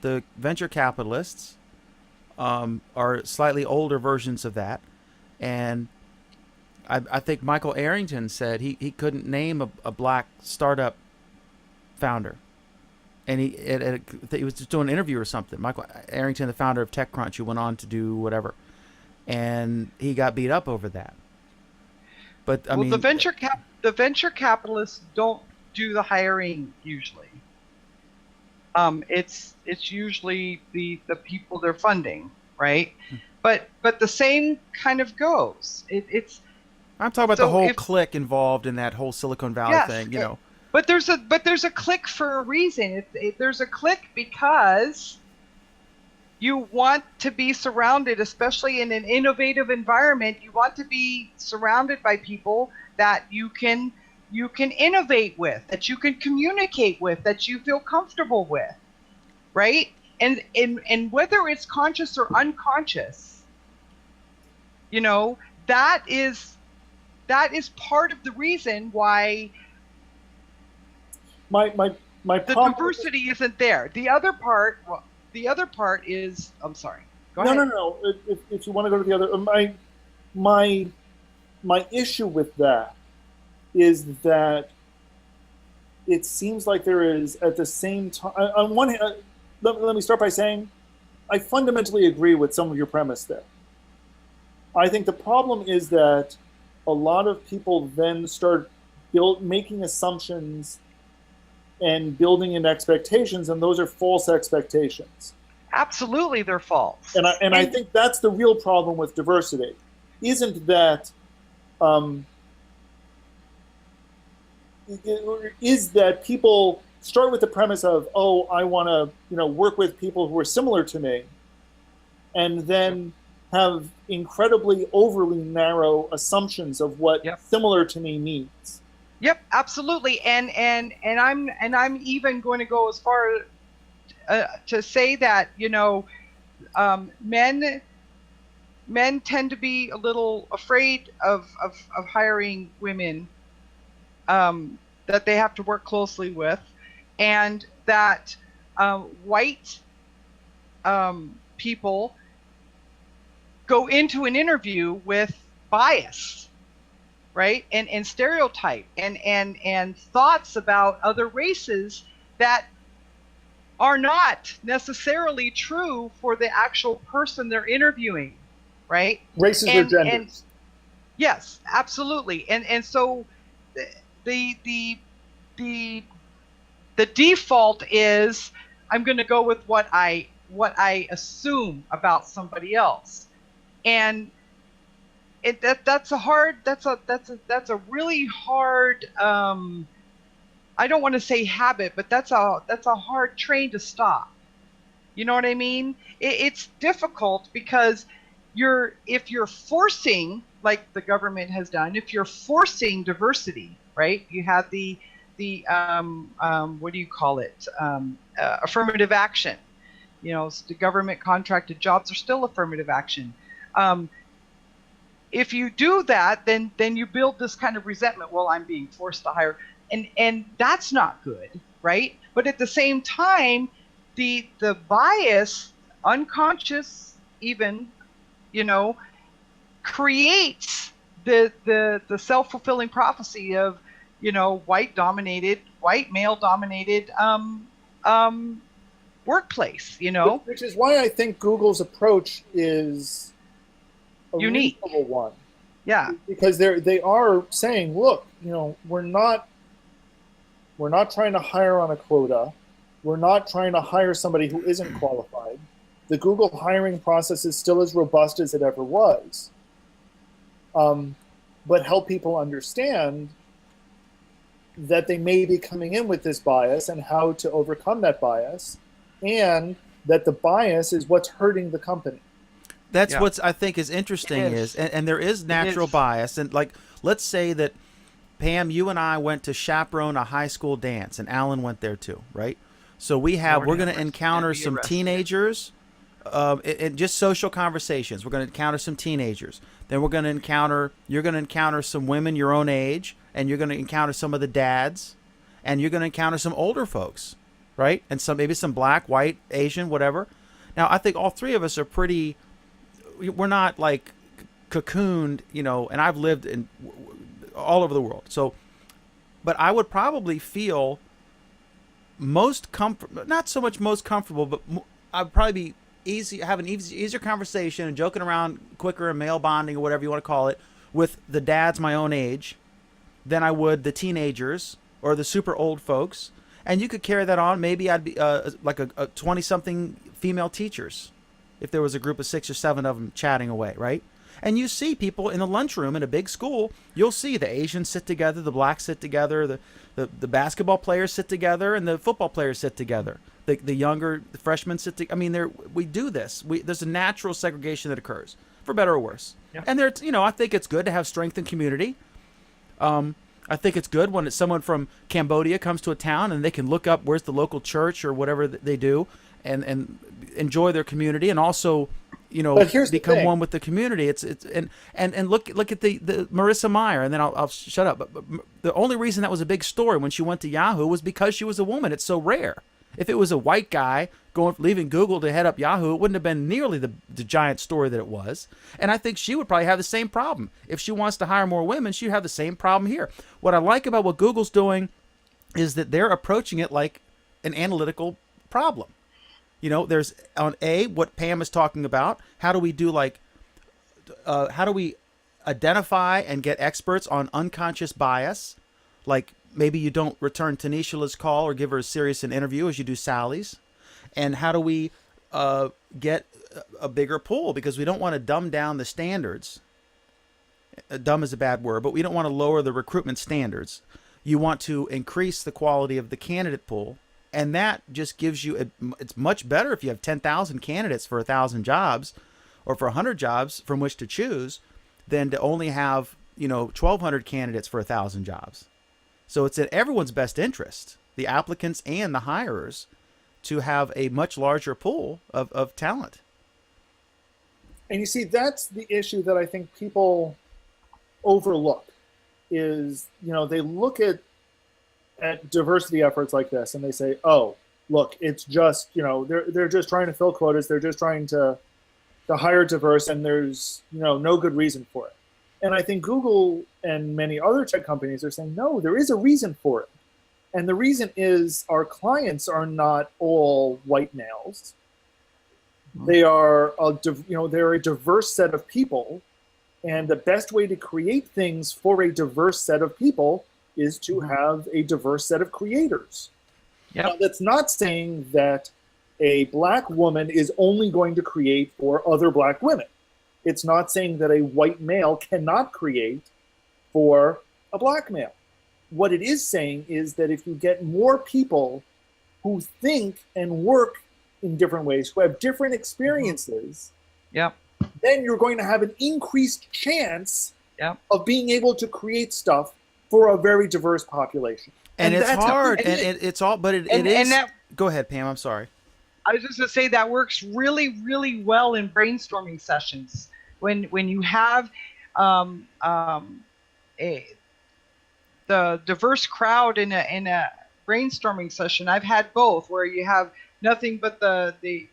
the venture capitalists, are slightly older versions of that. And I think Michael Arrington said he couldn't name a black startup founder. And he was just doing an interview or something. Michael Arrington, the founder of TechCrunch, who went on to do whatever. And he got beat up over that. But I mean, the venture capitalists don't do the hiring usually. It's usually the people they're funding, right? But the same kind of goes. I'm talking about so the whole if- clique involved in that whole Silicon Valley Yes, thing, But there's a click for a reason. There's a click because you want to be surrounded, especially in an innovative environment. You want to be surrounded by people that you can innovate with, that you can communicate with, that you feel comfortable with, right? And whether it's conscious or unconscious, that is part of the reason why My the problem. diversity isn't there. The other part is, I'm sorry. Go ahead. No. If you want to go to the other, my issue with that is that it seems like there is, at the same time, on one hand, let me start by saying I fundamentally agree with some of your premise there. I think the problem is that a lot of people then start making assumptions and building in expectations, and those are false expectations. Absolutely, they're false. And I think that's the real problem with diversity. Isn't that is that people start with the premise of, oh, I want to work with people who are similar to me, and then have incredibly overly narrow assumptions of what similar to me means. Yep, absolutely. And I'm even going to go as far to say that men tend to be a little afraid of hiring women that they have to work closely with, and that white people go into an interview with bias, right, and stereotype and thoughts about other races that are not necessarily true for the actual person they're interviewing, right? Races or genders. And yes, absolutely. And so the default is I'm going to go with what I assume about somebody else, and that's a really hard. I don't want to say habit, but that's a hard train to stop. You know what I mean? It's difficult because if you're forcing, like the government has done, if you're forcing diversity, right? You have the what do you call it? Affirmative action. So the government contracted jobs are still affirmative action. If you do that, then you build this kind of resentment. Well, I'm being forced to hire, and that's not good. right? But at the same time, the bias, unconscious even, you know, creates the self-fulfilling prophecy of, you know, white male dominated workplace, you know. Which is why I think Google's approach is a Unique. reasonable one. Yeah. Because they are saying, look, you know, we're not trying to hire on a quota. We're not trying to hire somebody who isn't qualified. The Google hiring process is still as robust as it ever was. But help people understand that they may be coming in with this bias and how to overcome that bias, and that the bias is what's hurting the company. That's what's I think is interesting and there is natural bias. And like, let's say that Pam, you and I went to chaperone a high school dance, and Alan went there too, right? So we're going to encounter some teenagers, and just social conversations. We're going to encounter some teenagers. Then you're going to encounter some women your own age, and you're going to encounter some of the dads, and you're going to encounter some older folks, right? And maybe some black, white, Asian, whatever. Now, I think all three of us are we're not like cocooned, you know, and I've lived in all over the world. So, but I would probably feel not so much most comfortable, but I'd probably be have an easier conversation and joking around quicker and male bonding or whatever you want to call it with the dads my own age than I would the teenagers or the super old folks. And you could carry that on. Maybe I'd be like a 20-something female teachers if there was a group of 6 or 7 of them chatting away, right? And you see people in the lunchroom in a big school, you'll see the Asians sit together, the blacks sit together, the basketball players sit together, and the football players sit together. The younger freshmen sit together. I mean, we do this. There's a natural segregation that occurs, for better or worse. Yeah. And I think it's good to have strength in community. I think it's good when someone from Cambodia comes to a town and they can look up where's the local church or whatever they do and enjoy their community and also, become one with the community. And look at the Marissa Mayer, and then I'll shut up. But the only reason that was a big story when she went to Yahoo was because she was a woman. It's so rare. If it was a white guy leaving Google to head up Yahoo, it wouldn't have been nearly the giant story that it was. And I think she would probably have the same problem. If she wants to hire more women, she'd have the same problem here. What I like about what Google's doing is that they're approaching it like an analytical problem. There's on what Pam is talking about. How do we do how do we identify and get experts on unconscious bias? Like maybe you don't return Tanisha's call or give her as serious an interview as you do Sally's. And how do we get a bigger pool? Because we don't want to dumb down the standards. Dumb is a bad word, but we don't want to lower the recruitment standards. You want to increase the quality of the candidate pool. And that just gives you, it's much better if you have 10,000 candidates for 1,000 jobs or for 100 jobs from which to choose than to only have, 1,200 candidates for 1,000 jobs. So it's in everyone's best interest, the applicants and the hirers, to have a much larger pool of talent. And you see, that's the issue that I think people overlook is, they look at diversity efforts like this and they say, oh, look, it's just, they're just trying to fill quotas. They're just trying to hire diverse, and there's, no good reason for it. And I think Google and many other tech companies are saying, no, there is a reason for it. And the reason is our clients are not all white males. They are, they're a diverse set of people. And the best way to create things for a diverse set of people is to have a diverse set of creators. Yep. Now, that's not saying that a black woman is only going to create for other black women. It's not saying that a white male cannot create for a black male. What it is saying is that if you get more people who think and work in different ways, who have different experiences, then you're going to have an increased chance of being able to create stuff for a very diverse population. And it's hard, it is. Go ahead, Pam, I'm sorry. I was just going to say that works really, really well in brainstorming sessions. When you have the diverse crowd in a brainstorming session. I've had both, where you have nothing but the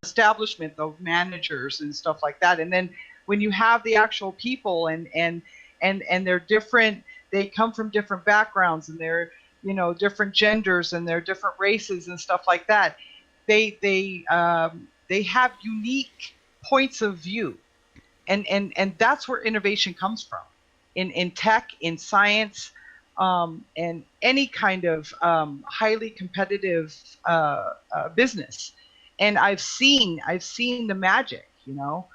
establishment of managers and stuff like that, and then when you have the actual people and they're different, they come from different backgrounds, and they're, you know, different genders, and they're different races and stuff like that. They have unique points of view, and that's where innovation comes from, in tech, in science, and any kind of highly competitive business. And I've seen the magic, you know.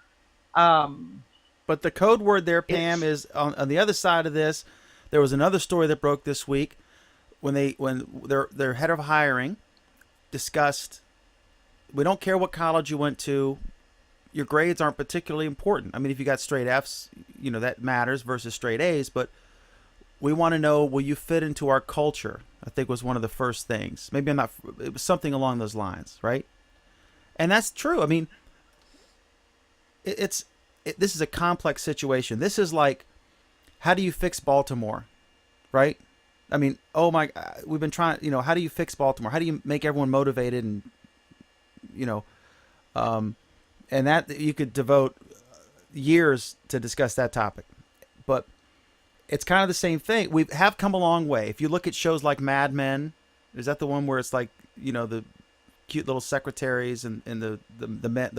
But the code word there, Pam, is on the other side of this. There was another story that broke this week when their head of hiring discussed, we don't care what college you went to, your grades aren't particularly important. I mean, if you got straight Fs, you know, that matters versus straight As, but we want to know, will you fit into our culture? I think was one of the first things. Maybe it was something along those lines, right? And that's true. I mean, this is a complex situation. This is like, how do you fix Baltimore, right? I mean, we've been trying, you know, how do you fix Baltimore? How do you make everyone motivated and, you know, and that you could devote years to discuss that topic. But it's kind of the same thing. We have come a long way. If you look at shows like Mad Men, is that the one where it's like, you know, the cute little secretaries and the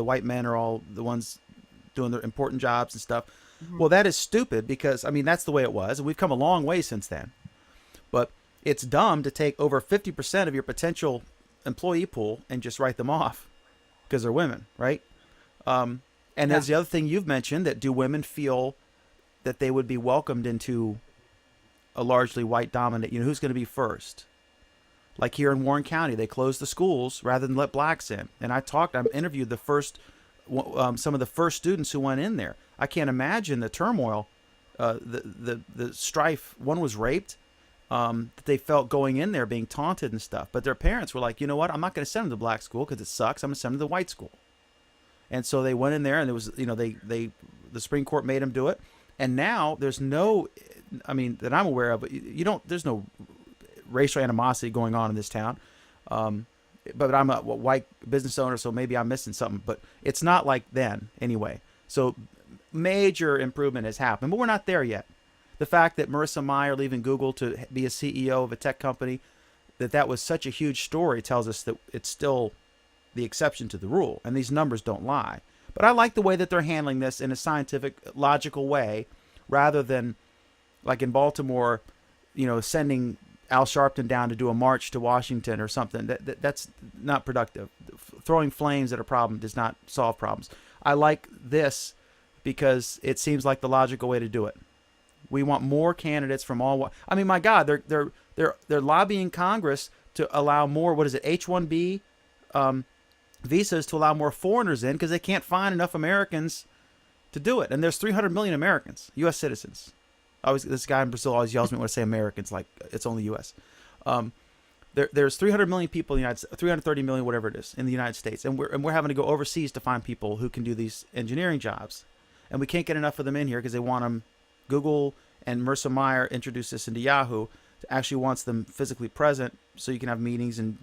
white men are all the ones doing their important jobs and stuff? Mm-hmm. Well, that is stupid because, I mean, that's the way it was. And we've come a long way since then. But it's dumb to take over 50% of your potential employee pool and just write them off because they're women, right? And there's the other thing you've mentioned, that do women feel that they would be welcomed into a largely white dominant, you know, who's going to be first? Like here in Warren County, they closed the schools rather than let blacks in. And I interviewed some of the first students who went in there. I can't imagine the turmoil, the strife. One was raped, that they felt going in there being taunted and stuff. But their parents were like, you know what? I'm not going to send them to black school because it sucks. I'm going to send them to the white school. And so they went in there, and there was, you know, the Supreme Court made them do it. And now there's no, I mean, that I'm aware of, there's no racial animosity going on in this town. But I'm a white business owner, so maybe I'm missing something. But it's not like then anyway. So major improvement has happened, but we're not there yet. The fact that Marissa Mayer leaving Google to be a CEO of a tech company, that was such a huge story, tells us that it's still the exception to the rule, and these numbers don't lie. But I like the way that they're handling this in a scientific, logical way, rather than like in Baltimore, you know, sending Al Sharpton down to do a march to Washington or something. That's not productive. Throwing flames at a problem does not solve problems. I like this because it seems like the logical way to do it. We want more candidates from all. I mean, my God, they're lobbying Congress to allow more. What is it? H-1B visas to allow more foreigners in because they can't find enough Americans to do it. And there's 300 million Americans, U.S. citizens. This guy in Brazil always yells at me when I say Americans, like it's only U.S. There's 300 million people in the United States, 330 million, whatever it is, in the United States, and we're having to go overseas to find people who can do these engineering jobs, and we can't get enough of them in here because they want them. Google and Marissa Mayer introduced this into Yahoo. Actually wants them physically present so you can have meetings and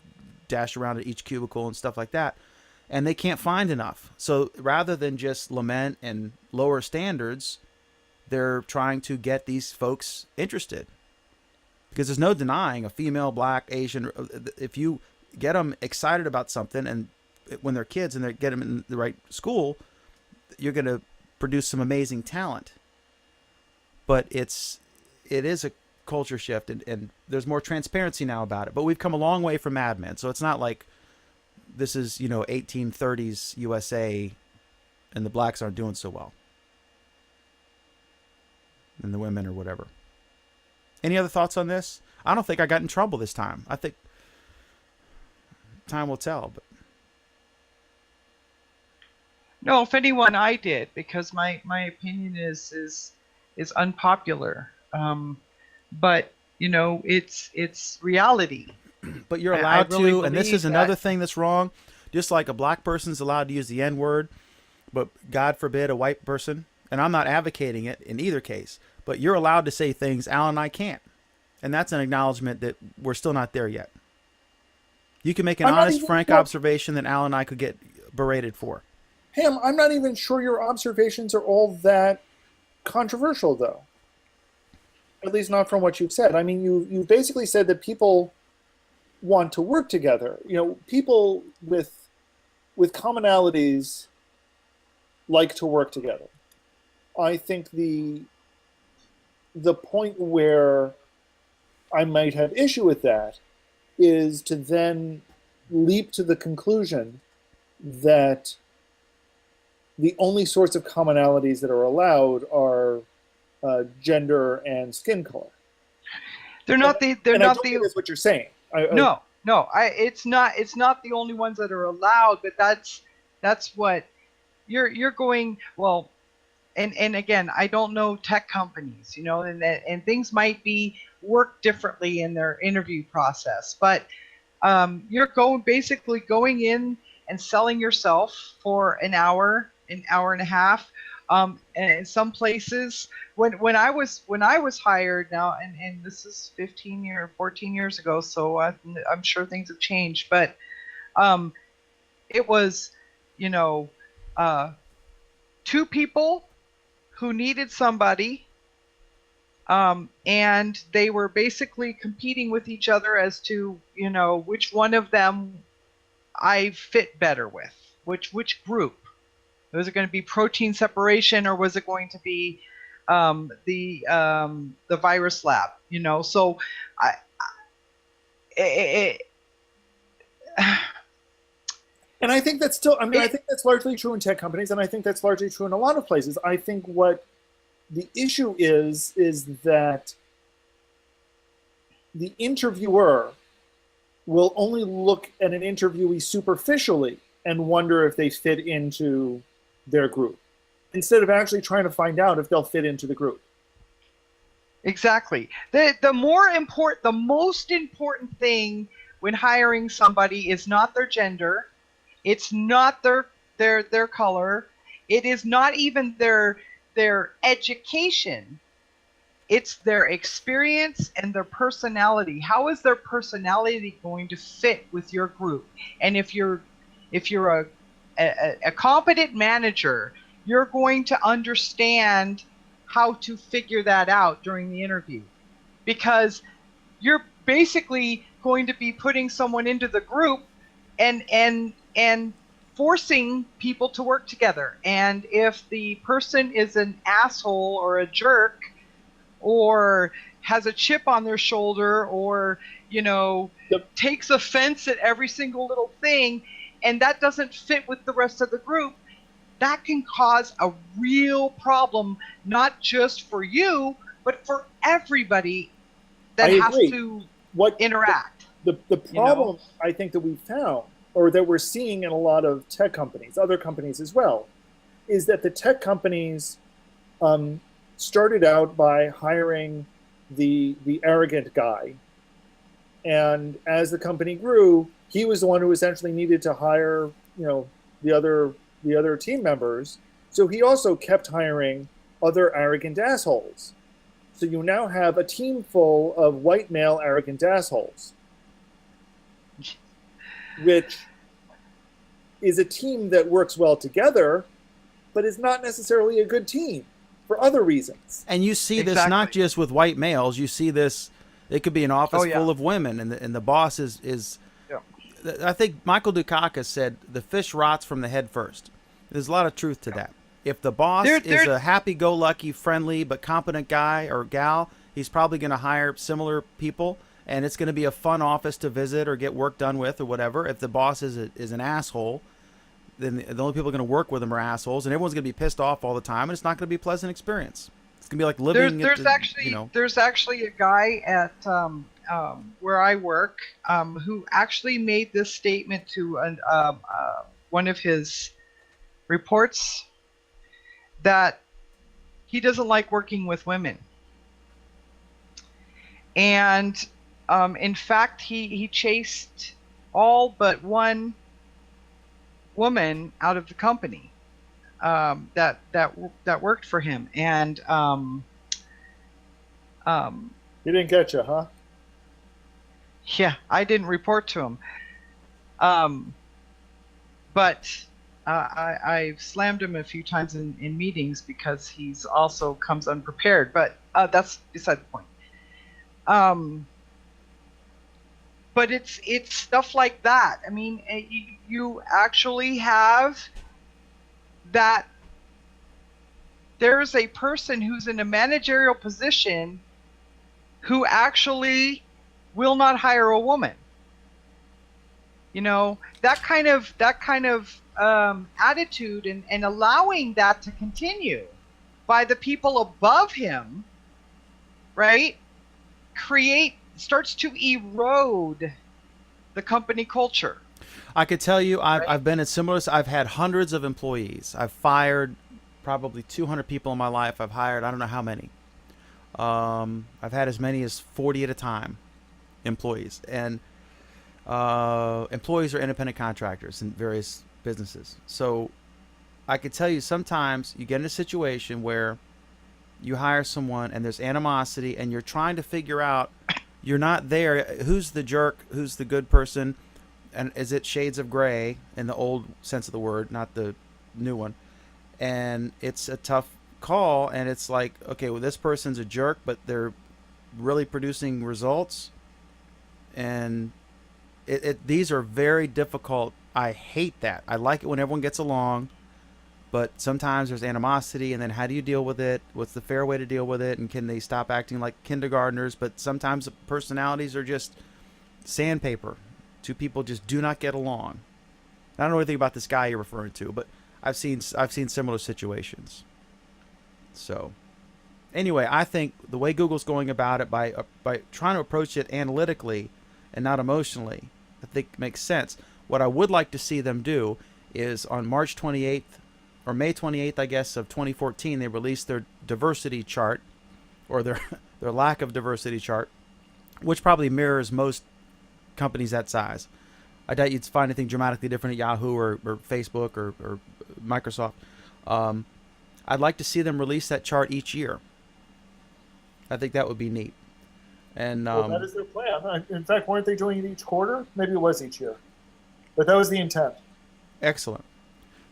dash around at each cubicle and stuff like that. And they can't find enough. So rather than just lament and lower standards, they're trying to get these folks interested. Because there's no denying a female, black, Asian, if you get them excited about something, and when they're kids and they get them in the right school, you're going to produce some amazing talent. But it is a culture shift, and there's more transparency now about it. But we've come a long way from Mad Men, so it's not like this is, 1830s USA and the blacks aren't doing so well, and the women or whatever. Any other thoughts on this? I don't think I got in trouble this time. I think time will tell. But no, if anyone, I did, because my opinion is unpopular. But it's reality. But you're allowed to, and this is another thing that's wrong. Just like a black person's allowed to use the N-word, but God forbid a white person, and I'm not advocating it in either case, but you're allowed to say things Al and I can't. And that's an acknowledgement that we're still not there yet. You can make an I'm not honest, even frank sure. observation that Al and I could get berated for. Ham, I'm not even sure your observations are all that controversial, though. At least not from what you've said. I mean, you basically said that people want to work together. You know, people with commonalities like to work together. I think the point where I might have issue with that is to then leap to the conclusion that the only sorts of commonalities that are allowed are gender and skin color. They're not the. They're and I not don't the. think that's what you're saying. No. It's not. It's not the only ones that are allowed. But that's what you're going. Well, and again, I don't know tech companies, and things might be work differently in their interview process. But you're basically going in and selling yourself for an hour and a half. And in some places, when I was hired now, and this is 14 years ago, so I'm sure things have changed, but it was, two people who needed somebody, and they were basically competing with each other as to, which one of them I fit better with, which group. Was it going to be protein separation, or was it going to be the virus lab? So and I think that's still. I mean, I think that's largely true in tech companies, and I think that's largely true in a lot of places. I think what the issue is that the interviewer will only look at an interviewee superficially and wonder if they fit into their group, instead of actually trying to find out if they'll fit into the group. Exactly. The most important thing when hiring somebody is not their gender, it's not their color, it is not even their education. It's their experience and their personality. How is their personality going to fit with your group? And if you're a competent manager, you're going to understand how to figure that out during the interview, because you're basically going to be putting someone into the group and forcing people to work together. And if the person is an asshole or a jerk, or has a chip on their shoulder, or takes offense at every single little thing, and that doesn't fit with the rest of the group, that can cause a real problem, not just for you, but for everybody that has to interact. The problem I think that we found, or that we're seeing in a lot of tech companies, other companies as well, is that the tech companies started out by hiring the arrogant guy, and as the company grew, he was the one who essentially needed to hire, the other team members. So he also kept hiring other arrogant assholes. So you now have a team full of white male arrogant assholes, which is a team that works well together, but is not necessarily a good team for other reasons. And you see this not just with white males. You see this. It could be an office full of women, and the boss is. Yeah. I think Michael Dukakis said the fish rots from the head first. There's a lot of truth to that. If the boss is a happy-go-lucky, friendly but competent guy or gal, he's probably going to hire similar people, and it's going to be a fun office to visit or get work done with or whatever. If the boss is an asshole, then the only people going to work with him are assholes, and everyone's going to be pissed off all the time, and it's not going to be a pleasant experience. It's going to be like living. There's actually a guy at where I work who actually made this statement to one of his reports, that he doesn't like working with women. And in fact, he chased all but one woman out of the company that worked for him. And He didn't get you, huh? Yeah, I didn't report to him. But I've slammed him a few times in meetings because he's also comes unprepared. But that's beside the point. But it's stuff like that. I mean, you actually have that. There's a person who's in a managerial position who actually will not hire a woman. You know, that kind of attitude and allowing that to continue by the people above him, right? Starts to erode the company culture. I could tell you, I've been in similar. I've had hundreds of employees. I've fired probably 200 people in my life. I've hired I don't know how many. I've had as many as 40 at a time, employees, and employees are independent contractors in various businesses. So I could tell you, sometimes you get in a situation where you hire someone and there's animosity, and you're trying to figure out. You're not there. Who's the jerk? Who's the good person? And is it shades of gray in the old sense of the word, not the new one? And it's a tough call. And it's like, okay, well, this person's a jerk, but they're really producing results. And these are very difficult. I hate that. I like it when everyone gets along, but sometimes there's animosity, and then how do you deal with it? What's the fair way to deal with it? And can they stop acting like kindergartners? But sometimes the personalities are just sandpaper. Two people just do not get along. I don't know anything about this guy you're referring to, but I've seen similar situations. So anyway, I think the way Google's going about it by trying to approach it analytically and not emotionally, I think makes sense. What I would like to see them do is on March 28th, or May 28th, I guess, of 2014, they released their diversity chart, or their lack of diversity chart, which probably mirrors most companies that size. I doubt you'd find anything dramatically different at Yahoo or Facebook or Microsoft. I'd like to see them release that chart each year. I think that would be neat. And well, that is their plan. In fact, weren't they doing it each quarter? Maybe it was each year. But that was the intent. Excellent.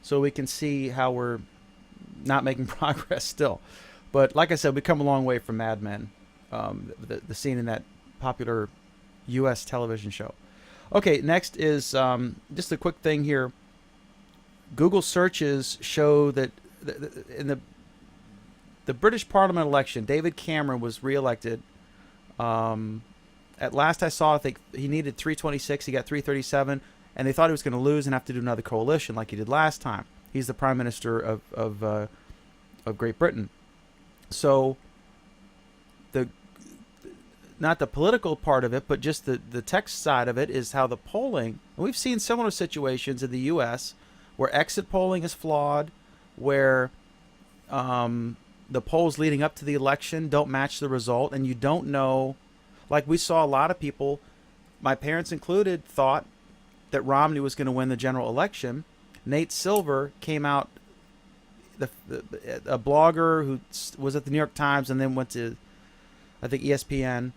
So we can see how we're not making progress still. But like I said, we come a long way from Mad Men, the scene in that popular U.S. television show. Okay, next is just a quick thing here. Google searches show that in the British Parliament election, David Cameron was reelected. At last I saw, I think he needed 326. He got 337. And they thought he was going to lose and have to do another coalition like he did last time. He's the Prime Minister of Great Britain. So not the political part of it, but just the text side of it is how the polling. And we've seen similar situations in the U.S. where exit polling is flawed, where the polls leading up to the election don't match the result, and you don't know. Like we saw a lot of people, my parents included, thought that Romney was going to win the general election. Nate Silver came out, a blogger who was at the New York Times and then went to, I think, ESPN,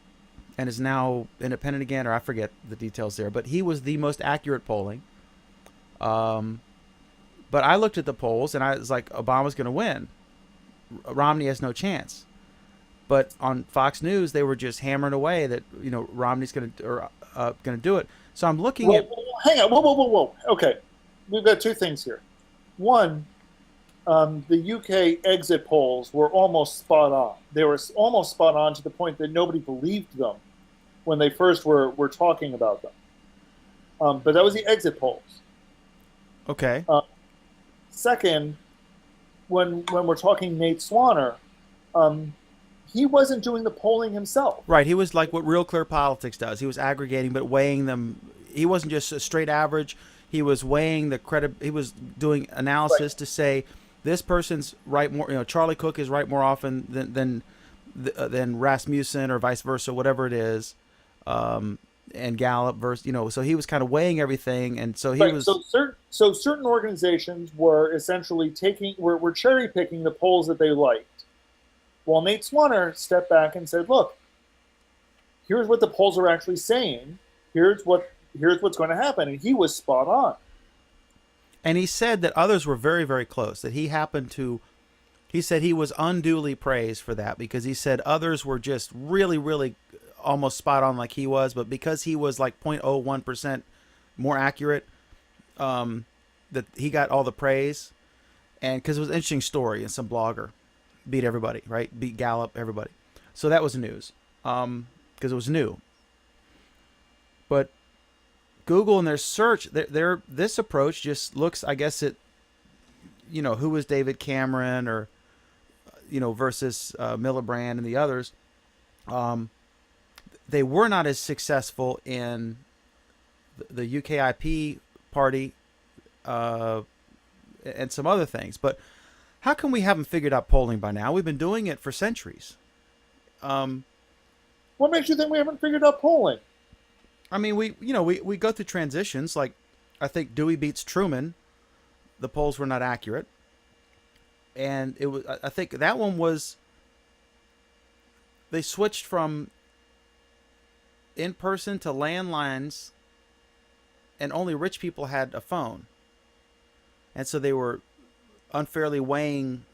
and is now independent again, or I forget the details there. But he was the most accurate polling. But I looked at the polls and I was like, Obama's going to win. Romney has no chance. But on Fox News, they were just hammering away that Romney's going to do it. So I'm looking at. Hang on, whoa. Okay, we've got two things here. One, the UK exit polls were almost spot on. They were almost spot on to the point that nobody believed them when they first were talking about them. But that was the exit polls. Okay. Second, when we're talking Nate Swanner, he wasn't doing the polling himself. Right. He was like what Real Clear Politics does. He was aggregating, but weighing them. He wasn't just a straight average. He was weighing the credit. He was doing analysis to say this person's right more. Charlie Cook is right more often than Rasmussen or vice versa, whatever it is. And Gallup versus so he was kind of weighing everything, and so he was. So certain organizations were essentially were cherry picking the polls that they liked. Well, Nate Swanner stepped back and said, "Look, here's what the polls are actually saying. Here's what's going to happen, and he was spot on. And he said that others were very, very close. That he said he was unduly praised for that, because he said others were just really, really almost spot on like he was, but because he was like 0.01% more accurate, that he got all the praise. And because it was an interesting story, and some blogger beat everybody, right? Beat Gallup, everybody. So that was news, because it was new. But Google and their search, this approach just looks, I guess it, who was David Cameron, or, versus Miliband and the others. They were not as successful in the UKIP party, and some other things. But how come we haven't figured out polling by now? We've been doing it for centuries. What makes you think we haven't figured out polling? I mean, we go through transitions. Like, I think Dewey beats Truman. The polls were not accurate. And it was, I think that one was, they switched from in-person to landlines, and only rich people had a phone. And so they were unfairly weighing,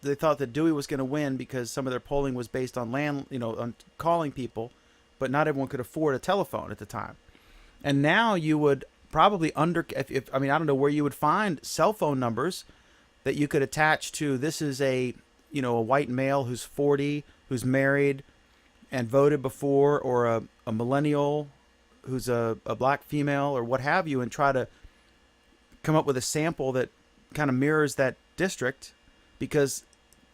they thought that Dewey was going to win because some of their polling was based on on calling people, but not everyone could afford a telephone at the time. And now you would probably I don't know where you would find cell phone numbers that you could attach to, this is a white male who's 40, who's married and voted before, or a millennial who's a black female, or what have you, and try to come up with a sample that kind of mirrors that district, because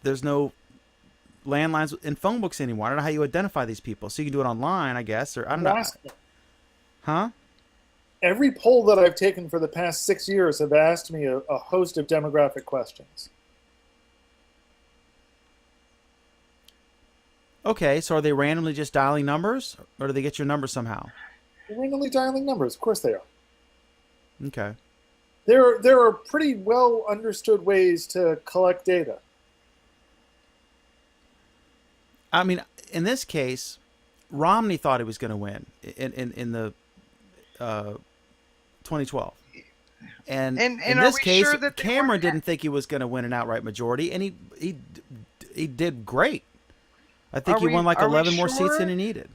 there's no landlines in phone books anymore. I don't know how you identify these people. So you can do it online, I guess, or I don't know. Huh? Every poll that I've taken for the past 6 years have asked me a host of demographic questions. Okay, so are they randomly just dialing numbers, or do they get your number somehow? They're randomly dialing numbers. Of course they are. Okay. There are pretty well understood ways to collect data. I mean, in this case, Romney thought he was going to win in the 2012. And in this case, sure Cameron didn't think he was going to win an outright majority, and he did great. I think he won like 11 more seats than he needed.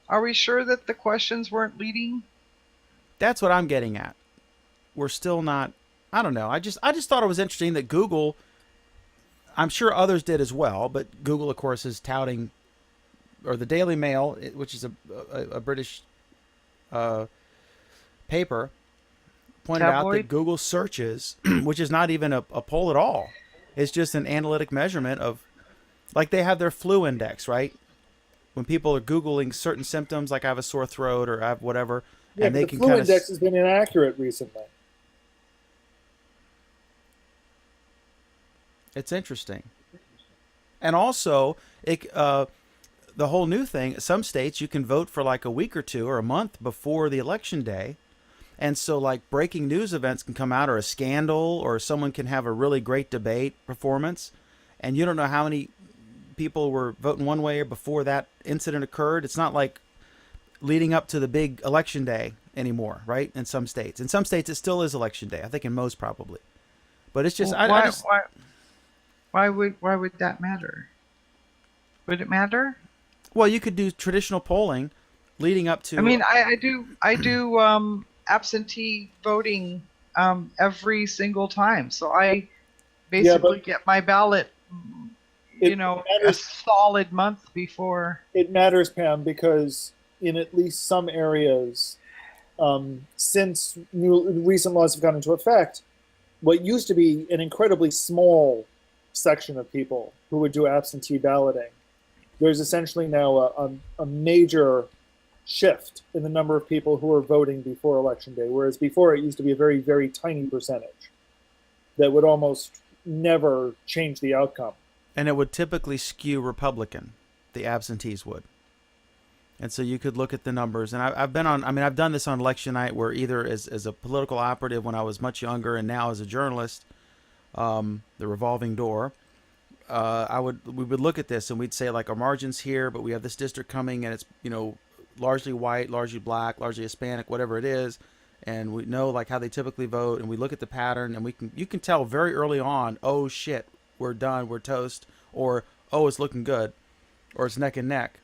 Are we sure that the questions weren't leading? That's what I'm getting at. We're still not. I don't know. I just thought it was interesting that Google, I'm sure others did as well, but Google, of course, is touting, or the Daily Mail, which is a British paper, pointed out that Google searches, which is not even a poll at all, it's just an analytic measurement of, like they have their flu index, right? When people are Googling certain symptoms, like I have a sore throat or I have whatever, yeah, and they the can flu kind index has been inaccurate recently. It's interesting. And also, the whole new thing, some states you can vote for like a week or two or a month before the election day. And so like breaking news events can come out, or a scandal, or someone can have a really great debate performance, and you don't know how many people were voting one way or before that incident occurred. It's not like leading up to the big election day anymore, right? In some states. In some states it still is election day. I think in most probably. But it's just why would that matter? Would it matter? Well, you could do traditional polling leading up to. I mean, I do absentee voting every single time, so I basically get my ballot, a solid month before. It matters, Pam, because in at least some areas, since recent laws have gone into effect, what used to be an incredibly small section of people who would do absentee balloting, there's essentially now a major shift in the number of people who are voting before election day, whereas before it used to be a very, very tiny percentage that would almost never change the outcome. And it would typically skew Republican, the absentees would. And so you could look at the numbers. And I've done this on election night, where either as a political operative when I was much younger, and now as a journalist, the revolving door, we would look at this and we'd say like our margins here, but we have this district coming and it's largely white, largely black, largely Hispanic, whatever it is, and we know like how they typically vote, and we look at the pattern and you can tell very early on, oh shit, we're done, we're toast, or oh it's looking good, or it's neck and neck,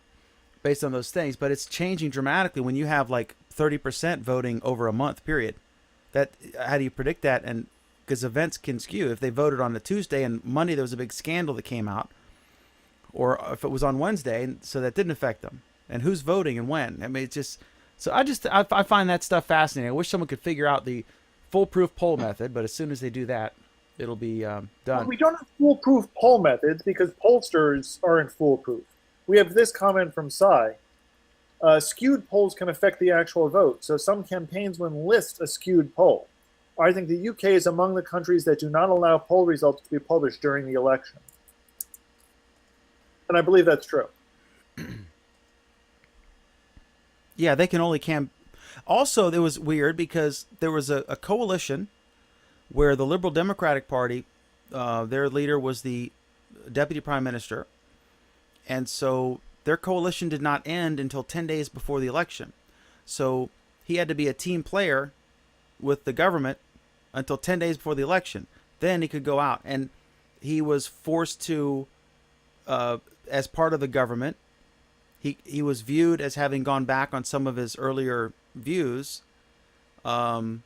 based on those things. But it's changing dramatically when you have like 30% voting over a month period. That how do you predict that? And because events can skew. If they voted on a Tuesday and Monday there was a big scandal that came out, or if it was on Wednesday, so that didn't affect them. And who's voting and when? I mean, it's just so I find that stuff fascinating. I wish someone could figure out the foolproof poll method, but as soon as they do that, it'll be done. Well, we don't have foolproof poll methods because pollsters aren't foolproof. We have this comment from Cy. Skewed polls can affect the actual vote, so some campaigns will list a skewed poll. I think the UK is among the countries that do not allow poll results to be published during the election. And I believe that's true. Yeah, they can only Also, it was weird because there was a coalition where the Liberal Democratic Party, their leader was the deputy prime minister, and so their coalition did not end until 10 days before the election. So he had to be a team player with the government until 10 days before the election. Then he could go out, and he was forced to, as part of the government, he was viewed as having gone back on some of his earlier views, and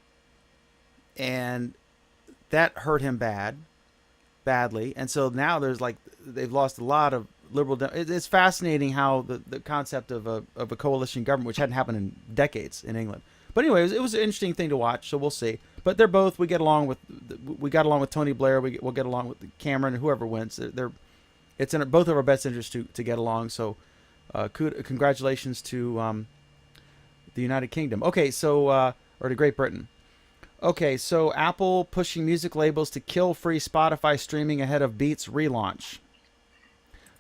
that hurt him badly. And so now there's like they've lost a lot of liberal. It's fascinating how the concept of a coalition government, which hadn't happened in decades in England. But anyway, it was an interesting thing to watch. So we'll see. But they're both. We got along with Tony Blair. We'll get along with Cameron. Whoever wins, it's in both of our best interests to get along. So. Congratulations to the United Kingdom. Okay, so or to Great Britain. Okay, so Apple pushing music labels to kill free Spotify streaming ahead of Beats relaunch.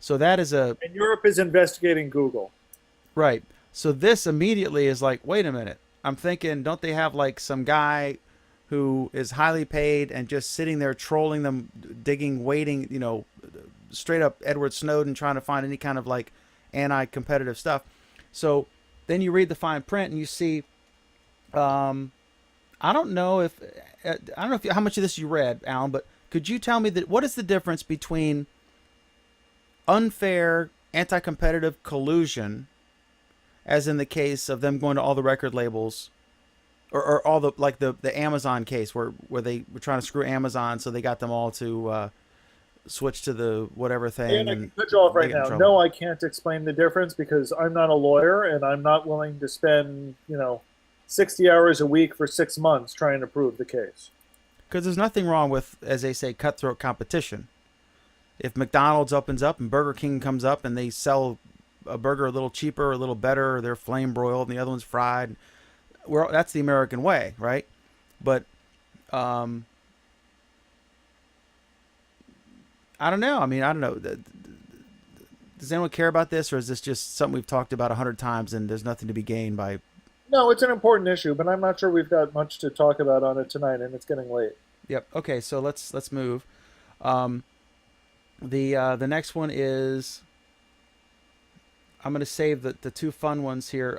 So that is And Europe is investigating Google. Right. So this immediately is like, wait a minute. I'm thinking, don't they have like some guy who is highly paid and just sitting there trolling them, digging, waiting, straight up Edward Snowden, trying to find any kind of like anti-competitive stuff. So then you read the fine print and you see, I don't know how much of this you read, Alan, but could you tell me what is the difference between unfair anti-competitive collusion, as in the case of them going to all the record labels, or all the Amazon case where they were trying to screw Amazon, so they got them all to switch to the whatever thing. And I can cut you off right now. No, I can't explain the difference because I'm not a lawyer and I'm not willing to spend 60 hours a week for 6 months trying to prove the case. Because there's nothing wrong with, as they say, cutthroat competition. If McDonald's opens up and Burger King comes up and they sell a burger a little cheaper, a little better, they're flame broiled and the other one's fried, that's the American way, right? But I don't know. I mean, I don't know. Does anyone care about this, or is this just something we've talked about 100 times and there's nothing to be gained by? No, it's an important issue, but I'm not sure we've got much to talk about on it tonight, and it's getting late. Yep. Okay, so let's move. The next one is, I'm going to save the two fun ones here.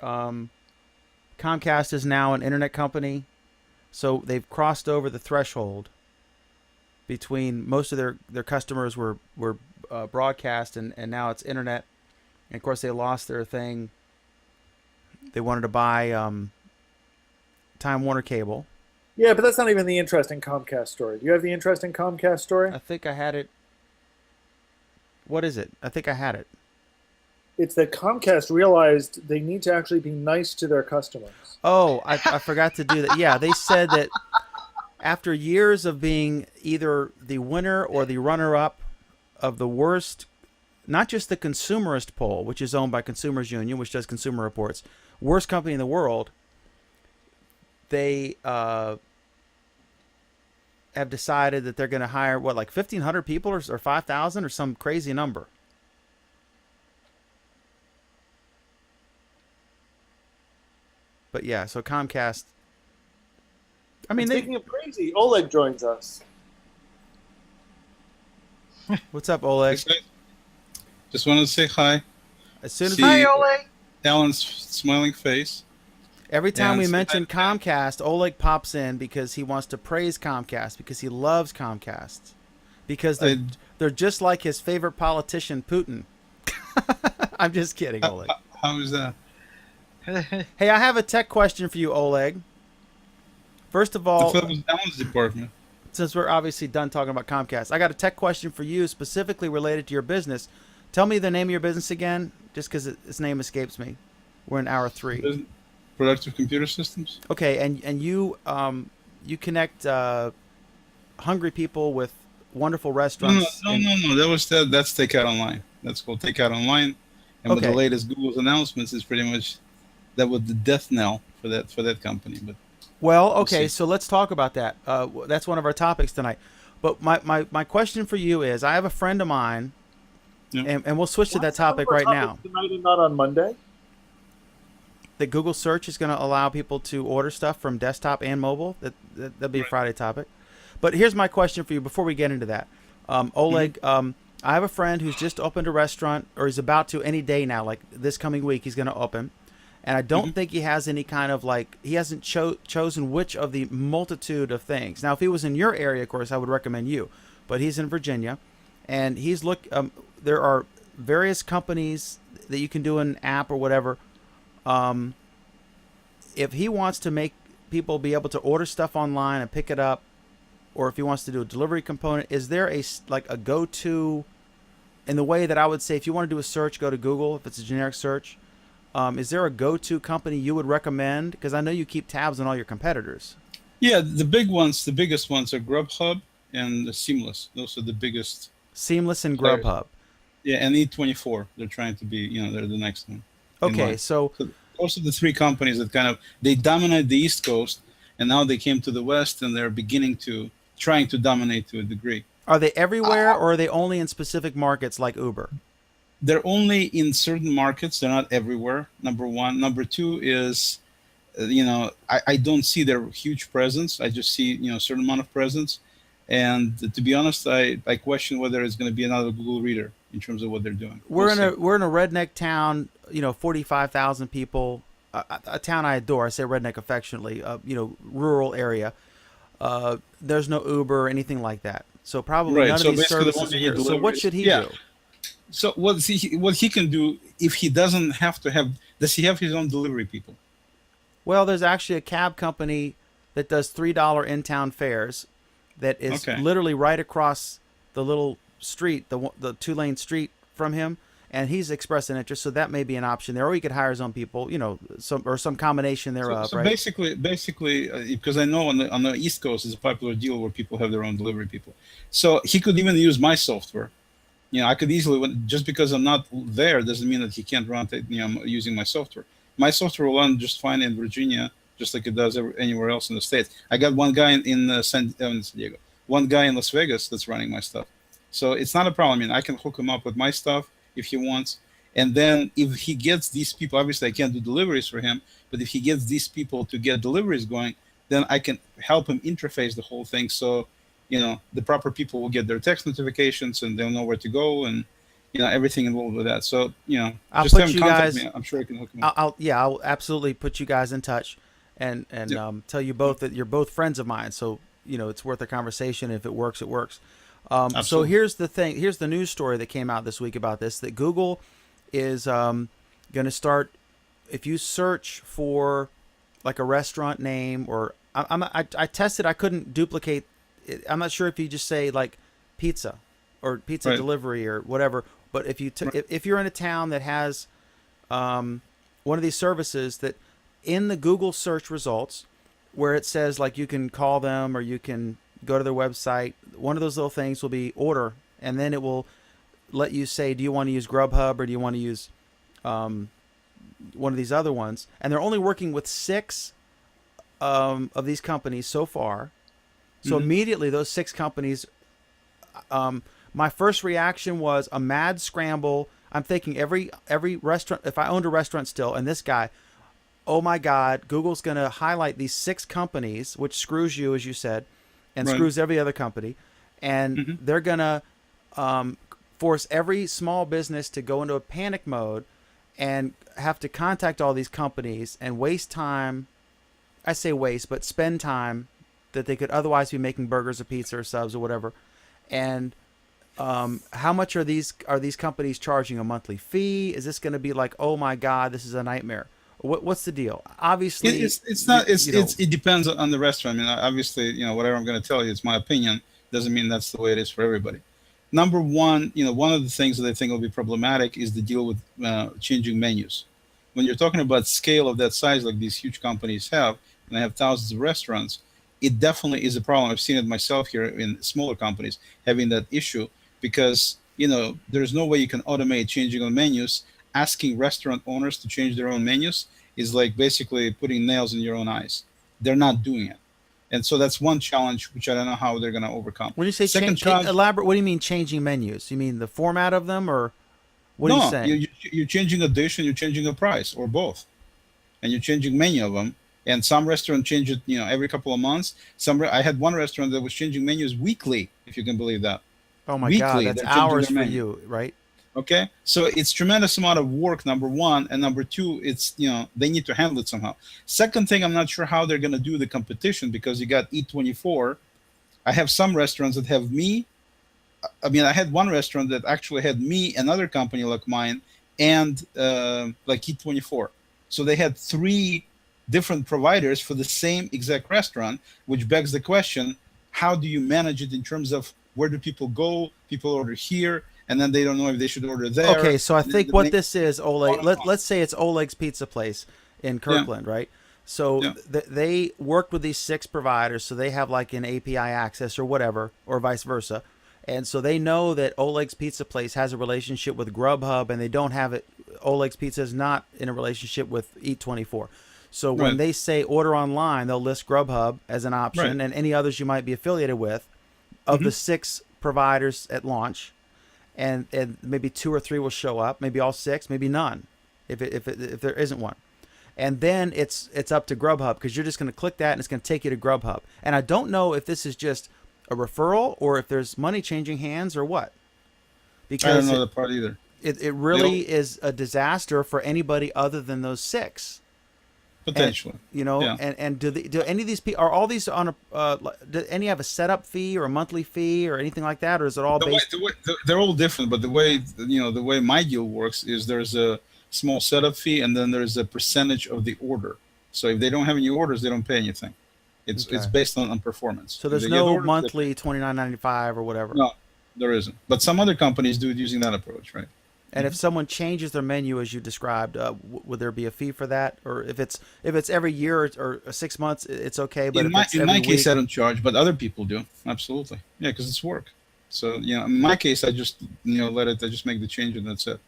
Comcast is now an internet company, so they've crossed over the threshold between most of their customers were broadcast and now it's internet. And of course they lost their thing. They wanted to buy Time Warner Cable. Yeah, but that's not even the interesting Comcast story. Do you have the interesting Comcast story? I think I had it. What is it? I think I had it. It's that Comcast realized they need to actually be nice to their customers. Oh, I forgot to do that. Yeah, they said that after years of being either the winner or the runner-up of the worst, not just the consumerist poll, which is owned by Consumers Union, which does Consumer Reports, worst company in the world, they have decided that they're going to hire, 1,500 people or 5,000 or some crazy number. But yeah, so Comcast. I mean, speaking of crazy, Oleg joins us. What's up, Oleg? Just wanted to say hi. As soon as See- Hi, Oleg. Alan's smiling face. every time we and- mention Comcast, Oleg pops in because he wants to praise Comcast because he loves Comcast because they're just like his favorite politician, Putin. I'm just kidding, Oleg. How is that? Hey, I have a tech question for you, Oleg. First of I all, thought it was Alan's department. since we're obviously done talking about Comcast, I got a tech question for you specifically related to your business. Tell me the name of your business again, just because its name escapes me. We're in hour 3. Productive Computer Systems. Okay, and you you connect hungry people with wonderful No, restaurants. That's Takeout Online. That's called Takeout Online. And with the Okay. latest Google's announcements, is pretty much that was the death knell for that company. But Well, okay, see. so let's talk about that. That's one of our topics tonight. But my question for you is, I have a friend of mine, Yeah. and we'll switch to that What's one of topic our right now. topics Tonight and not on Monday. That Google search is going to allow people to order stuff from desktop and mobile. That'll be a Right. Friday topic. But here's my question for you before we get into that. Oleg, I have a friend who's just opened a restaurant, or he's about to any day now, like this coming week he's going to open. And I don't think he has any kind of he hasn't chosen which of the multitude of things. Now, if he was in your area, of course, I would recommend you. But he's in Virginia, and there are various companies that you can do an app or whatever. If he wants to make people be able to order stuff online and pick it up, or if he wants to do a delivery component, is there a go-to in the way that I would say if you want to do a search, go to Google, if it's a generic search? Is there a go-to company you would recommend? Because I know you keep tabs on all your competitors. yeah, the biggest ones are Grubhub and Seamless. Those are the biggest. Seamless and Players. Grubhub. Yeah, and E24. They're trying to be, they're the next one. in Okay, line. so So those are the three companies that they dominate the East Coast, and now they came to the West, and they're trying to dominate to a degree. are they everywhere, or are they only in specific markets like Uber? They're only in certain markets. They're not everywhere. Number one. Number two is, I don't see their huge presence. I just see, a certain amount of presence. And to be honest, I question whether it's going to be another Google Reader in terms of what they're doing. We're We'll see. in a redneck town, 45,000 people, a town I adore. I say redneck affectionately, rural area. There's no Uber or anything like that. So probably Right, none so of these basically the services one are you here. So deliver what is- should he yeah. do? So what he can do if he doesn't have to have? Does he have his own delivery people? Well, there's actually a cab company that does $3 in-town fares that is Okay. literally right across the little street, the 2-lane street from him, and he's expressed an interest, so that may be an option there. Or he could hire his own people, some combination thereof, So right? basically, because I know on the East Coast is a popular deal where people have their own delivery people. So he could even use my software. I could easily, just because I'm not there doesn't mean that he can't run it, using my software. My software will run just fine in Virginia, just like it does anywhere else in the States. I got one guy in San Diego, one guy in Las Vegas that's running my stuff. So it's not a problem. I can hook him up with my stuff if he wants. And then if he gets these people, obviously I can't do deliveries for him, but if he gets these people to get deliveries going, then I can help him interface the whole thing. So, the proper people will get their text notifications and they'll know where to go and, everything involved with that. So, I'll just put have him you contact guys- me. I'm sure I can hook him up. I'll absolutely put you guys in touch and Yeah. tell you both that you're both friends of mine. So, it's worth a conversation. If it works, it works. So Absolutely. here's the thing. Here's the news story that came out this week about this, that Google is going to start, if you search for like a restaurant name, or I tested, I couldn't duplicate it. I'm not sure if you just say like pizza or pizza Right. delivery or whatever. But if you if you're in a town that has one of these services, that in the Google search results where it says like you can call them or you can go to their website, one of those little things will be order, and then it will let you say, do you want to use Grubhub or do you want to use one of these other ones? And they're only working with 6 of these companies so far. So immediately those 6 companies, my first reaction was a mad scramble. I'm thinking every restaurant, if I owned a restaurant still, and this guy, oh my God, Google's going to highlight these 6 companies, which screws you, as you said, and Right. screws every other company. And they're going to force every small business to go into a panic mode and have to contact all these companies and waste time. I say waste, but spend time that they could otherwise be making burgers or pizza or subs or whatever. And how much are these companies charging a monthly fee? Is this going to be like, oh my God, this is a nightmare? What's the deal? Obviously, it's not. It depends on the restaurant. I mean, obviously, whatever I'm going to tell you, it's my opinion. Doesn't mean that's the way it is for everybody. Number one, one of the things that I think will be problematic is the deal with changing menus. When you're talking about scale of that size, like these huge companies have, and they have thousands of restaurants, it definitely is a problem. I've seen it myself here in smaller companies having that issue because, there's no way you can automate changing of menus. Asking restaurant owners to change their own menus is like basically putting nails in your own eyes. They're not doing it. And so that's one challenge, which I don't know how they're going to overcome. When you say elaborate, what do you mean changing menus? You mean the format of them, or what are you saying? You're changing a dish and you're changing a price, or both. And you're changing menu of them. And some restaurants change it, every couple of months. I had one restaurant that was changing menus weekly, if you can believe that. Oh my God, that's hours for you, right? Okay, so it's tremendous amount of work, number one, and number two, it's they need to handle it somehow. Second thing, I'm not sure how they're going to do the competition because you got Eat24. I have some restaurants that have me. I mean, I had one restaurant that actually had me, another company like mine, and like Eat24. So they had 3 different providers for the same exact restaurant, which begs the question: how do you manage it in terms of where do people go? People order here, and then they don't know if they should order there. Okay, so I think what this is, Oleg. Let's say it's Oleg's Pizza Place in Kirkland, right? So they worked with these 6 providers, so they have like an API access or whatever, or vice versa. And so they know that Oleg's Pizza Place has a relationship with Grubhub, and they don't have it. Oleg's Pizza is not in a relationship with Eat24. So when they say order online, they'll list Grubhub as an option and any others you might be affiliated with of the 6 providers at launch. And maybe 2 or 3 will show up, maybe all 6, maybe none, if there isn't one. And then it's up to Grubhub because you're just going to click that and it's going to take you to Grubhub. And I don't know if this is just a referral or if there's money changing hands or what. Because I don't know that part either. It really is a disaster for anybody other than those 6. Potentially, and do any of these people, are all these on a do any have a setup fee or a monthly fee or anything like that, or is it all based? They're all different, but the way my deal works is there's a small setup fee and then there's a percentage of the order. So if they don't have any orders, they don't pay anything. It's based on performance. So there's no monthly $29.95 or whatever. No, there isn't. But some other companies do it using that approach, right? And if someone changes their menu as you described, would there be a fee for that? Or if it's every year or 6 months, it's okay. But in my case, I don't charge, but other people do. Absolutely, yeah, because it's work. So in my case, I just I just make the change and that's it.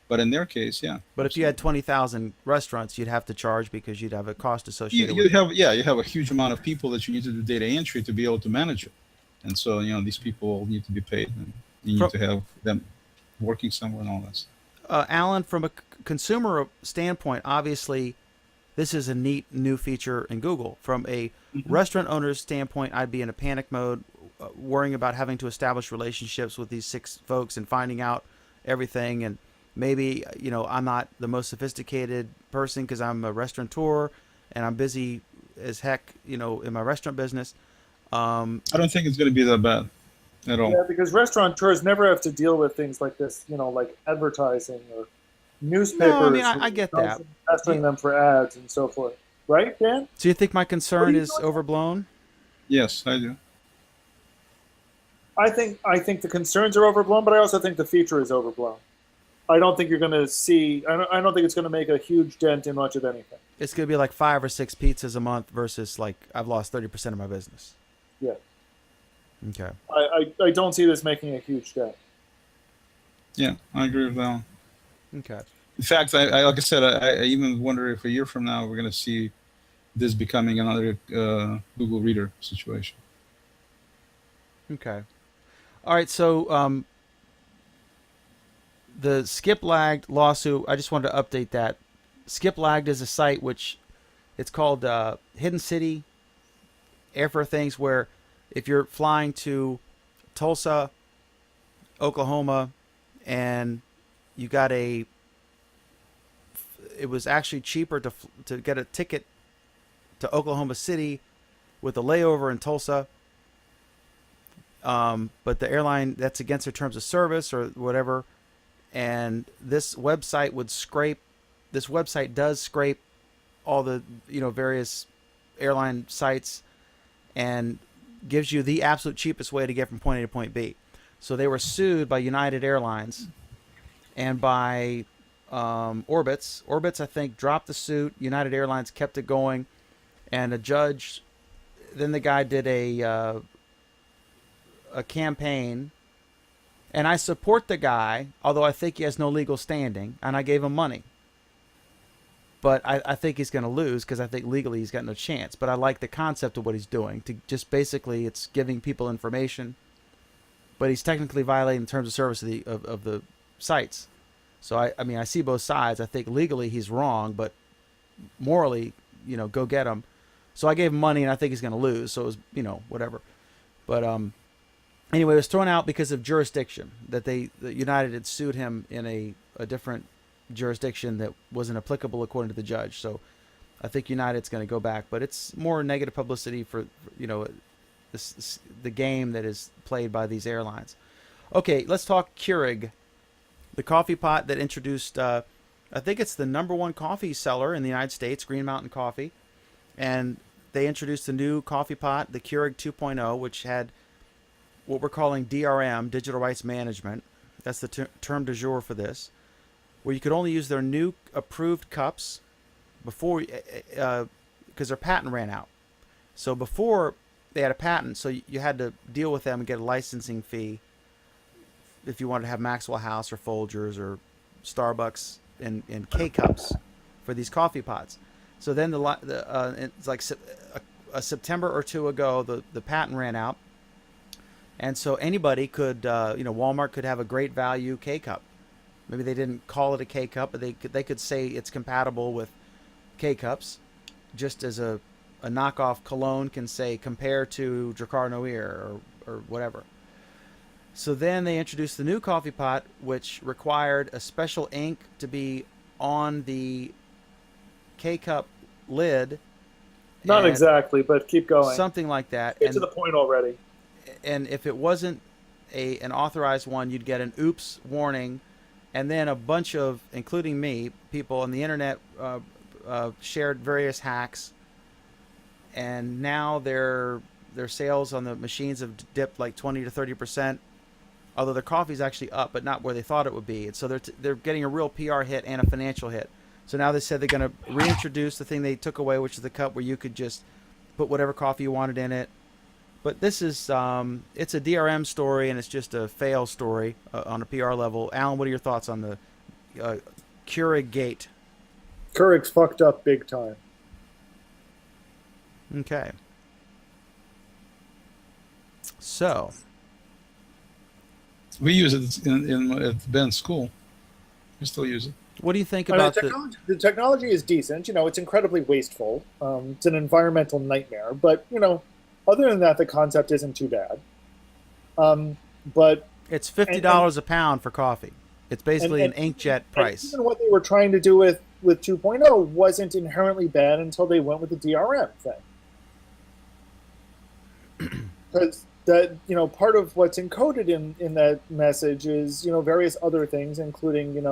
But in their case, yeah. But if you had 20,000 restaurants, you'd have to charge because you'd have a cost associated with it. You have a huge amount of people that you need to do data entry to be able to manage it, and so these people need to be paid, and you need to have them working somewhere and all that stuff. Alan, from a consumer standpoint, obviously this is a neat new feature in Google. From a restaurant owner's standpoint, I'd be in a panic mode, worrying about having to establish relationships with these 6 folks and finding out everything. And maybe, I'm not the most sophisticated person because I'm a restaurateur and I'm busy as heck, in my restaurant business. I don't think it's going to be that bad at all. Yeah, because restaurateurs never have to deal with things like this, like advertising or newspapers. No, I mean, I get that. Pestering them for ads and so forth. Right, Dan? So you think my concern is overblown? Yes, I do. I think the concerns are overblown, but I also think the feature is overblown. I don't think you're going to see. I don't think it's going to make a huge dent in much of anything. It's going to be like 5 or 6 pizzas a month versus like I've lost 30% of my business. Yeah. Okay. I don't see this making a huge dent. Yeah, I agree with that. Okay. In fact, I like I said, I even wonder if a year from now we're going to see this becoming another Google Reader situation. Okay. All right. So the Skip Lagged lawsuit, I just wanted to update that. Skip Lagged is a site which it's called Hidden City Airfare Things, where if you're flying to Tulsa, Oklahoma, and you got it was actually cheaper to get a ticket to Oklahoma City with a layover in Tulsa. But the airline, that's against their terms of service or whatever. And this website does scrape all the, various airline sites and gives you the absolute cheapest way to get from point A to point B. So they were sued by United Airlines and by Orbitz. Orbitz, I think, dropped the suit. United Airlines kept it going. And a judge, then the guy did a campaign. And I support the guy, although I think he has no legal standing, and I gave him money. But I think he's going to lose because I think legally he's got no chance. But I like the concept of what he's doing. To just basically, it's giving people information, but he's technically violating the terms of service of the sites. So I mean, I see both sides. I think legally he's wrong, but morally, go get him. So I gave him money, and I think he's going to lose. So it was, whatever. But anyway, it was thrown out because of jurisdiction. That United had sued him in a different jurisdiction that wasn't applicable according to the judge. So I think United's going to go back, but it's more negative publicity for the game that is played by these airlines. Okay, let's talk Keurig, the coffee pot that introduced. I think it's the #1 coffee seller in the United States, Green Mountain Coffee, and they introduced a new coffee pot, the Keurig 2.0, which had what we're calling DRM, Digital Rights Management. That's the term du jour for this, where you could only use their new approved cups before, because their patent ran out. So before they had a patent, so you had to deal with them and get a licensing fee if you wanted to have Maxwell House or Folgers or Starbucks in K-cups for these coffee pots. So then it's like a September or two ago, the patent ran out. And so anybody could, Walmart could have a great value K-cup. Maybe they didn't call it a K-cup, but they could say it's compatible with K-cups, just as a knockoff cologne can say compare to Drakkar Noir or whatever. So then they introduced the new coffee pot, which required a special ink to be on the K-cup lid. Not exactly, but keep going. Something like that. Get to the point already. And if it wasn't an authorized one, you'd get an oops warning. And then a bunch of, including me, people on the internet shared various hacks. And now their sales on the machines have dipped like 20 to 30%. Although their coffee's actually up, but not where they thought it would be. And so they're getting a real PR hit and a financial hit. So now they said they're going to reintroduce the thing they took away, which is the cup where you could just put whatever coffee you wanted in it. But this is, it's a DRM story, and it's just a fail story on a PR level. Alan, what are your thoughts on the Keurig gate? Keurig's fucked up big time. Okay. So. We use it at Ben's school. We still use it. What do you think about the technology is decent. It's incredibly wasteful. It's an environmental nightmare. But, other than that, the concept isn't too bad. But it's $50 a pound for coffee. It's basically an inkjet price. Even what they were trying to do with 2.0 wasn't inherently bad until they went with the DRM thing. Because that part of what's encoded in that message is various other things, including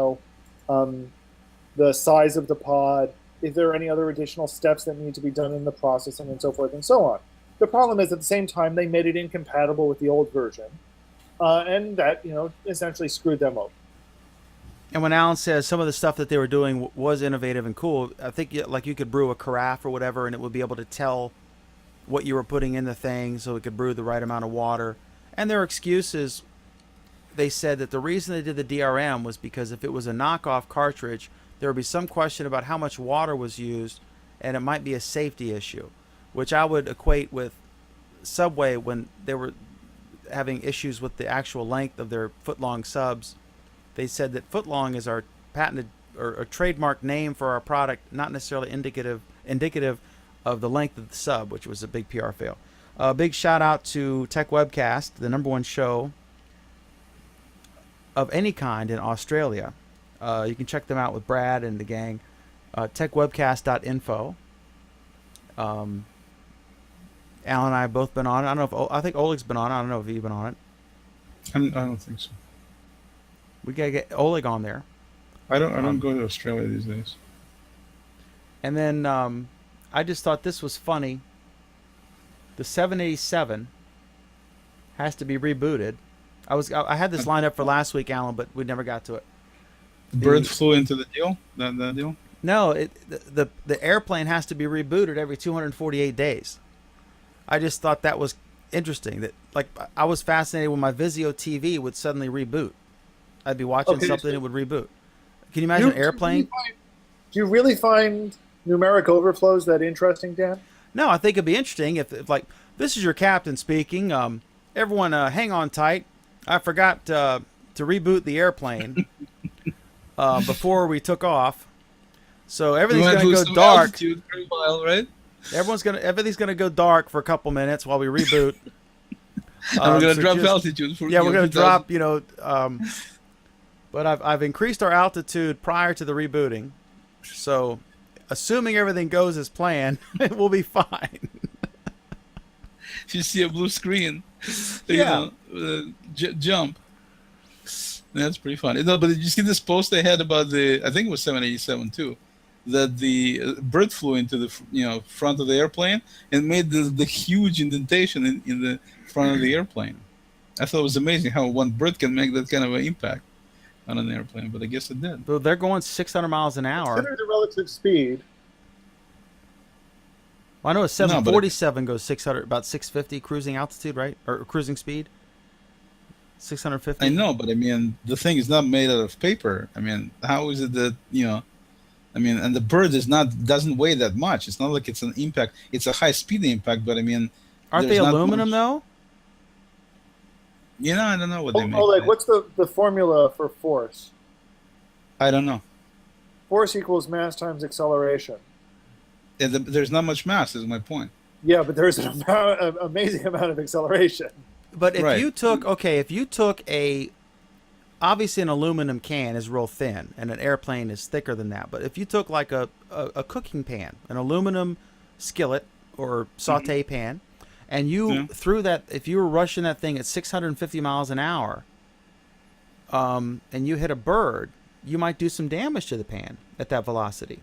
the size of the pod, if there are any other additional steps that need to be done in the processing, and so forth and so on. The problem is, at the same time, they made it incompatible with the old version, and that essentially screwed them over. And when Alan says some of the stuff that they were doing was innovative and cool, I think you could brew a carafe or whatever, and it would be able to tell what you were putting in the thing, so it could brew the right amount of water. And their excuses, they said that the reason they did the DRM was because if it was a knockoff cartridge, there would be some question about how much water was used, and it might be a safety issue, which I would equate with Subway when they were having issues with the actual length of their foot-long subs. They said that foot-long is our patented or a trademark name for our product, not necessarily indicative of the length of the sub, which was a big PR fail. Big shout out to Tech Webcast, the #1 show of any kind in Australia. You can check them out with Brad and the gang. Techwebcast.info. Alan and I have both been on it. I don't know if I think Oleg's been on it. I don't know if you've been on it. I don't think so. We gotta get Oleg on there. I don't go to Australia these days. And then I just thought this was funny. The 787 has to be rebooted. I had this lined up for last week, Alan, but we never got to it. The bird flew into the deal. That deal. No, the airplane has to be rebooted every 248 days. I just thought that was interesting. That like I was fascinated when my Vizio TV would suddenly reboot. I'd be watching something, it would reboot. Can you imagine an airplane? Do you really find numeric overflows that interesting, Dan? No, I think it'd be interesting if like this is your captain speaking. Everyone, hang on tight. I forgot to reboot the airplane before we took off, so everything's gonna go dark. For a while, right? Everything's gonna go dark for a couple minutes while we reboot. And we're gonna drop altitude. We're gonna drop. But I've increased our altitude prior to the rebooting, so assuming everything goes as planned, it will be fine. If you see a blue screen, jump. That's pretty funny. No, but did you see this post they had about I think it was 787 too, that the bird flew into the front of the airplane and made the huge indentation in the front of the airplane. I thought it was amazing how one bird can make that kind of an impact on an airplane, but I guess it did. So they're going 600 miles an hour. Consider the relative speed. Well, I know a 747 goes 600, about 650 cruising altitude, right? Or cruising speed? 650? I know, but I mean, the thing is not made out of paper. I mean, how is it that, and the bird doesn't weigh that much. It's not like it's an impact. It's a high-speed impact, but I mean... Aren't they aluminum, though? I don't know what they make. Oleg, what's the formula for force? I don't know. Force equals mass times acceleration. And there's not much mass, is my point. Yeah, but there's an amazing amount of acceleration. But if you took obviously an aluminum can is real thin, and an airplane is thicker than that. But if you took like a cooking pan, an aluminum skillet or saute pan, and you threw that, if you were rushing that thing at 650 miles an hour, and you hit a bird, you might do some damage to the pan at that velocity.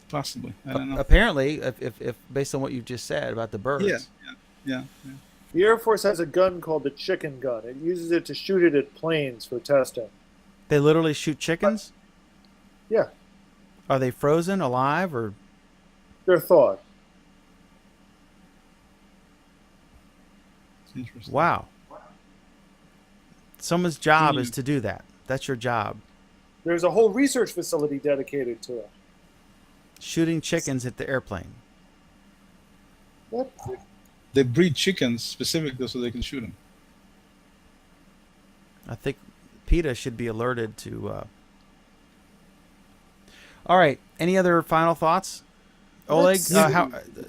Possibly, I don't know. Apparently, if based on what you just said about the birds. Yeah. The Air Force has a gun called the chicken gun. It uses it to shoot it at planes for testing. They literally shoot chickens? Yeah. Are they frozen, alive, or? They're thawed. It's interesting. Wow. Someone's job is to do that. That's your job. There's a whole research facility dedicated to it. Shooting chickens at the airplane. What? They breed chickens specifically so they can shoot them. I think PETA should be alerted to... All right. Any other final thoughts? Oleg?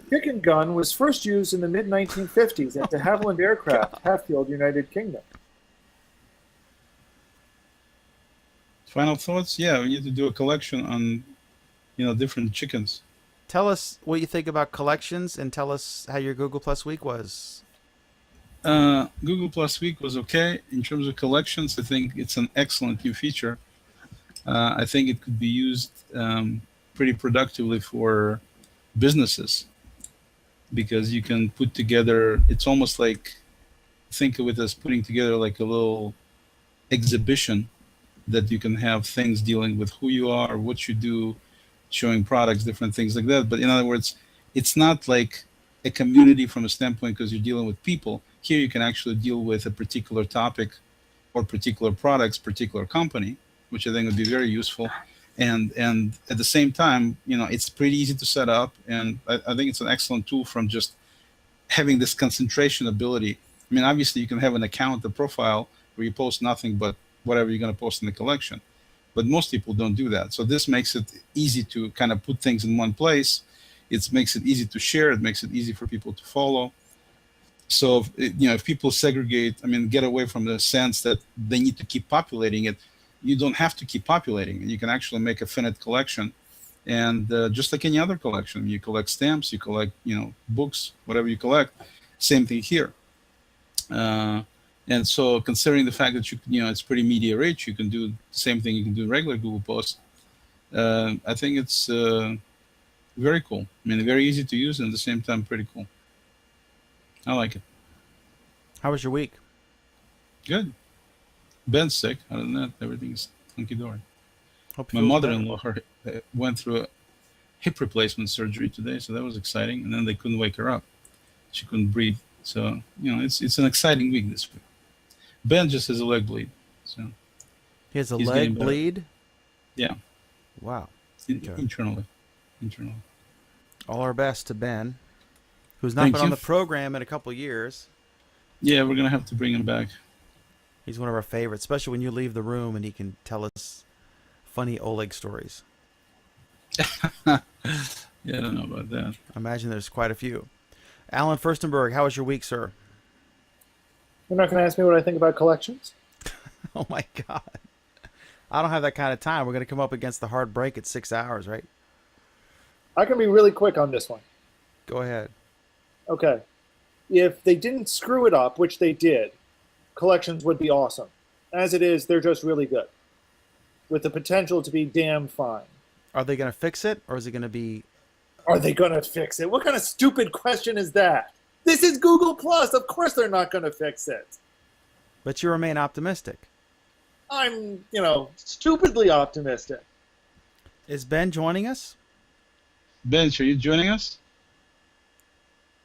Chicken gun was first used in the mid-1950s at de Havilland Aircraft, Hatfield, United Kingdom. Final thoughts? Yeah, we need to do a collection on, different chickens. Tell us what you think about collections, and tell us how your Google Plus week was. Google Plus week was okay. In terms of collections, I think it's an excellent new feature. I think it could be used pretty productively for businesses, because you can put together, it's almost like, think of it as putting together like a little exhibition that you can have things dealing with who you are, what you do, showing products, different things like that. But in other words, it's not like a community from a standpoint because you're dealing with people. Here you can actually deal with a particular topic or particular products, particular company, which I think would be very useful. And at the same time, it's pretty easy to set up. And I think it's an excellent tool from just having this concentration ability. I mean, obviously you can have an account, a profile where you post nothing but whatever you're going to post in the collection. But most people don't do that. So this makes it easy to kind of put things in one place. It makes it easy to share. It makes it easy for people to follow. So, if people segregate, I mean, get away from the sense that they need to keep populating it, you don't have to keep populating it. You can actually make a finite collection, and just like any other collection, you collect stamps, you collect, books, whatever you collect. Same thing here. And so, considering the fact that it's pretty media rich, you can do the same thing you can do in regular Google Posts. I think it's very cool. I mean, very easy to use and at the same time pretty cool. I like it. How was your week? Good. Ben's sick. Other than that, everything's hunky dory. Hope My you feel mother-in-law went through a hip replacement surgery today, so that was exciting. And then they couldn't wake her up; she couldn't breathe. So it's an exciting week this week. Ben just has a leg bleed, so He has a he's leg getting better. bleed? Yeah, Wow. internally. All our best to Ben, who's not Thank been on you. the program in a couple years. Yeah, we're gonna have to bring him back. He's one of our favorites, especially when you leave the room and he can tell us funny Oleg stories. Yeah, I don't know about that. I imagine there's quite a few. Alan Furstenberg, how was your week, sir? You're not going to ask me what I think about collections? Oh my God. I don't have that kind of time. We're going to come up against the hard break at 6 hours, right? I can be really quick on this one. Go ahead. Okay. If they didn't screw it up, which they did, collections would be awesome. As it is, they're just really good, with the potential to be damn fine. Are they going to fix it, or is it going to be... Are they going to fix it? What kind of stupid question is that? This is Google Plus. Of course they're not going to fix it. But you remain optimistic. I'm, stupidly optimistic. Is Ben joining us? Ben, are you joining us?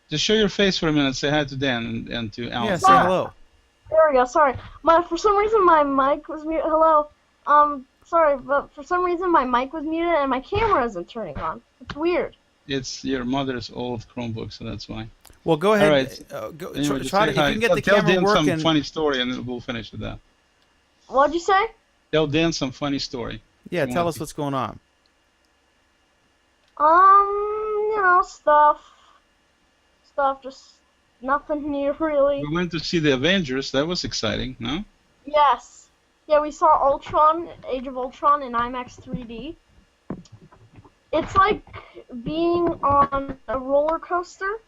Just show your face for a minute. Say hi to Dan and to Alan. Yeah, say hello. There we go. Sorry, for some reason my mic was muted. Hello. Sorry, but for some reason my mic was muted and my camera isn't turning on. It's weird. It's your mother's old Chromebook, so that's why. Well, go ahead. All right. Go, Anyway, just try say to, if hi. you can get the Tell camera Dan working. some funny story, and then we'll finish with that. What'd you say? Tell Dan some funny story. Yeah, Come tell on. us what's going on. Stuff, just nothing new really. We went to see the Avengers. That was exciting, no? Yes. Yeah, we saw Ultron, Age of Ultron in IMAX 3D. It's like being on a roller coaster,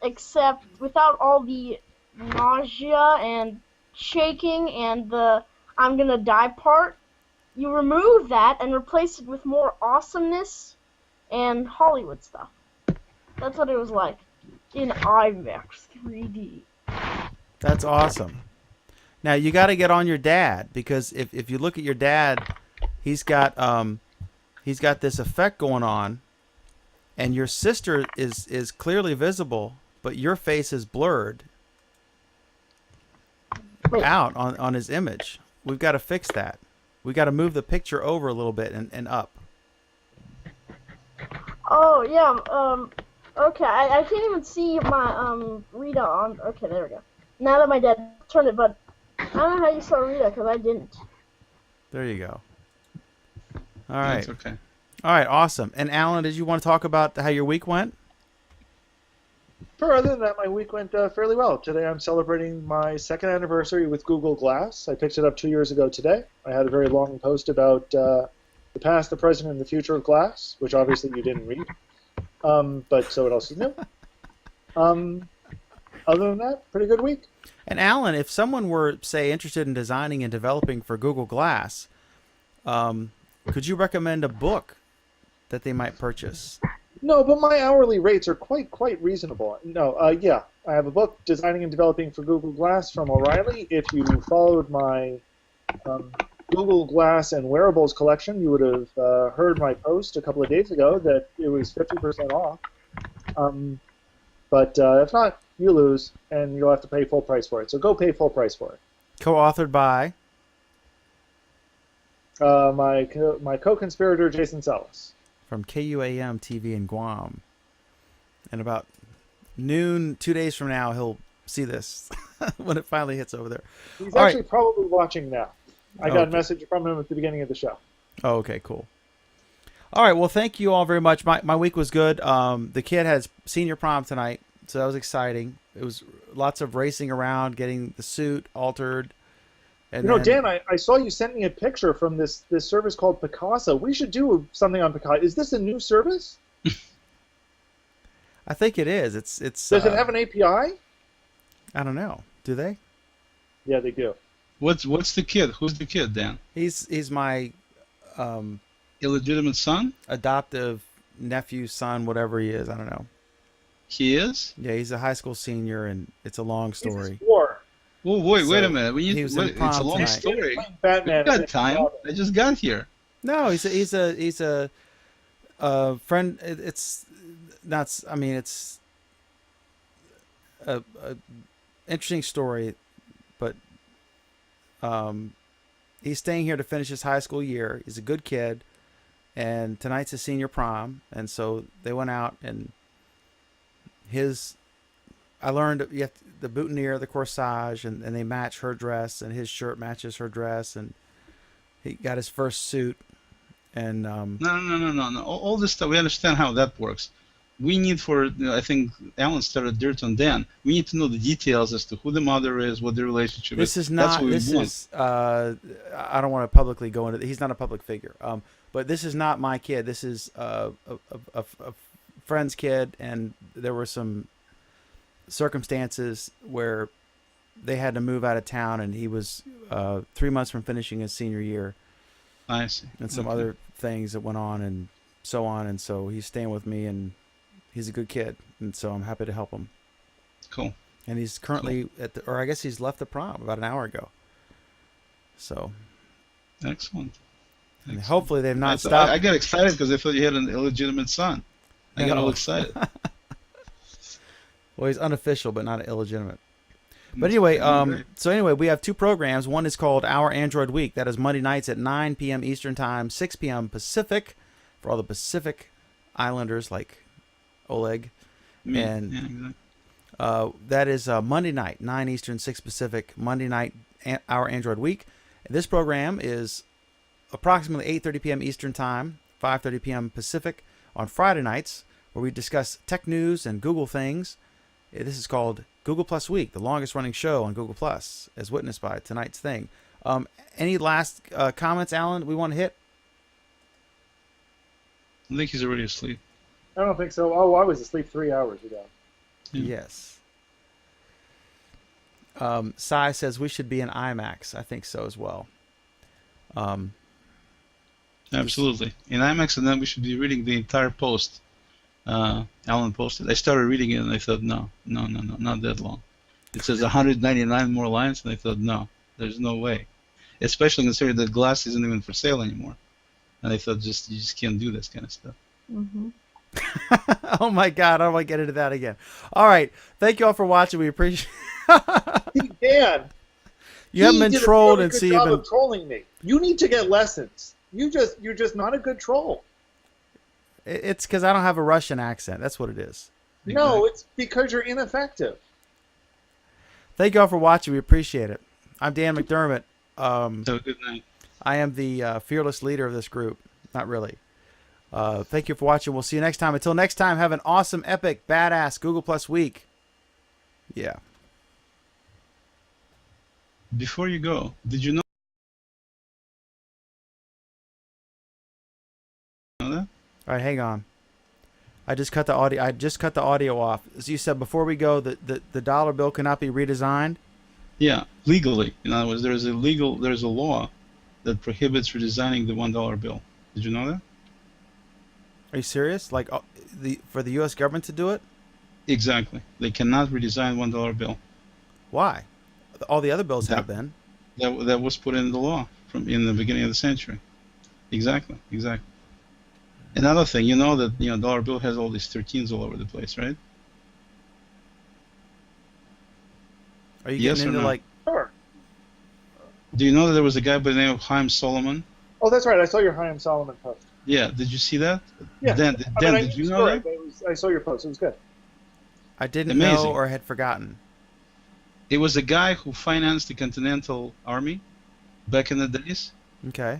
except without all the nausea and shaking and the I'm gonna die part. You remove that and replace it with more awesomeness and Hollywood stuff. That's what it was like in IMAX 3D. That's awesome. Now you got to get on your dad, because if you look at your dad, he's got this effect going on, and your sister is clearly visible, but your face is blurred Wait. out on his image. We've got to fix that. We got to move the picture over a little bit and up. Oh yeah. Okay. I can't even see my Rita on. Okay, there we go. Now that my dad turned it, but I don't know how you saw Rita because I didn't. There you go. All right. That's okay. All right. Awesome. And Alan, did you want to talk about how your week went? Sure, other than that, my week went fairly well. Today I'm celebrating my second anniversary with Google Glass. I picked it up 2 years ago today. I had a very long post about the past, the present, and the future of Glass, which obviously you didn't read. But so what else is new? Other than that, pretty good week. And Alan, if someone were, say, interested in designing and developing for Google Glass, could you recommend a book that they might purchase? No, but my hourly rates are quite reasonable. No, yeah, I have a book, Designing and Developing for Google Glass from O'Reilly. If you followed my Google Glass and wearables collection, you would have heard my post a couple of days ago that it was 50% off. But if not, you lose, and you'll have to pay full price for it. So go pay full price for it. Co-authored by? My co-conspirator, Jason Salas. From KUAM TV in Guam. And about noon, 2 days from now, he'll see this when it finally hits over there. He's All actually probably watching now. I got a Okay. message from him at the beginning of the show. Oh, okay, cool. All right, well, thank you all very much. My week was good. The kid has senior prom tonight, So that was exciting. It was lots of racing around, getting the suit altered. And You know, then, Dan, I saw you sent me a picture from this service called Picasa. We should do something on Picasa. Is this a new service? I think it is. It's. Does it have an API? I don't know. Do they? Yeah, they do. What's the kid? Who's the kid, Dan? He's my Illegitimate son? adoptive nephew, son, whatever he is. I don't know. He is? Yeah, he's a high school senior, and it's a long story. He's war. Oh, wait So, a minute. he was in It's prom a long tonight. story. Batman. We've got time. I just got here. No, he's a friend. It's not. I mean, it's a interesting story, but he's staying here to finish his high school year. He's a good kid, and tonight's his senior prom, and so they went out and I learned you have the boutonniere, the corsage, and they match her dress, and his shirt matches her dress, and he got his first suit, and No. All this stuff, we understand how that works. We need I think Alan started dirt on Dan. We need to know the details as to who the mother is, what the relationship this is. is That's not. what we This want. is. I don't want to publicly go into. He's not a public figure. But this is not my kid. This is a friend's kid, and there were some circumstances where they had to move out of town, and he was 3 months from finishing his senior year, I see. and some Okay. other things that went on, and so on. And so he's staying with me, and he's a good kid, and so I'm happy to help him. Cool. And he's currently or I guess he's left the prom about an hour ago. So. Excellent. And Excellent. hopefully they've not I stopped. got excited because I thought you had an illegitimate son. I got No. all excited. Well, he's unofficial, but not illegitimate. But anyway, we have two programs. One is called Our Android Week. That is Monday nights at 9 p.m. Eastern Time, 6 p.m. Pacific, for all the Pacific Islanders like Oleg. And yeah, exactly. that is Monday night, 9 Eastern, 6 Pacific, Monday night, Our Android Week. And this program is approximately 8:30 p.m. Eastern Time, 5:30 p.m. Pacific on Friday nights, where we discuss tech news and Google things. This is called Google Plus Week, the longest running show on Google Plus, as witnessed by tonight's thing. Any last comments, Alan, we want to hit? I think he's already asleep. I don't think so. Oh, I was asleep 3 hours ago. Yeah. Yes. Sai says we should be in IMAX. I think so as well. Absolutely. In IMAX, and then we should be reading the entire post Alan posted. I started reading it, and I thought, no, not that long. It says 199 more lines, and I thought, no, there's no way. Especially considering that Glass isn't even for sale anymore. And I thought, you just can't do this kind of stuff. Mm-hmm. Oh my God, I don't want to get into that again. All right, thank you all for watching. We appreciate. Dan, You haven't been did trolled a really and good see job you've been. of trolling me. You need to get lessons. You're just not a good troll. It's because I don't have a Russian accent. That's what it is. No, it's because you're ineffective. Thank you all for watching. We appreciate it. I'm Dan McDermott. Have a good night. I am the fearless leader of this group. Not really. Thank you for watching. We'll see you next time. Until next time, have an awesome, epic, badass Google Plus week. Yeah. Before you go, did you know that? All right, hang on. I just cut the audio off. As you said before we go, the dollar bill cannot be redesigned. Yeah, legally. In other words, there's a law that prohibits redesigning the $1 bill. Did you know that? Are you serious? Like for the U.S. government to do it? Exactly. They cannot redesign $1 bill. Why? All the other bills have been. That was put in the law in the beginning of the century. Exactly. Another thing, you know that dollar bill has all these 13s all over the place, right? Are you Yes getting or into no? like? Sure. Do you know that there was a guy by the name of Chaim Solomon? Oh, that's right. I saw your Chaim Solomon post. Yeah. Did you see that? Yeah. Dan, I did you knew know the that? story, but I saw your post. It was good. I didn't Amazing. know or had forgotten. It was a guy who financed the Continental Army back in the days. Okay.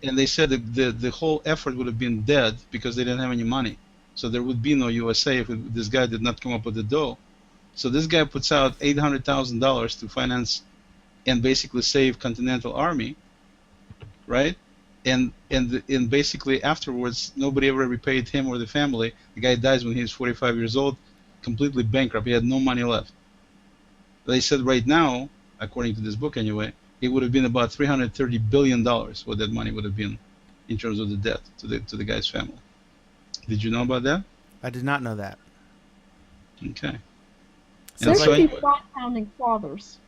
And they said that the whole effort would have been dead because they didn't have any money. So there would be no USA if this guy did not come up with the dough. So this guy puts out $800,000 to finance and basically save Continental Army, right? And basically afterwards, nobody ever repaid him or the family. The guy dies when he was 45 years old, completely bankrupt. He had no money left. They said right now, according to this book anyway, it would have been about $330 billion what that money would have been in terms of the debt to the guy's family. Did you know about that? I did not know that. Okay. There And so should be anyway, flag founding fathers.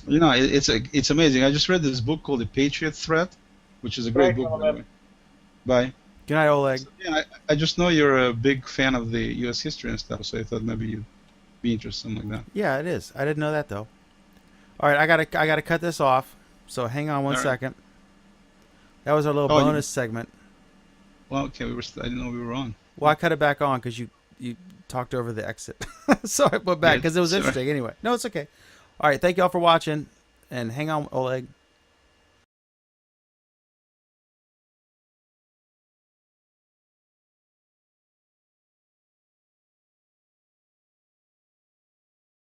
you know, it's amazing. I just read this book called The Patriot Threat, which is a great Bye, book, by the gentlemen. way. Bye. Good night, Oleg. Yeah, I just know you're a big fan of the U.S. history and stuff, so I thought maybe you'd be interested in something like that. Yeah, it is. I didn't know that though. All right, I gotta cut this off. So hang on one All right. second. That was our little Oh, bonus segment. Well, okay, I didn't know we were on. Well, I cut it back on because you talked over the exit, so I put back Yeah, because it was sorry. interesting. Anyway, no, it's okay. All right, thank you all for watching, and hang on, Oleg.